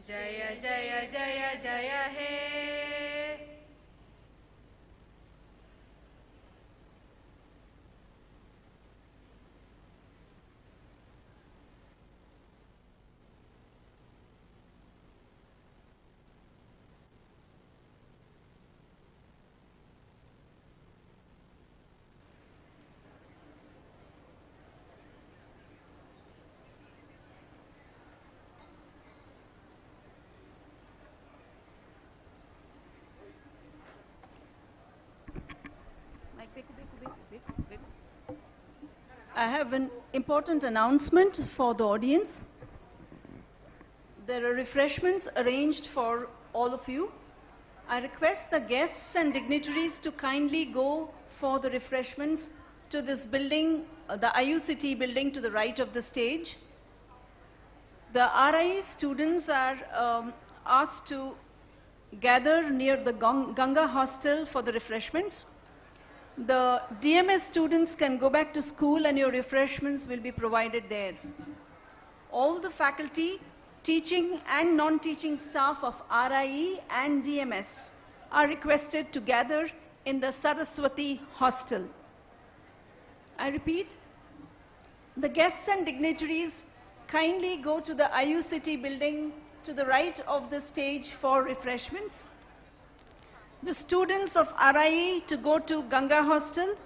[SPEAKER 20] जय जय जय जय हे।
[SPEAKER 1] I have an important announcement for the audience. There are refreshments arranged for all of you. I request the guests and dignitaries to kindly go for the refreshments to this building, the IUCT building to the right of the stage. The RIE students are asked to gather near the Ganga hostel for the refreshments. The DMS students can go back to school and your refreshments will be provided there. All the faculty, teaching and non-teaching staff of RIE and DMS are requested to gather in the Saraswati hostel. I repeat, the guests and dignitaries kindly go to the IUCT building to the right of the stage for refreshments. The students of RIE to go to Ganga hostel.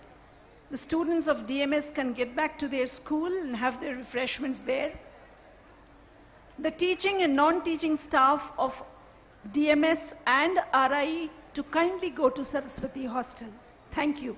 [SPEAKER 1] The students of DMS can get back to their school and have their refreshments there. The teaching and non-teaching staff of DMS and RIE to kindly go to Saraswati hostel. Thank you.